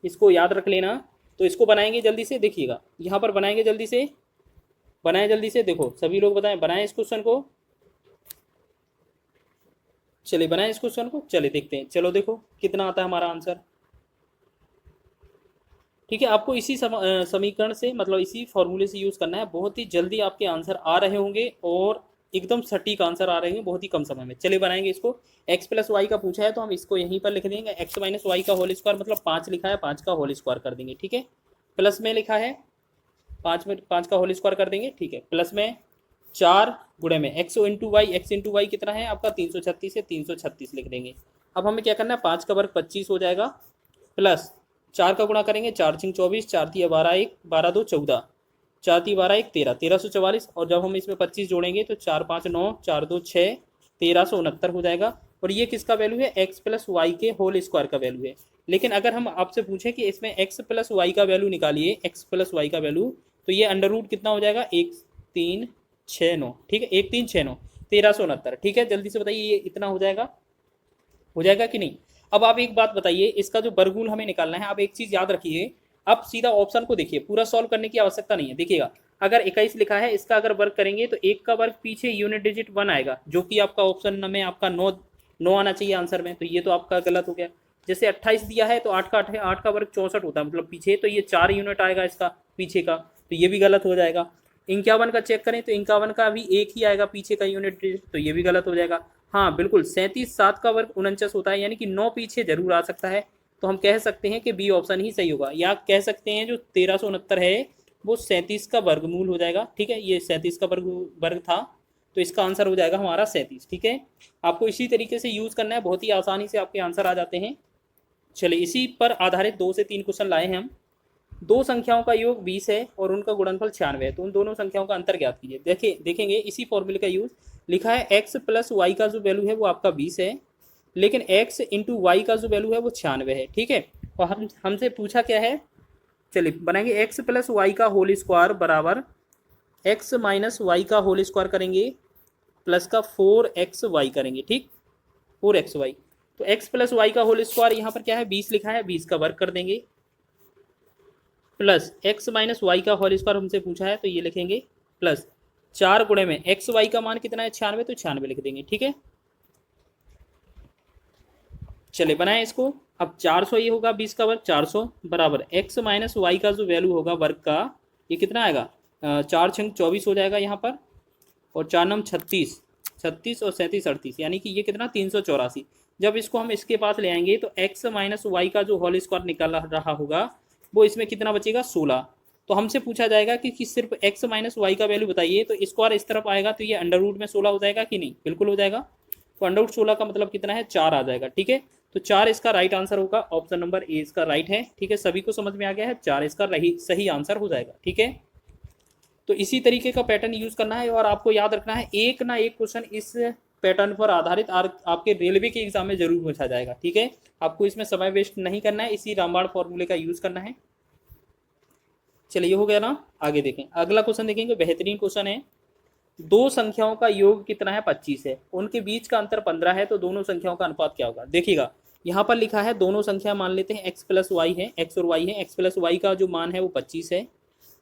इसको याद रख लेना। तो इसको बनाएंगे जल्दी से, देखिएगा यहाँ पर बनाएंगे, जल्दी से बनाएं, जल्दी से देखो सभी लोग बताएं, बनाएं इस क्वेश्चन को, चलिए बनाएं इस क्वेश्चन को, चलिए देखते हैं। चलो देखो कितना आता है हमारा आंसर। ठीक है, आपको इसी समीकरण से, मतलब इसी फॉर्मूले से यूज़ करना है, बहुत ही जल्दी आपके आंसर आ रहे होंगे और एकदम सटीक आंसर आ रहे हैं बहुत ही कम समय में। चलिए बनाएंगे इसको। x + y का पूछा है तो हम इसको यहीं पर लिख देंगे, x - y का होल स्क्वायर मतलब 5 लिखा है, 5 का होल स्क्वायर कर देंगे। ठीक है, प्लस में लिखा है 5 का होल स्क्वायर कर देंगे। ठीक है, प्लस में 4 गुणे में x × y कितना है आपका, 336 है, 336 लिख देंगे। अब हमें क्या करना है, 5 का वर्ग 25 हो जाएगा, प्लस 4 का गुणा करेंगे, 4 × 24, 4 × 12 1, 12 2 14, 4 × 12 1 13, 1344 और जब हम इसमें 25 जोड़ेंगे तो 4 5 9, 4 2 6, 1369 हो जाएगा। और ये किसका वैल्यू है, x + y के होल स्क्वायर का वैल्यू है। लेकिन अगर हम आपसे पूछें कि इसमें x + y का वैल्यू निकालिए, x + y का वैल्यू, तो ये अंडर रूट कितना हो जाएगा, 1369। ठीक है, 1369, 1369। ठीक है, जल्दी से बताइए ये इतना हो जाएगा कि नहीं। अब आप एक बात बताइए, इसका जो वर्गमूल हमें निकालना है, आप एक चीज़ याद रखिए, अब सीधा ऑप्शन को देखिए, पूरा सॉल्व करने की आवश्यकता नहीं है। देखिएगा अगर 21 लिखा है, इसका अगर वर्ग करेंगे तो 1 का वर्ग पीछे यूनिट डिजिट 1 आएगा, जो कि आपका ऑप्शन में आपका 9 आना चाहिए आंसर में, तो ये तो आपका गलत हो गया। जैसे 28 दिया है तो 8 का वर्ग 64 होता है, मतलब पीछे, तो ये 4 यूनिट आएगा इसका पीछे का, तो ये भी गलत हो जाएगा। 51 का चेक करें तो 51 का भी 1 ही आएगा पीछे का यूनिट डिजिट, तो ये भी गलत हो जाएगा। हाँ बिल्कुल, 37 7 का वर्ग 49 होता है, यानी कि 9 पीछे जरूर आ सकता है, तो हम कह सकते हैं कि बी ऑप्शन ही सही होगा, या कह सकते हैं जो 1369 है वो 37 का वर्गमूल हो जाएगा। ठीक है, ये 37 का वर्ग था, तो इसका आंसर हो जाएगा हमारा 37। ठीक है, आपको इसी तरीके से यूज़ करना है, बहुत ही आसानी से आपके आंसर आ जाते हैं। चलिए इसी पर आधारित 2 से 3 क्वेश्चन लाए हैं हम। 2 संख्याओं का योग 20 है और उनका गुणनफल 96 है, तो उन दोनों संख्याओं का अंतर ज्ञात कीजिए। देखेंगे इसी फॉर्मूले का यूज, लिखा है x + y का जो वैल्यू है वो आपका 20 है, लेकिन x × y का जो वैल्यू है वो 96 है। ठीक है, और हमसे पूछा क्या है, चलिए बनाएंगे, x + y का होल स्क्वायर बराबर x - y का होल स्क्वायर करेंगे प्लस का 4xy करेंगे। ठीक, 4xy, तो x + y का होल स्क्वायर यहाँ पर क्या है, 20 लिखा है, 20 का वर्ग कर देंगे, प्लस x - y का होल स्क्वायर हमसे पूछा है तो ये लिखेंगे, प्लस 4 गुणे में x y का मान कितना है, 96, तो 96 लिख देंगे। ठीक है, चले बनाएं इसको। अब 400 ये होगा 20 का वर्ग, 400 बराबर x - y का जो वैल्यू होगा वर्ग का, ये कितना आएगा, चार छंग 24 हो जाएगा यहाँ पर, और चार नम 36, 36 और 37 38, यानी कि ये कितना 384। जब इसको हम इसके पास ले आएंगे तो x माइनस वाई का जो होल स्क्वायर निकल रहा होगा वो इसमें कितना बचेगा 16। तो हमसे पूछा जाएगा कि सिर्फ x माइनस वाई का वैल्यू बताइए, तो स्क्वायर इस तरफ आएगा तो ये अंडर रूट में 16 हो जाएगा कि नहीं, बिल्कुल हो जाएगा। तो अंडर रूट 16 का मतलब कितना है 4 आ जाएगा, ठीक है। तो 4 इसका राइट आंसर होगा, ऑप्शन नंबर ए इसका राइट है, ठीक है। सभी को समझ में आ गया है, 4 इसका सही आंसर हो जाएगा, ठीक है। तो इसी तरीके का पैटर्न यूज करना है और आपको याद रखना है एक ना एक क्वेश्चन इस पैटर्न पर आधारित आपके रेलवे के एग्जाम में जरूर पूछा जाएगा, ठीक है। आपको इसमें समय वेस्ट नहीं करना है, इसी रामबाण फॉर्मूले का यूज करना है। चलिए ये हो गया ना, आगे देखें अगला क्वेश्चन देखेंगे, बेहतरीन क्वेश्चन है। दो संख्याओं का योग कितना है 25 है, उनके बीच का अंतर 15 है, तो दोनों संख्याओं का अनुपात क्या होगा। देखिएगा यहाँ पर लिखा है दोनों संख्या मान लेते हैं x प्लस वाई है, x और y है। x प्लस वाई का जो मान है वो 25 है,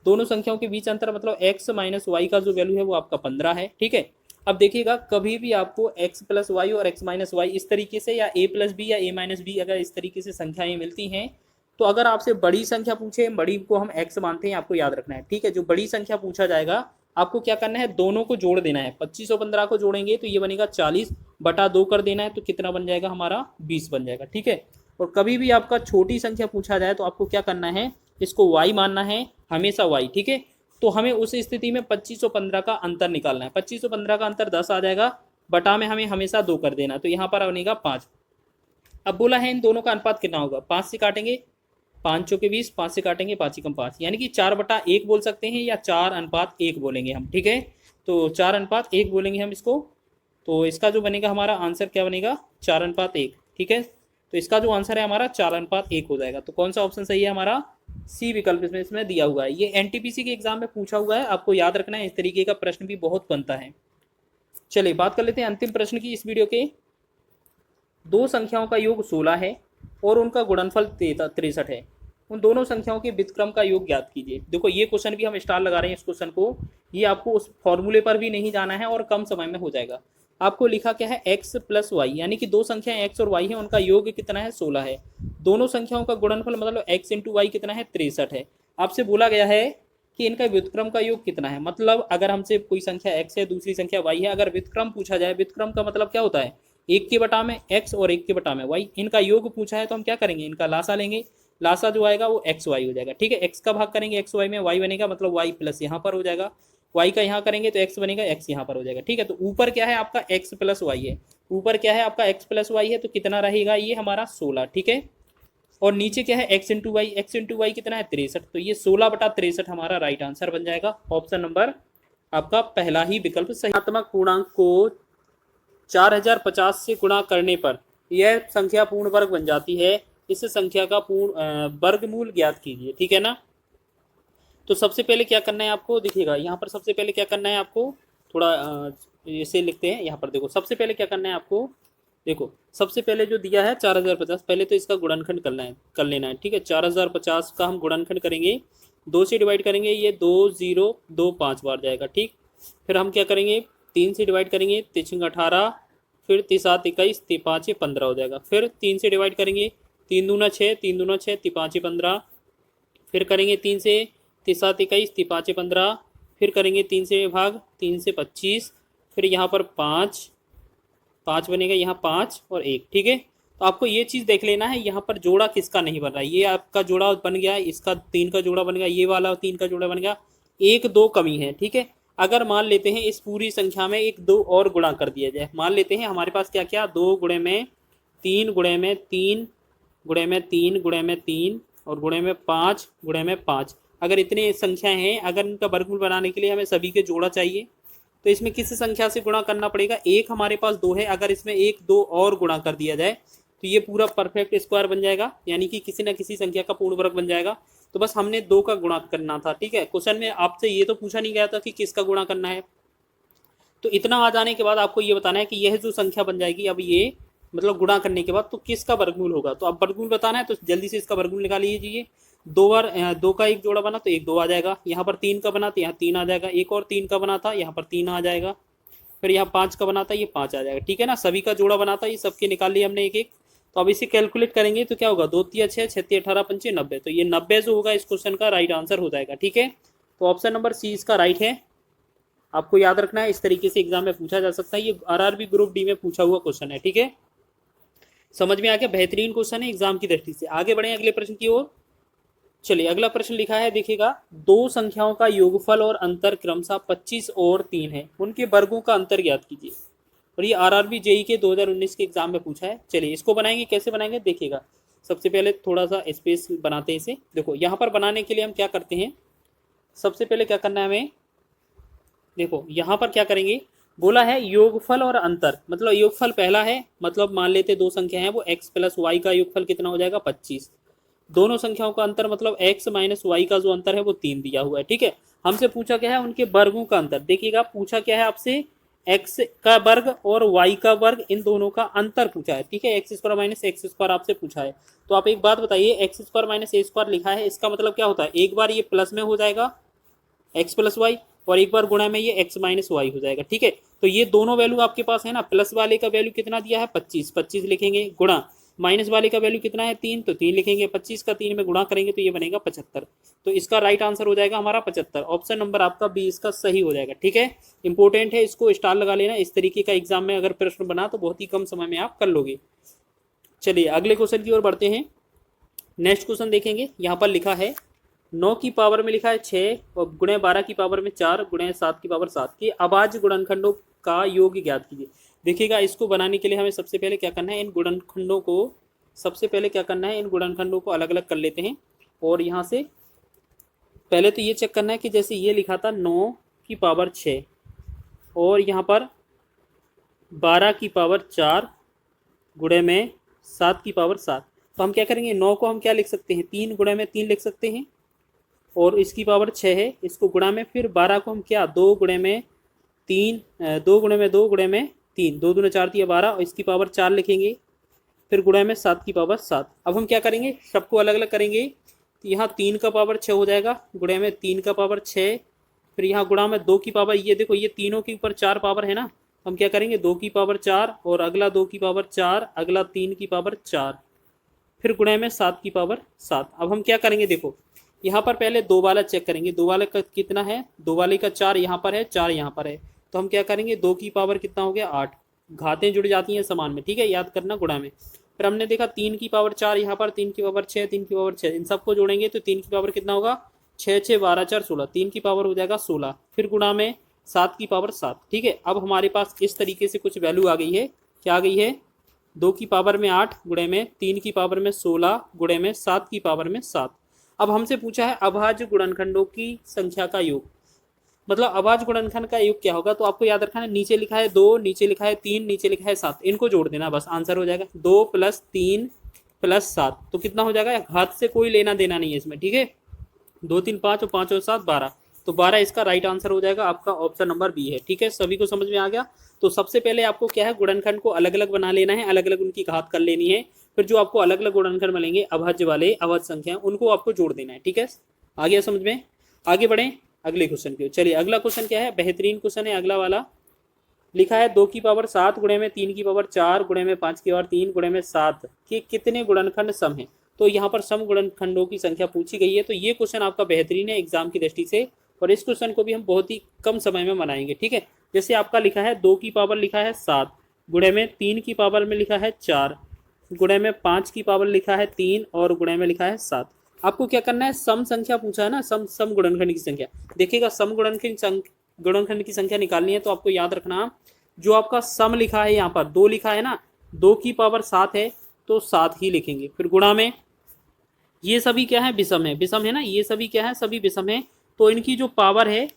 दोनों संख्याओं के बीच अंतर मतलब x माइनस वाई का जो वैल्यू है वो आपका 15 है, ठीक है। अब देखिएगा कभी भी आपको x प्लस वाई और x माइनस वाई इस तरीके से, या a प्लस बी या a माइनस बी, अगर इस तरीके से संख्याएं मिलती हैं तो अगर आपसे बड़ी संख्या पूछे, बड़ी को हम x मानते हैं, आपको याद रखना है, ठीक है। जो बड़ी संख्या पूछा जाएगा आपको क्या करना है, दोनों को जोड़ देना है। 25 और 15 को जोड़ेंगे तो ये बनेगा 40 बटा 2 कर देना है, तो कितना बन जाएगा हमारा 20 बन जाएगा, ठीक है। और कभी भी आपका छोटी संख्या पूछा जाए तो आपको क्या करना है, इसको y मानना है, हमेशा y, ठीक है। तो हमें उस स्थिति में 25 और 15 का अंतर निकालना है। 25 और 15 का अंतर 10 आ जाएगा, बटा में हमें हमेशा 2 कर देना, तो यहाँ पर बनेगा 5। अब बोला है इन दोनों का अनुपात कितना होगा, 5 से काटेंगे, 5 चौके 20, 5 से काटेंगे 5 एकम 5, यानी कि 4/1 बोल सकते हैं या 4:1 बोलेंगे हम, ठीक है। तो 4:1 बोलेंगे हम इसको, तो इसका जो बनेगा हमारा आंसर क्या बनेगा 4:1, ठीक है। तो इसका जो आंसर है हमारा 4:1 हो जाएगा। तो कौन सा ऑप्शन सही है हमारा, सी विकल्प इसमें दिया हुआ है। ये एनटीपीसी के एग्जाम में पूछा हुआ है, आपको याद रखना है, इस तरीके का प्रश्न भी बहुत बनता है। चलिए बात कर लेते हैं अंतिम प्रश्न की इस वीडियो के। दो संख्याओं का योग 16 है और उनका गुणनफल 63 है, उन दोनों संख्याओं के व्युत्क्रम का योग ज्ञात कीजिए। देखो ये क्वेश्चन भी हम स्टार लगा रहे हैं इस क्वेश्चन को, ये आपको उस फॉर्मूले पर भी नहीं जाना है और कम समय में हो जाएगा। आपको लिखा क्या है x प्लस वाई, यानी कि दो संख्याएं x और y है, उनका योग कितना है 16 है। दोनों संख्याओं का गुणनफल मतलब x इंटू वाई कितना है 63 है। आपसे बोला गया है कि इनका व्युत्क्रम का योग कितना है, मतलब अगर हमसे कोई संख्या x है दूसरी संख्या y है, अगर व्युत्क्रम पूछा जाए, व्युत्क्रम का मतलब क्या होता है, 1 के बटा में x और 1 के बटा में y, इनका योग पूछा है तो हम क्या करेंगे, इनका लासा लेंगे। लासा जो आएगा वो एक्स वाई हो जाएगा, ठीक है। x का भाग करेंगे एक्स वाई में, y बनेगा मतलब y प्लस यहाँ पर हो जाएगा, y का यहाँ करेंगे तो x बनेगा, x यहाँ पर हो जाएगा, ठीक है। तो ऊपर क्या है आपका x प्लस वाई है, ऊपर क्या है आपका x प्लस वाई है, तो कितना रहेगा ये हमारा 16, ठीक है। और नीचे क्या है x into Y, x into Y कितना है 63, तो ये 16/63 हमारा राइट आंसर बन जाएगा। ऑप्शन नंबर आपका पहला ही विकल्प सही। धनात्मक पूर्णांक को 4050 से गुणा करने पर यह संख्या पूर्ण वर्ग बन जाती है, इस संख्या का पूर्ण वर्गमूल ज्ञात कीजिए, ठीक है ना। तो सबसे पहले क्या करना है आपको, देखिएगा यहाँ पर सबसे पहले क्या करना है आपको, थोड़ा ऐसे लिखते हैं यहाँ पर। देखो सबसे पहले क्या करना है आपको, देखो सबसे पहले जो दिया है 4050, पहले तो इसका गुणनखंड कर लेना है, ठीक है। 4050 का हम गुणनखंड करेंगे, 2 से डिवाइड करेंगे, ये 2 0 2 5 बार जाएगा, ठीक। फिर हम क्या करेंगे 3 से डिवाइड करेंगे, 3 18, फिर 3 7 21, 3 5 15 हो जाएगा। फिर 3 से डिवाइड करेंगे, 3 दूना 6, 3 दूना 6, 3 5 15, फिर करेंगे 3 से 3 7 21, 3 5 15, फिर करेंगे 3 से भाग, 3 से 25, फिर यहाँ पर 5 बनेगा, यहाँ 5 और 1, ठीक है। तो आपको ये चीज़ देख लेना है यहाँ पर जोड़ा किसका नहीं बन रहा है, ये आपका जोड़ा बन गया, इसका 3 का जोड़ा बन गया, ये वाला 3 का जोड़ा बन गया, 1 2 कमी है, ठीक है। अगर मान लेते हैं इस पूरी संख्या में 1 2 और गुणा कर दिया जाए, मान लेते हैं हमारे पास क्या क्या 2 गुणे में 3 गुणे में 3 गुणे में 3 गुणे में 3 और गुणे में 5 गुणे में 5, अगर इतने संख्याएं हैं, अगर इनका वर्गमूल बनाने के लिए हमें सभी के जोड़ा चाहिए, तो इसमें किस संख्या से गुणा करना पड़ेगा, एक हमारे पास 2 है, अगर इसमें 1 2 और गुणा कर दिया जाए तो ये पूरा परफेक्ट स्क्वायर बन जाएगा, यानी कि किसी न किसी संख्या का पूर्ण वर्ग बन जाएगा। तो बस हमने 2 का गुणा करना था, ठीक है। क्वेश्चन में आपसे ये तो पूछा नहीं गया था कि किसका गुणा करना है। तो इतना आ जाने के बाद आपको ये बताना है कि यह जो संख्या बन जाएगी, अब ये मतलब गुणा करने के बाद तो किसका वर्गमूल होगा। तो अब वर्गमूल बताना है तो जल्दी से इसका वर्गमूल निकाल लीजिए। 2 बार 2 का एक जोड़ा बना तो 1 2 आ जाएगा, यहाँ पर 3 का बना तो यहाँ 3 आ जाएगा, एक और 3 का बना था यहाँ पर 3 आ जाएगा, फिर यहाँ 5 का बना था ये 5 आ जाएगा, ठीक है ना। सभी का जोड़ा बना था, ये सबके निकाल लिए हमने एक एक। तो अब इसे कैलकुलेट करेंगे तो क्या होगा, 2 3 6 6 18 5 90, तो ये 90 जो होगा इस क्वेश्चन का राइट आंसर हो जाएगा, ठीक है। तो ऑप्शन नंबर सी इसका राइट है। आपको याद रखना है, इस तरीके से एग्जाम में पूछा जा सकता है। ये आरआरबी ग्रुप डी में पूछा हुआ क्वेश्चन है, ठीक है। समझ में आ गया, बेहतरीन क्वेश्चन है एग्जाम की दृष्टि से। आगे बढ़े अगले प्रश्न की ओर। चलिए अगला प्रश्न लिखा है, देखिएगा, दो संख्याओं का योगफल और अंतर क्रमशः 25 और 3 है, उनके वर्गों का अंतर ज्ञात कीजिए। और ये आरआरबी जेई के 2019 के एग्जाम में पूछा है। चलिए इसको बनाएंगे, कैसे बनाएंगे देखिएगा। सबसे पहले थोड़ा सा स्पेस बनाते हैं इसे। देखो यहाँ पर बनाने के लिए हम क्या करते हैं, सबसे पहले क्या करना है हमें, देखो यहाँ पर क्या करेंगे, बोला है योगफल और अंतर, मतलब योगफल पहला है, मतलब मान लेते दो संख्या है वो x प्लस वाई का योगफल कितना हो जाएगा 25। दोनों संख्याओं का अंतर मतलब x माइनस वाई का जो अंतर है वो 3 दिया हुआ है, ठीक है। हमसे पूछा क्या है, उनके वर्गों का अंतर। देखिएगा पूछा क्या है आपसे, x का वर्ग और y का वर्ग, इन दोनों का अंतर पूछा है, ठीक है। X square minus x square आपसे पूछा है। तो आप एक बात बताइए, एक्स स्क्वायर माइनस ए स्क्वायर लिखा है, इसका मतलब क्या होता है, एक बार ये प्लस में हो जाएगा x प्लस वाई, और एक बार गुणा में ये x माइनस वाई हो जाएगा, ठीक है। तो ये दोनों वैल्यू आपके पास है ना, प्लस वाले का वैल्यू कितना दिया है 25, 25 लिखेंगे, गुणा माइनस वाले का वैल्यू कितना है 3, तो 3 लिखेंगे, 25 का 3 में गुणा करेंगे तो ये बनेगा 75। तो इसका राइट आंसर हो जाएगा हमारा 75। ऑप्शन नंबर आपका बी इसका सही हो जाएगा, ठीक है। इंपॉर्टेंट है, इसको स्टार लगा लेना। इस तरीके का एग्जाम में अगर प्रश्न बना तो बहुत ही कम समय में आप कर लोगे। चलिए अगले क्वेश्चन की ओर बढ़ते हैं। नेक्स्ट क्वेश्चन देखेंगे, यहाँ पर लिखा है 9 की पावर में लिखा है 6 और गुणे 12 की पावर में 4 गुणे 7 की पावर 7 के अभाज्य गुणनखंडों का योग ज्ञात कीजिए। देखिएगा इसको बनाने के लिए हमें सबसे पहले क्या करना है, इन गुणनखंडों को अलग अलग कर लेते हैं। और यहाँ से पहले तो ये चेक करना है कि जैसे ये लिखा था 9 की पावर 6 और यहाँ पर 12 की पावर 4 गुणे में 7 की पावर 7, तो हम क्या करेंगे, 9 को हम क्या लिख सकते हैं, 3 गुणे में 3 लिख सकते हैं, और इसकी पावर 6 है, इसको गुणा में, फिर 12 को हम क्या 2 गुणे में 3, 2 गुणे में 2 गुणे में 3, 2 दूने 4 दिया 12, और इसकी पावर 4 लिखेंगे, फिर गुणा में 7 की पावर 7। अब हम क्या करेंगे, सबको अलग अलग करेंगे। तो यहाँ 3 का पावर 6 हो जाएगा, गुणे में 3 का पावर 6, फिर यहाँ गुणा में 2 की पावर, ये देखो ये तीनों के ऊपर 4 पावर है ना, हम क्या करेंगे 2 की पावर 4 और अगला 2 की पावर 4, अगला 3 की पावर 4, फिर गुणे में 7 की पावर 7। अब हम क्या करेंगे, देखो यहाँ पर पहले दो वाला चेक करेंगे, दो वाले का कितना है, दो वाले का 4 यहाँ पर है, 4 यहाँ पर है, तो हम क्या करेंगे 2 की पावर कितना हो गया 8, घातें जुड़ जाती हैं समान में, ठीक है, याद करना गुणा में। फिर हमने देखा 3 की पावर 4 यहाँ पर, 3 की पावर 6, 3 की पावर 6, इन सबको जोड़ेंगे तो 3 की पावर कितना होगा 6, 6 12 4 16, 3 की पावर हो जाएगा 16, फिर गुणा में 7 की पावर 7, ठीक है। अब हमारे पास इस तरीके से कुछ वैल्यू आ गई है, क्या आ गई है, 2 की पावर में 8 गुणे में 3 की पावर में 16 गुणे में 7 की पावर में 7। अब हमसे पूछा है अभाज्य गुणनखंडों की संख्या का योग, मतलब अभाज्य गुणनखंड का योग क्या होगा, तो आपको याद रखना है, नीचे लिखा है 2, नीचे लिखा है 3, नीचे लिखा है 7, इनको जोड़ देना बस, आंसर हो जाएगा 2 + 3 + 7, तो कितना हो जाएगा, घात से कोई लेना देना नहीं है इसमें, ठीक है। 2 3 5 और 5 और 7 12, तो 12 इसका राइट आंसर हो जाएगा आपका, ऑप्शन नंबर बी है, ठीक है। सभी को समझ में आ गया। तो सबसे पहले आपको क्या है, गुणनखंड को अलग अलग बना लेना है, अलग अलग उनकी घात कर लेनी है, फिर जो आपको अलग अलग गुणनखंड मिलेंगे अभाज्य वाले, अभाज्य संख्या, उनको आपको जोड़ देना है, ठीक है। आ गया समझ में। आगे बढ़ें अगले क्वेश्चन की। चलिए अगला क्वेश्चन क्या है, बेहतरीन क्वेश्चन है अगला वाला। लिखा है 2 की पावर 7 गुणे में 3 की पावर 4 गुणे में 5 की पावर 3 गुणे में 7 के कितने गुणनखंड सम है। तो यहाँ पर सम गुणनखंडों की संख्या पूछी गई है, तो ये क्वेश्चन आपका बेहतरीन है एग्जाम की दृष्टि से, और इस क्वेश्चन को भी हम बहुत ही कम समय में बनाएंगे, ठीक है। जैसे आपका लिखा है 2 की पावर लिखा है 7 गुणे में 3 की पावर में लिखा है 4 गुणे में 5 की पावर लिखा है 3 और गुणे में लिखा है 7। आपको क्या करना है, सम संख्या पूछा है ना, सम गुणनखंड की संख्या। देखिएगा सम गुणनखंड की संख्या निकालनी है, तो आपको याद रखना जो आपका सम लिखा है, यहाँ पर 2 लिखा है ना, 2 की पावर 7 है तो 7 ही लिखेंगे, फिर गुणा में, ये सभी क्या है, विषम है, विषम है ना, ये सभी क्या है, सभी विषम है, तो इनकी जो पावर है,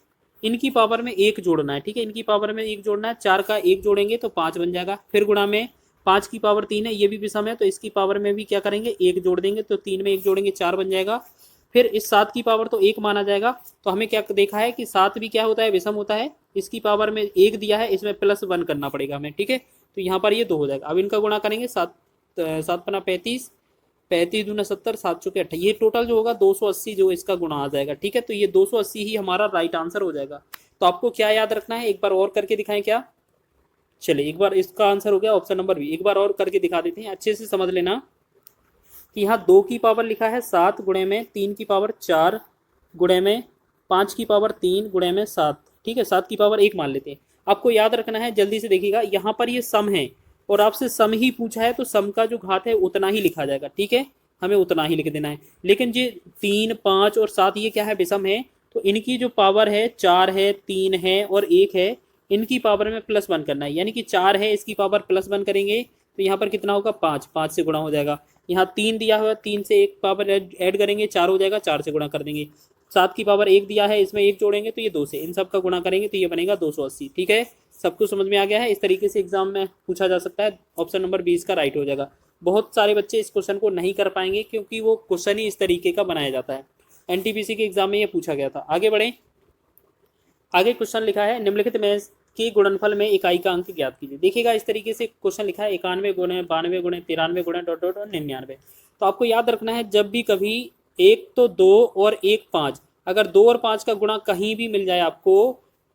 इनकी पावर में 1 जोड़ना है, ठीक है, इनकी पावर में 1 जोड़ना है, 4 का 1 जोड़ेंगे तो 5 बन जाएगा, फिर गुणा में 5 की पावर 3 है, ये भी विषम है, तो इसकी पावर में भी क्या करेंगे 1 जोड़ देंगे, तो 3 में 1 जोड़ेंगे 4 बन जाएगा, फिर इस 7 की पावर तो 1 माना जाएगा, तो हमें क्या देखा है कि 7 भी क्या होता है, विषम होता है, इसकी पावर में 1 दिया है, इसमें +1 करना पड़ेगा हमें, ठीक है। तो यहाँ पर ये 2 हो जाएगा। अब इनका गुणा करेंगे, 7 7 × 35, 35 दूना 70, 7 चौके 28, ये टोटल जो होगा 280 जो इसका गुणा आ जाएगा, ठीक है। तो ये 280 ही हमारा राइट आंसर हो जाएगा। तो आपको क्या याद रखना है, एक बार और करके दिखाएं क्या। चलिए एक बार, इसका आंसर हो गया ऑप्शन नंबर बी, एक बार और करके दिखा देते हैं, अच्छे से समझ लेना कि यहाँ 2 की पावर लिखा है 7 गुणे में 3 की पावर 4 गुणे में 5 की पावर 3 गुणे में 7, ठीक है, 7 की पावर 1 मान लेते हैं। आपको याद रखना है, जल्दी से देखिएगा, यहाँ पर ये सम है और आपसे सम ही पूछा है तो सम का जो घात है उतना ही लिखा जाएगा, ठीक है, हमें उतना ही लिख देना है। लेकिन ये 3, 5 और 7 ये क्या है, विषम है, तो इनकी जो पावर है 4 है, 3 है और 1 है, इनकी पावर में +1 करना है। यानी कि 4 है, इसकी पावर +1 करेंगे तो यहाँ पर कितना होगा, 5, 5 से गुणा हो जाएगा। यहाँ 3 दिया हुआ है, 3 से एक पावर ऐड करेंगे, 4 हो जाएगा, 4 से गुणा कर देंगे। 7 की पावर 1 दिया है, इसमें 1 जोड़ेंगे तो ये 2 से, इन सब का गुणा करेंगे तो ये बनेगा 280, ठीक है। सब कुछ समझ में आ गया है। इस तरीके से एग्जाम में पूछा जा सकता है। ऑप्शन नंबर 20 का राइट हो जाएगा। बहुत सारे बच्चे इस क्वेश्चन को नहीं कर पाएंगे क्योंकि वो क्वेश्चन ही इस तरीके का बनाया जाता है। एनटीपीसी के एग्जाम में ये पूछा गया था। आगे बढ़ें। आगे क्वेश्चन लिखा है, निम्नलिखित में के गुणनफल में इकाई का अंक ज्ञात कीजिए। देखिएगा, इस तरीके से क्वेश्चन लिखा है, 91 गुणे 92 गुणे 93 गुणे ... और 99। तो आपको याद रखना है, जब भी कभी 1 तो 2 और 1 5, अगर 2 और 5 का गुणा कहीं भी मिल जाए आपको,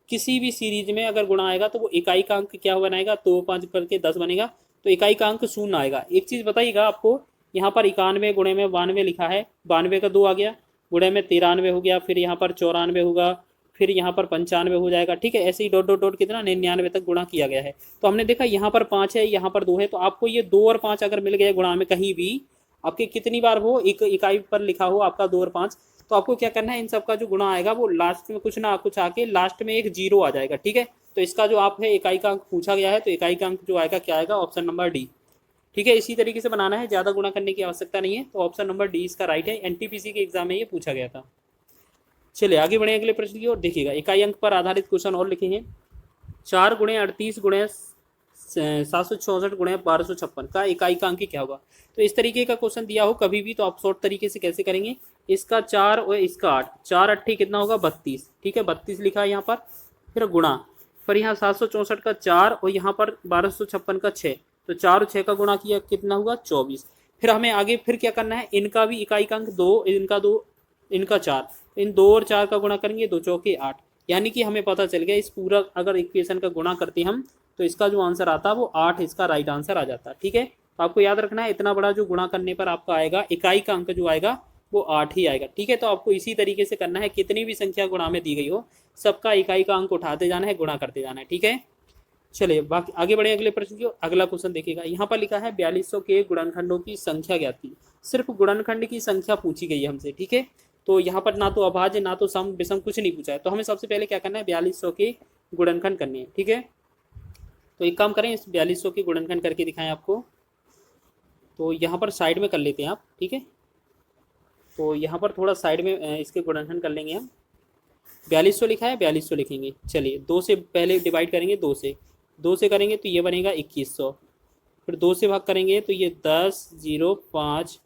किसी भी सीरीज में अगर गुणा आएगा तो वो इकाई का अंक क्या बनाएगा, 2 5 करके 10 बनेगा, तो इकाई का अंक 0 आएगा। एक चीज़ बताइएगा आपको, यहाँ पर 91 गुणे में 92 लिखा है, 92 का 2 आ गया, गुणे में 93 हो गया, फिर यहाँ पर 94 होगा, फिर यहाँ पर 95 हो जाएगा, ठीक है। ऐसे ही डॉट डॉट डॉट कितना 99 तक गुणा किया गया है। तो हमने देखा यहाँ पर 5 है, यहाँ पर 2 है, तो आपको ये 2 और 5 अगर मिल गए गुणा में कहीं भी, आपके कितनी बार हो, एक इकाई पर लिखा हो आपका 2 और 5, तो आपको क्या करना है, इन सब का जो गुणा आएगा वो लास्ट में कुछ ना कुछ आके लास्ट में एक 0 आ जाएगा, ठीक है। तो इसका जो आप है इकाई का अंक पूछा गया है, तो इकाई का अंक जो आएगा क्या आएगा, ऑप्शन नंबर डी, ठीक है। इसी तरीके से बनाना है, ज़्यादा गुणा करने की आवश्यकता नहीं है। तो ऑप्शन नंबर डी इसका राइट है। एनटीपीसी के एग्जाम में ये पूछा गया था। चलिए आगे बढ़े अगले प्रश्न की ओर। देखिएगा, इकाई अंक पर आधारित क्वेश्चन और लिखे हैं। 4 गुणे 38 गुणे 764 गुणे 1256 का इकाई का अंक क्या होगा। तो इस तरीके का क्वेश्चन दिया हो कभी भी, तो आप शॉर्ट तरीके से कैसे करेंगे, इसका 4 और इसका 8, 4 8 कितना होगा 32, ठीक है, 32 लिखा है यहाँ पर, फिर गुणा, फिर यहाँ 764 का 4 और यहाँ पर 1256 का 6, तो 4 और 6 का गुणा किया कितना हुआ 24। फिर हमें आगे फिर क्या करना है, इनका भी इकाई का अंक 2, इनका 2, इनका 4, इन 2 और 4 का गुणा करेंगे, 2 चौके 8, यानी कि हमें पता चल गया इस पूरा अगर इक्वेशन का गुणा करते हम तो इसका जो आंसर आता है वो 8 इसका राइट आंसर आ जाता है, ठीक है। तो आपको याद रखना है, इतना बड़ा जो गुणा करने पर आपका आएगा इकाई का अंक जो आएगा वो 8 ही आएगा, ठीक है। तो आपको इसी तरीके से करना है, कितनी भी संख्या गुणा में दी गई हो सबका इकाई का अंक उठाते जाना है, गुणा करते जाना है, ठीक है। चलिए बाकी आगे बढ़े अगले प्रश्न की। अगला क्वेश्चन देखिएगा, यहाँ पर लिखा है 4200 के गुणनखंडों की संख्या ज्ञात की। सिर्फ गुणनखंड की संख्या पूछी गई है हमसे, ठीक है। तो यहाँ पर ना तो अभाज्य ना तो सम विषम कुछ नहीं पूछा है। तो हमें सबसे पहले क्या करना है, 4200 के गुणनखंड करने हैं, ठीक है। तो एक काम करें, इस 4200 के गुणनखंड करके दिखाएं आपको। तो यहाँ पर साइड में कर लेते हैं आप, ठीक है। तो यहाँ पर थोड़ा साइड में इसके गुणनखंड कर लेंगे हम। 4200 लिखा है, 4200 लिखेंगे। चलिए 2 से पहले डिवाइड करेंगे, 2 से करेंगे तो ये बनेगा 2100, फिर 2 से भाग करेंगे तो ये 10 0 5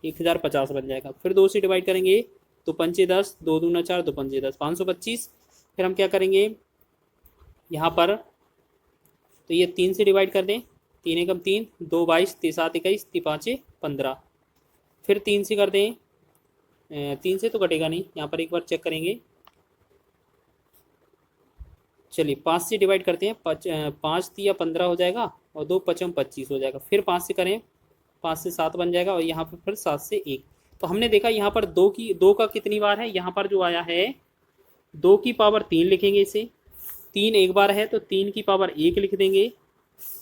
1050 बन जाएगा। फिर 2 से डिवाइड करेंगे तो 5 10, 2 दूना 4, 2 5 10, 525। फिर हम क्या करेंगे यहाँ पर, तो ये 3 से डिवाइड कर दें, 3 एकम 3, 2 22, 3 7 21, 3 5 15। फिर 3 से कर दें, 3 से तो कटेगा नहीं, यहाँ पर एक बार चेक करेंगे। चलिए 5 से डिवाइड करते हैं, 5 3 15 हो जाएगा और 2 5 25 हो जाएगा। फिर 5 से करें, 5 से 7 बन जाएगा और यहाँ पर फिर 7 से 1। तो हमने देखा यहाँ पर 2 का कितनी बार है, यहाँ पर जो आया है 2 की पावर 3 लिखेंगे इसे, 3 एक बार है तो 3 की पावर 1 लिख देंगे,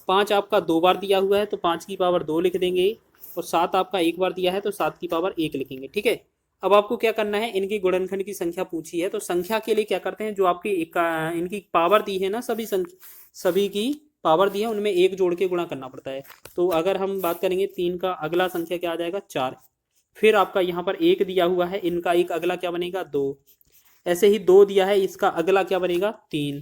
5 आपका 2 बार दिया हुआ है तो 5 की पावर 2 लिख देंगे, और 7 आपका 1 बार दिया है तो 7 की पावर 1 लिखेंगे, ठीक है। अब आपको क्या करना है, इनकी गुणनखंड की संख्या पूछी है तो संख्या के लिए क्या करते हैं, जो आपकी इनकी पावर दी है ना, सभी की पावर दी है उनमें 1 जोड़ के गुणा करना पड़ता है। तो अगर हम बात करेंगे 3 का अगला संख्या क्या आ जाएगा 4, फिर आपका यहाँ पर 1 दिया हुआ है, इनका एक अगला क्या बनेगा 2, ऐसे ही 2 दिया है, इसका अगला क्या बनेगा 3,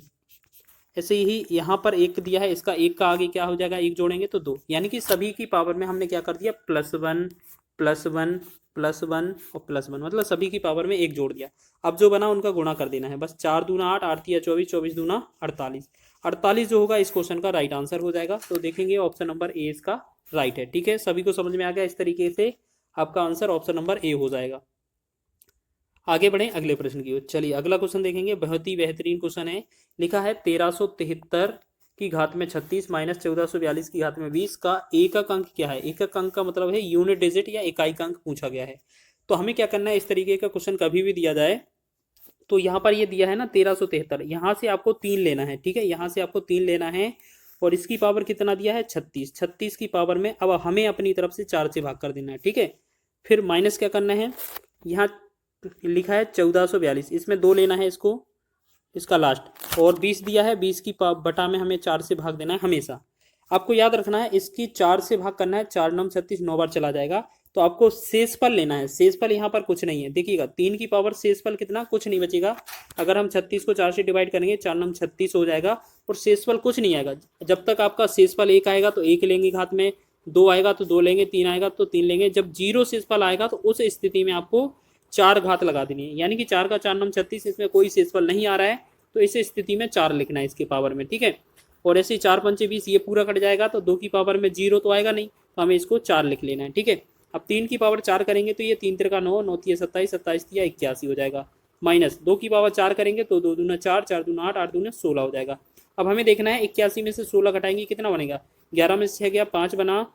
ऐसे ही यहाँ पर 1 दिया है, इसका 1 का आगे क्या हो जाएगा 1 जोड़ेंगे तो 2, यानी कि सभी की पावर में हमने क्या कर दिया +1 +1 +1 और +1, मतलब सभी की पावर में 1 जोड़ दिया। अब जो बना उनका गुणा कर देना है बस, 4 दूना 8, 8 तिया 24, 24 दूना 48, 48 जो होगा इस क्वेश्चन का राइट आंसर हो जाएगा। तो देखेंगे ऑप्शन नंबर ए इसका राइट है, ठीक है। सभी को समझ में आ गया, इस तरीके से आपका आंसर ऑप्शन नंबर ए हो जाएगा। आगे बढ़ें अगले प्रश्न की ओर। चलिए अगला क्वेश्चन देखेंगे, बहुत ही बेहतरीन क्वेश्चन है। लिखा है 1373 की घात में 36 माइनस 1442 की घात में 20 का एकक अंक क्या है। एकक अंक का मतलब है यूनिट डिजिट या इकाई का अंक पूछा गया है। तो हमें क्या करना है, इस तरीके का क्वेश्चन कभी भी दिया जाए तो यहाँ पर ये दिया है ना 1373, यहाँ से आपको 3 लेना है, ठीक है, यहाँ से आपको 3 लेना है और इसकी पावर कितना दिया है 36, 36 की पावर में अब हमें अपनी तरफ से 4 से भाग कर देना है, ठीक है। फिर माइनस क्या करना है, यहाँ लिखा है 1442, इसमें 2 लेना है इसको, इसका लास्ट, और 20 दिया है, 20 की बटा में हमें 4 से भाग देना है हमेशा। आपको याद रखना है इसकी 4 से भाग करना है, 4 9 36, 9 बार चला जाएगा। तो आपको शेषफल लेना है, शेषफल यहाँ पर कुछ नहीं है, देखिएगा 3 की पावर शेषफल कितना, कुछ नहीं बचेगा। अगर हम 36 को 4 से डिवाइड करेंगे 4 9 36 हो जाएगा और शेषफल कुछ नहीं आएगा। जब तक आपका शेषफल 1 आएगा तो 1 लेंगे हाथ में, 2 आएगा तो 2 लेंगे, 3 आएगा तो 3 लेंगे। जब 0 शेषफल आएगा तो उस स्थिति में आपको 4 घात लगा देनी है, यानी कि 4 का 4 9 36, इसमें कोई शेषफल नहीं आ रहा है तो इस स्थिति में 4 लिखना है इसके पावर में, ठीक है। और ऐसे 4 पंचे 20, ये पूरा कट जाएगा तो 2 की पावर में 0 तो आएगा नहीं, तो हमें इसको 4 लिख लेना है, ठीक है। अब 3 की पावर 4 करेंगे तो ये 3 तिरका 9, 9 तिया 27, 27 तिया 81 हो जाएगा। माइनस 2 की पावर 4 करेंगे तो 2 दूना 4, 4 दूना 8, 8 दूना 16 हो जाएगा। अब हमें देखना है 81 में से 16 घटाएंगे कितना बनेगा, 11 में से 6 गया 5 बना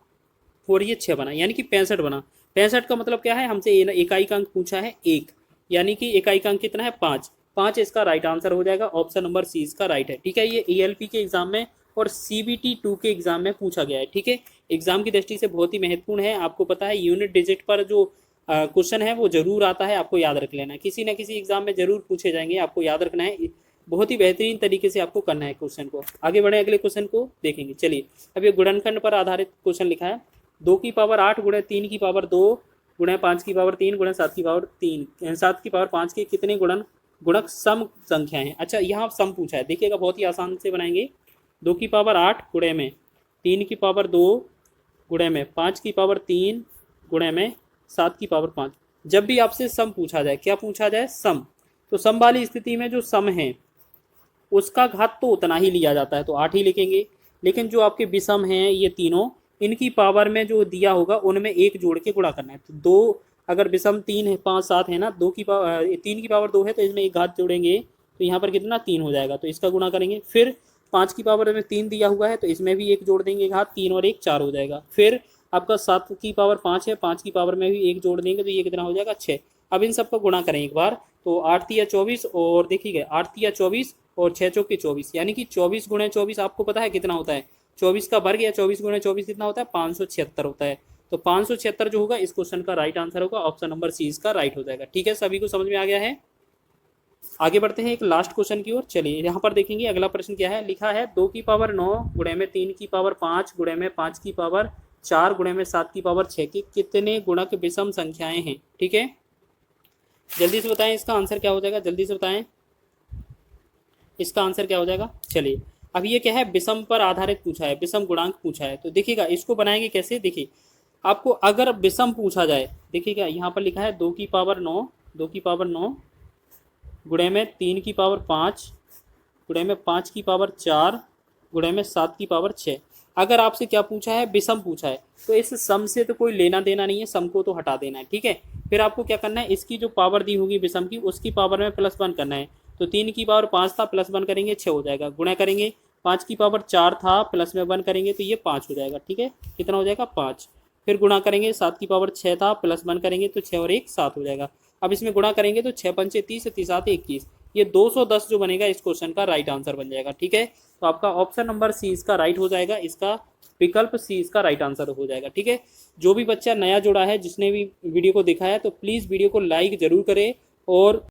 और ये 6 बना, यानी कि 65 बना। 65 का मतलब क्या है, हमसे इकाई का अंक पूछा है 1, यानी कि इकाई का अंक कितना है 5, 5 इसका राइट आंसर हो जाएगा, ऑप्शन नंबर सी इसका राइट है, ठीक है। ये ELP के एग्जाम में और CBT 2 के एग्जाम में पूछा गया है, ठीक है। एग्जाम की दृष्टि से बहुत ही महत्वपूर्ण है, आपको पता है यूनिट डिजिट पर जो क्वेश्चन है वो जरूर आता है, आपको याद रख लेना है, किसी न किसी एग्जाम में जरूर पूछे जाएंगे, आपको याद रखना है, बहुत ही बेहतरीन तरीके से आपको करना है क्वेश्चन को। आगे बढ़े, अगले क्वेश्चन को देखेंगे। चलिए, अब ये गुणनखंड पर आधारित क्वेश्चन लिखा है, 2 की पावर 8 गुणे 3 की पावर 2 गुणे 5 की पावर 3 गुणे 7 की पावर 3, 7 की पावर 5 के कितने गुणक सम संख्याएं हैं। अच्छा, यहाँ सम पूछा है, देखिएगा बहुत ही आसान से बनाएंगे। 2 की पावर 8 गुणे में 3 की पावर 2 गुणे में 5 की पावर 3 गुणे में 7 की पावर 5। जब भी आपसे सम पूछा जाए, क्या पूछा जाए, सम, तो सम वाली स्थिति में जो सम है उसका घात तो उतना ही लिया जाता है, तो 8 ही लिखेंगे। लेकिन जो आपके विषम हैं ये तीनों, इनकी पावर में जो दिया होगा उनमें 1 जोड़ के गुणा करना है। तो 2, अगर विषम 3 है 5 7 है ना, 3 की पावर 2 है तो इसमें 1 घात जोड़ेंगे तो यहाँ पर कितना 3 हो जाएगा, तो इसका गुणा करेंगे। फिर 5 की पावर में 3 दिया हुआ है तो इसमें भी 1 जोड़ देंगे घात, 3 और 1 4 हो जाएगा। फिर आपका 7 की पावर 5 है, 5 की पावर में भी 1 जोड़ देंगे तो ये कितना हो जाएगा 6। अब इन सबका गुणा करें एक बार, तो 8 तिया 24 और देखिए 8 तिया 24 और 6 चौके 24, यानी कि 24 गुणे 24 आपको पता है कितना होता है, 24 का वर्ग, या 24 गुणे 24 कितना होता है 576 होता है। तो 576 जो होगा इस क्वेश्चन का राइट आंसर होगा, ऑप्शन नंबर सी इसका राइट हो जाएगा, ठीक है। सभी को समझ में आ गया है। आगे बढ़ते हैं एक लास्ट क्वेश्चन की ओर। चलिए, यहाँ पर देखेंगे अगला प्रश्न क्या है, लिखा है 2 की पावर 9 गुणे में 3 की पावर 5 गुणे में 5 की पावर 4 गुणे में 7 की पावर 6 की कितने गुणक विषम संख्याएं हैं, ठीक है। जल्दी से बताएं इसका आंसर क्या हो जाएगा, जल्दी से बताएं इसका आंसर क्या हो जाएगा। चलिए, अब ये क्या है, विषम पर आधारित पूछा है, विषम गुणांक पूछा है, तो देखिएगा इसको बनाएंगे कैसे। देखिए, आपको अगर विषम पूछा जाए, देखिएगा यहाँ पर लिखा है 2 की पावर 9, 2 की पावर 9 गुणे में 3 की पावर 5 गुणे में 5 की पावर 4 गुणे में 7 की पावर 6। अगर आपसे क्या पूछा है, विषम पूछा है, तो इस सम से तो कोई लेना देना नहीं है, सम को तो हटा देना है, ठीक है। फिर आपको क्या करना है, इसकी जो पावर दी होगी विषम की उसकी पावर में +1 करना है। तो 3 की पावर 5 था, +1 करेंगे 6 हो जाएगा, गुणा करेंगे 5 की पावर 4 था, प्लस में 1 करेंगे तो ये 5 हो जाएगा, ठीक है। कितना हो जाएगा 5। फिर गुणा करेंगे 7 की पावर 6 था, +1 करेंगे तो 6 और 1 7 हो जाएगा। अब इसमें गुणा करेंगे तो 6 पंचे 30, 30 7 21, ये 210 जो बनेगा इस क्वेश्चन का राइट आंसर बन जाएगा, ठीक है। तो आपका ऑप्शन नंबर सी इसका राइट हो जाएगा, इसका विकल्प सी इसका राइट आंसर हो जाएगा, ठीक है। जो भी बच्चा नया जुड़ा है, जिसने भी वीडियो को देखा है, तो प्लीज़ वीडियो को लाइक जरूर करें और